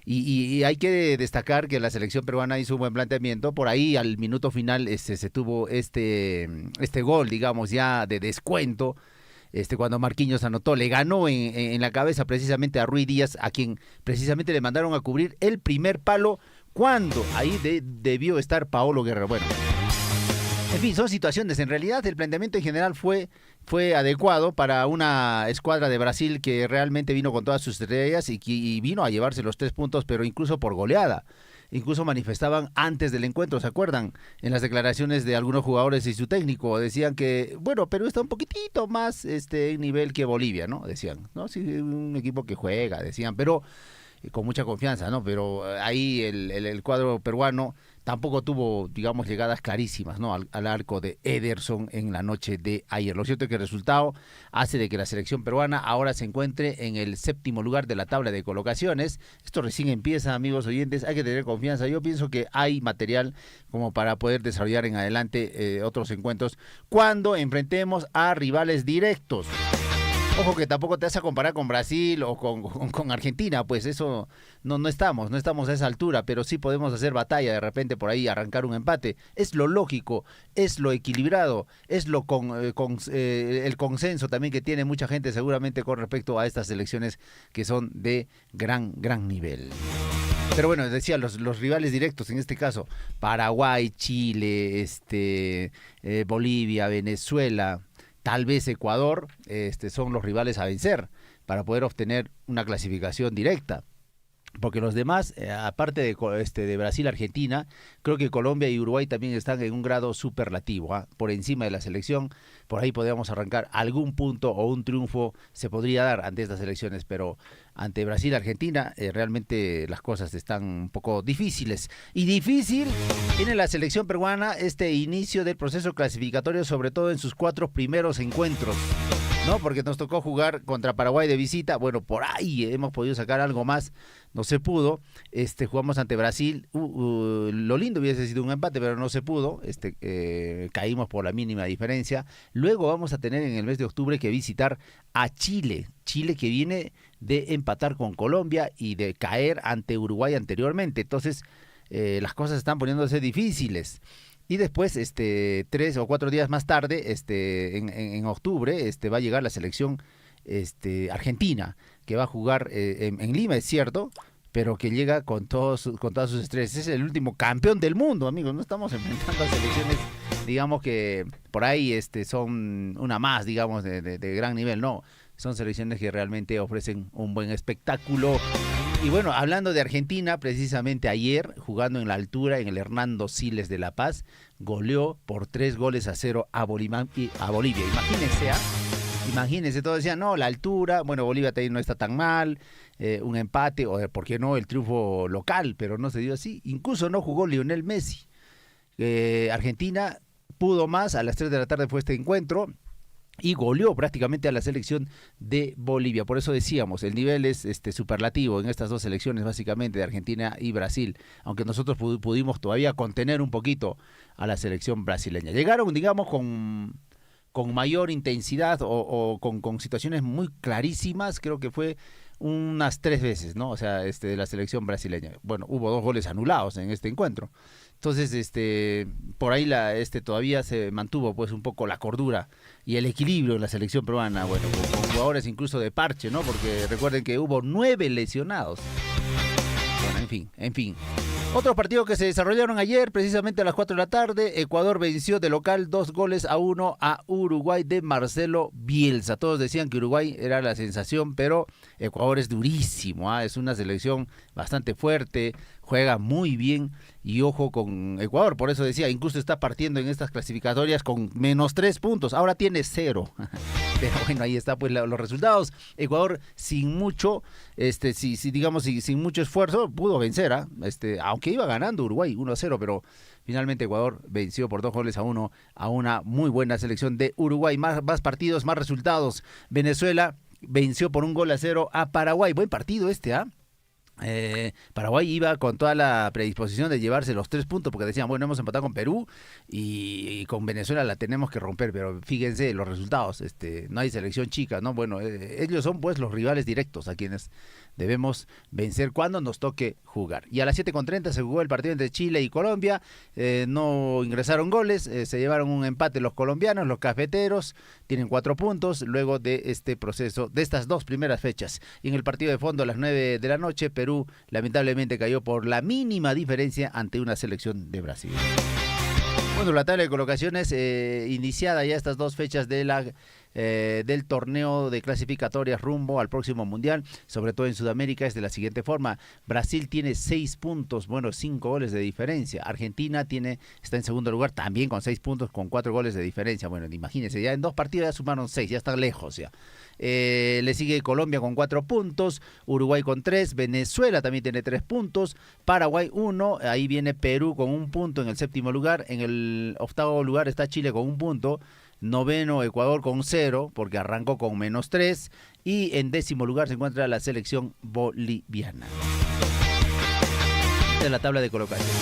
Y hay que destacar que la selección peruana hizo un buen planteamiento. Por ahí al minuto final se tuvo este gol, digamos, ya de descuento. Cuando Marquinhos anotó, le ganó en la cabeza precisamente a Ruiz Díaz, a quien precisamente le mandaron a cubrir el primer palo, cuando ahí debió estar Paolo Guerrero. Bueno, en fin, son situaciones. En realidad el planteamiento en general fue adecuado para una escuadra de Brasil que realmente vino con todas sus estrellas y vino a llevarse los 3 puntos, pero incluso por goleada. Incluso manifestaban antes del encuentro, ¿se acuerdan? En las declaraciones de algunos jugadores y su técnico, decían que, bueno, Perú está un poquitito más en nivel que Bolivia, ¿no? Decían, ¿no? Sí, un equipo que juega, decían, pero con mucha confianza, ¿no? Pero ahí el cuadro peruano tampoco tuvo, digamos, llegadas clarísimas, ¿no? Al arco de Ederson en la noche de ayer. Lo cierto es que el resultado hace de que la selección peruana ahora se encuentre en el 7º lugar de la tabla de colocaciones. Esto recién empieza, amigos oyentes, hay que tener confianza. Yo pienso que hay material como para poder desarrollar en adelante otros encuentros cuando enfrentemos a rivales directos. Ojo que tampoco te vas a comparar con Brasil o con Argentina, pues eso no estamos a esa altura, pero sí podemos hacer batalla, de repente por ahí arrancar un empate. Es lo lógico, es lo equilibrado, es lo el consenso también que tiene mucha gente seguramente con respecto a estas elecciones que son de gran nivel. Pero bueno, decía, los rivales directos, en este caso, Paraguay, Chile, Bolivia, Venezuela, tal vez Ecuador, son los rivales a vencer para poder obtener una clasificación directa. Porque los demás, aparte de Brasil, Argentina, creo que Colombia y Uruguay también están en un grado superlativo, ¿eh? Por encima de la selección. Por ahí podríamos arrancar algún punto o un triunfo se podría dar ante estas elecciones, pero ante Brasil, Argentina, realmente las cosas están un poco difíciles. Y difícil tiene la selección peruana este inicio del proceso clasificatorio, sobre todo en sus 4 primeros encuentros, ¿no? Porque nos tocó jugar contra Paraguay de visita. Bueno, por ahí hemos podido sacar algo más, no se pudo. Jugamos ante Brasil. Lo lindo hubiese sido un empate, pero no se pudo. Caímos por la mínima diferencia. Luego vamos a tener en el mes de octubre que visitar a Chile. Chile que viene de empatar con Colombia y de caer ante Uruguay anteriormente. Entonces, las cosas están poniéndose difíciles. Y después, 3 o 4 días más tarde, en octubre, va a llegar la selección argentina, que va a jugar en Lima, es cierto, pero que llega con todas sus estrellas. Es el último campeón del mundo, amigos. No estamos enfrentando a selecciones, digamos, que por ahí son una más, digamos, de gran nivel. No, son selecciones que realmente ofrecen un buen espectáculo. Y bueno, hablando de Argentina, precisamente ayer, jugando en la altura, en el Hernando Siles de La Paz, goleó por 3-0 a Bolivia. Imagínense, todos decían, no, la altura, bueno, Bolivia también no está tan mal, un empate, o por qué no, el triunfo local, pero no se dio así. Incluso no jugó Lionel Messi. Argentina pudo más, a las 3 de la tarde fue este encuentro, y goleó prácticamente a la selección de Bolivia. Por eso decíamos, el nivel es superlativo en estas dos selecciones, básicamente, de Argentina y Brasil, aunque nosotros pudimos todavía contener un poquito a la selección brasileña. Llegaron, digamos, con mayor intensidad o con situaciones muy clarísimas, creo que fue unas 3 veces, ¿no? O sea, de la selección brasileña. Bueno, hubo 2 goles anulados en este encuentro. Entonces, por ahí todavía se mantuvo pues un poco la cordura y el equilibrio en la selección peruana, bueno, con jugadores incluso de parche, ¿no? Porque recuerden que hubo 9 lesionados. Bueno, en fin. Otros partidos que se desarrollaron ayer, precisamente a las 4 de la tarde, Ecuador venció de local 2-1 a Uruguay de Marcelo Bielsa. Todos decían que Uruguay era la sensación, pero Ecuador es durísimo, es una selección bastante fuerte, juega muy bien y ojo con Ecuador, por eso decía, incluso está partiendo en estas clasificatorias con -3 puntos, ahora tiene 0. Pero bueno, ahí está pues los resultados. Ecuador sin mucho, sin mucho esfuerzo pudo vencer, aunque iba ganando Uruguay 1-0, pero finalmente Ecuador venció por 2-1 a una muy buena selección de Uruguay. Más partidos, más resultados. Venezuela venció por 1-0 a Paraguay. Buen partido Paraguay iba con toda la predisposición de llevarse los 3 puntos porque decían, bueno, hemos empatado con Perú y con Venezuela la tenemos que romper, pero fíjense los resultados, no hay selección chica, ¿no? Bueno, ellos son pues los rivales directos a quienes debemos vencer cuando nos toque jugar. Y a las 7:30 se jugó el partido entre Chile y Colombia, no ingresaron goles, se llevaron un empate los colombianos, los cafeteros tienen 4 puntos luego de este proceso, de estas 2 primeras fechas. Y en el partido de fondo a las 9 de la noche, Perú lamentablemente cayó por la mínima diferencia ante una selección de Brasil. Bueno, la tabla de colocaciones iniciada ya estas 2 fechas del torneo de clasificatorias rumbo al próximo mundial, sobre todo en Sudamérica, es de la siguiente forma. Brasil tiene 6 puntos, 5 goles de diferencia. Argentina está en segundo lugar también con 6 puntos, con 4 goles de diferencia. Bueno, imagínense, ya en 2 partidos ya sumaron 6, ya están lejos ya. Le sigue Colombia con 4 puntos, Uruguay con 3, Venezuela también tiene 3 puntos, Paraguay 1, ahí viene Perú con 1 punto en el 7º lugar, en el 8º lugar está Chile con 1 punto, 9º Ecuador con 0, porque arrancó con -3, y en 10º lugar se encuentra la selección boliviana. Esta es la tabla de colocaciones.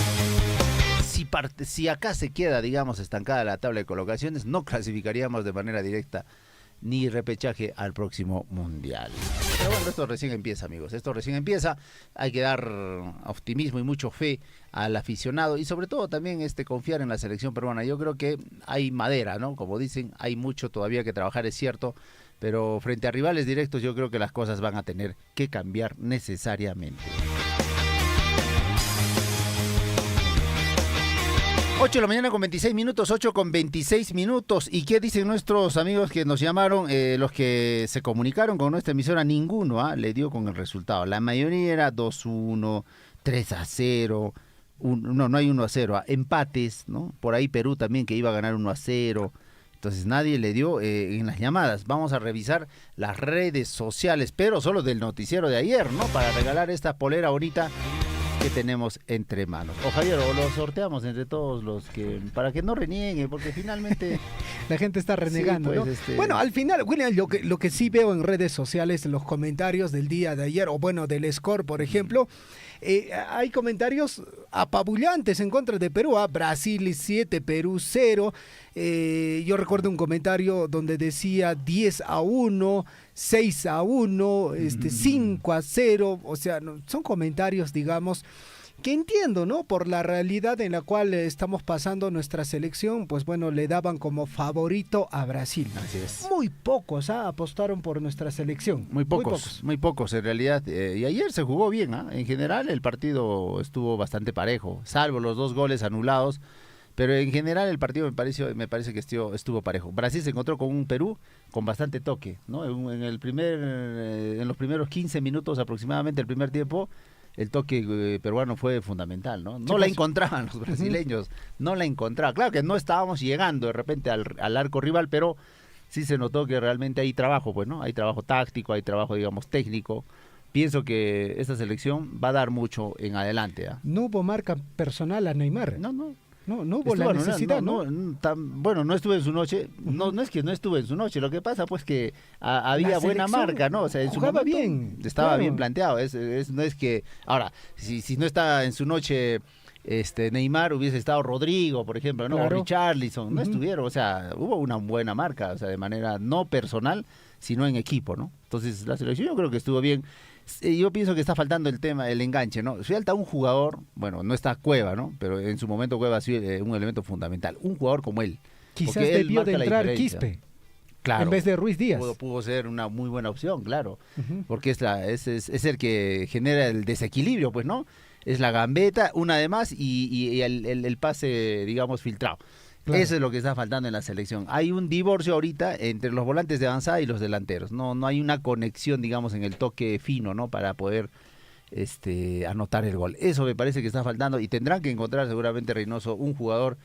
Si acá se queda, digamos, estancada la tabla de colocaciones, no clasificaríamos de manera directa ni repechaje al próximo mundial. Pero bueno, esto recién empieza, amigos, hay que dar optimismo y mucho fe al aficionado y sobre todo también confiar en la selección peruana. Yo creo que hay madera, ¿no? Como dicen, hay mucho todavía que trabajar, es cierto, pero frente a rivales directos yo creo que las cosas van a tener que cambiar necesariamente. 8 de la mañana con 26 minutos, 8 con 26 minutos. ¿Y qué dicen nuestros amigos que nos llamaron, los que se comunicaron con nuestra emisora? Ninguno le dio con el resultado. La mayoría era 2-1, 3-0, no hay 1-0, empates, ¿no? Por ahí Perú también que iba a ganar 1-0. Entonces nadie le dio en las llamadas. Vamos a revisar las redes sociales, pero solo del noticiero de ayer, ¿no? Para regalar esta polera bonita que tenemos entre manos. O Javier, o lo sorteamos entre todos los que, para que no renieguen, porque finalmente
la gente está renegando, sí, pues, ¿no? Bueno, al final, William, lo que sí veo en redes sociales, en los comentarios del día de ayer, o bueno, del score, por ejemplo, hay comentarios apabullantes en contra de Perú. Brasil 7, Perú 0. Yo recuerdo un comentario donde decía 10-1, 6-1, 5-0. O sea, son comentarios, digamos, que entiendo, ¿no? Por la realidad en la cual estamos pasando nuestra selección, pues bueno, le daban como favorito a Brasil.
Así es.
Muy pocos apostaron por nuestra selección.
Muy pocos en realidad. Y ayer se jugó bien, En general el partido estuvo bastante parejo, salvo los 2 goles anulados. Pero en general el partido me parece que estuvo parejo. Brasil se encontró con un Perú con bastante toque, ¿no? En los primeros 15 minutos aproximadamente del primer tiempo, el toque peruano fue fundamental, ¿no? No la encontraban los brasileños, no la encontraban. Claro que no estábamos llegando de repente al arco rival, pero sí se notó que realmente hay trabajo, pues, ¿no? Hay trabajo táctico, hay trabajo, digamos, técnico. Pienso que esta selección va a dar mucho en adelante.
No hubo marca personal a Neymar. No hubo la necesidad,
bueno, no estuve en su noche, no es que no estuve en su noche, lo que pasa pues que había buena marca, ¿no? O sea, en su momento
bien,
estaba
claro.
bien planteado, no es que, ahora, si no está en su noche Neymar, hubiese estado Rodrigo, por ejemplo, ¿no?
Claro.
O Richarlison, no estuvieron, o sea, hubo una buena marca, o sea, de manera no personal, sino en equipo, ¿no? Entonces, la selección yo creo que estuvo bien. Yo pienso que está faltando el tema, el enganche, ¿no? Falta un jugador, bueno, no está Cueva, ¿no? Pero en su momento Cueva ha sido un elemento fundamental. Un jugador como él.
Quizás debió de entrar Quispe.
Claro.
En vez de Ruiz Díaz.
Pudo ser una muy buena opción, claro. Porque es el que genera el desequilibrio, pues, ¿no? Es la gambeta, una de más, y el pase, digamos, filtrado. Claro. Eso es lo que está faltando en la selección. Hay un divorcio ahorita entre los volantes de avanzada y los delanteros. No hay una conexión, digamos, en el toque fino, ¿no? Para poder anotar el gol. Eso me parece que está faltando y tendrán que encontrar seguramente Reynoso un jugador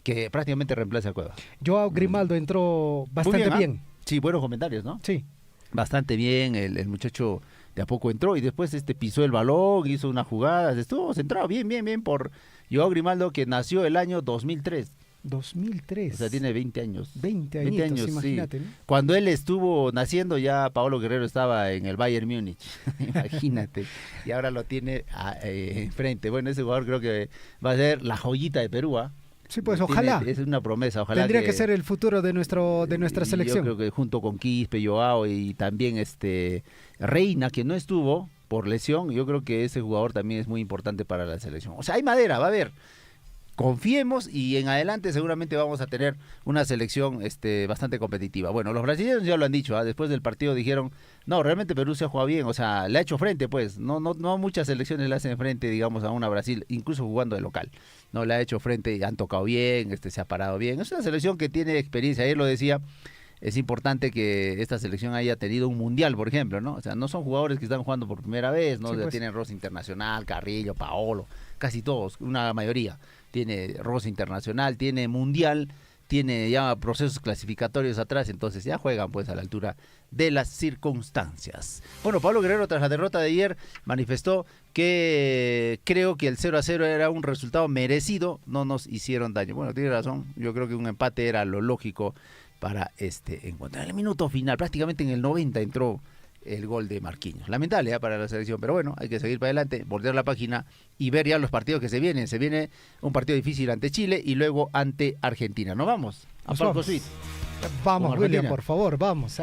que prácticamente reemplace a Cueva.
Joao Grimaldo entró bastante bien.
Sí, buenos comentarios, ¿no?
Sí.
Bastante bien, el muchacho de a poco entró y después pisó el balón, hizo una jugada, estuvo centrado bien por Joao Grimaldo, que nació el año 2003.
2003.
O sea, tiene 20 años.
20 años, imagínate.
Sí. ¿No? Cuando él estuvo naciendo, ya Paolo Guerrero estaba en el Bayern Múnich. Imagínate. Y ahora lo tiene enfrente. Bueno, ese jugador creo que va a ser la joyita de Perú, ¿ah?
Sí, pues ojalá.
Es una promesa, ojalá.
Tendría que ser el futuro de nuestra selección.
Yo creo que junto con Quispe, Joao y también Reina, que no estuvo por lesión, yo creo que ese jugador también es muy importante para la selección. O sea, hay madera, va a haber. Confiemos y en adelante seguramente vamos a tener una selección bastante competitiva. Bueno, los brasileños ya lo han dicho, después del partido dijeron, no, realmente Perú se ha jugado bien, o sea, le ha hecho frente, pues, no muchas selecciones le hacen frente, digamos, a una Brasil, incluso jugando de local, no le ha hecho frente, han tocado bien, se ha parado bien, es una selección que tiene experiencia, ayer lo decía, es importante que esta selección haya tenido un mundial, por ejemplo, ¿no? O sea, no son jugadores que están jugando por primera vez, ¿no? Sí, pues. Tienen roce internacional, Carrillo, Paolo, casi todos, una mayoría. Tiene roce internacional, tiene mundial, tiene ya procesos clasificatorios atrás, entonces ya juegan pues a la altura de las circunstancias. Bueno, Pablo Guerrero tras la derrota de ayer manifestó que creo que el 0-0 era un resultado merecido, no nos hicieron daño. Bueno, tiene razón, yo creo que un empate era lo lógico para este encuentro. En el minuto final, prácticamente en el 90 entró el gol de Marquinhos. Lamentable para la selección, pero bueno, hay que seguir para adelante, voltear la página y ver ya los partidos que se vienen. Se viene un partido difícil ante Chile y luego ante Argentina. ¿No vamos? A Palco Suite.
Vamos, William, por favor, vamos.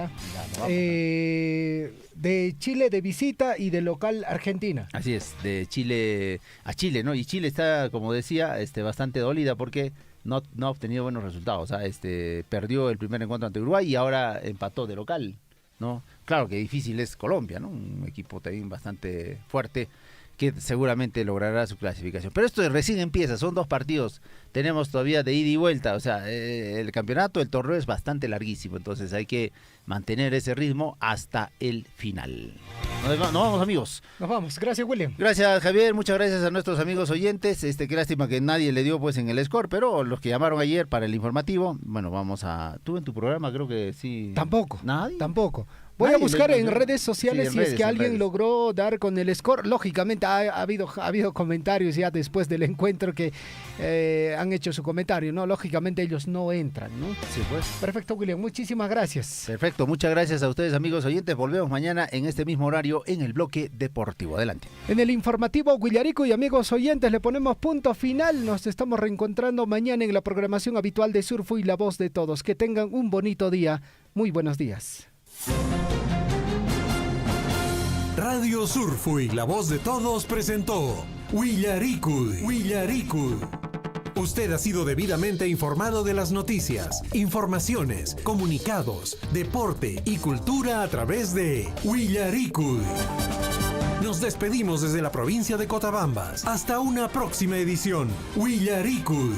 De Chile de visita y de local Argentina.
Así es, de Chile a Chile, ¿no? Y Chile está, como decía, bastante dolida porque no ha obtenido buenos resultados. Perdió el primer encuentro ante Uruguay y ahora empató de local, ¿no? Claro que difícil es Colombia, ¿no? Un equipo también bastante fuerte que seguramente logrará su clasificación. Pero esto recién empieza, son 2 partidos, tenemos todavía de ida y vuelta, o sea, el campeonato, el torneo es bastante larguísimo, entonces hay que mantener ese ritmo hasta el final. Nos vamos, amigos.
Nos vamos, gracias, William.
Gracias, Javier, muchas gracias a nuestros amigos oyentes, qué lástima que nadie le dio pues en el score, pero los que llamaron ayer para el informativo, bueno, tú en tu programa creo que sí.
Tampoco.
¿Nadie?
Tampoco. Voy a buscar en redes sociales si es que alguien logró dar con el score. Lógicamente ha habido comentarios ya después del encuentro que han hecho su comentario, ¿no? Lógicamente ellos no entran, ¿no?
Sí, pues.
Perfecto, William. Muchísimas gracias.
Perfecto. Muchas gracias a ustedes, amigos oyentes. Volvemos mañana en este mismo horario en el bloque deportivo. Adelante.
En el informativo Guillarico y amigos oyentes le ponemos punto final. Nos estamos reencontrando mañana en la programación habitual de Surfo y La Voz de Todos. Que tengan un bonito día. Muy buenos días.
Radio Surfui, La Voz de Todos presentó Huillaricui. Usted ha sido debidamente informado de las noticias, informaciones, comunicados, deporte y cultura a través de Huillaricui. Nos despedimos desde la provincia de Cotabambas. Hasta una próxima edición. Huillaricud.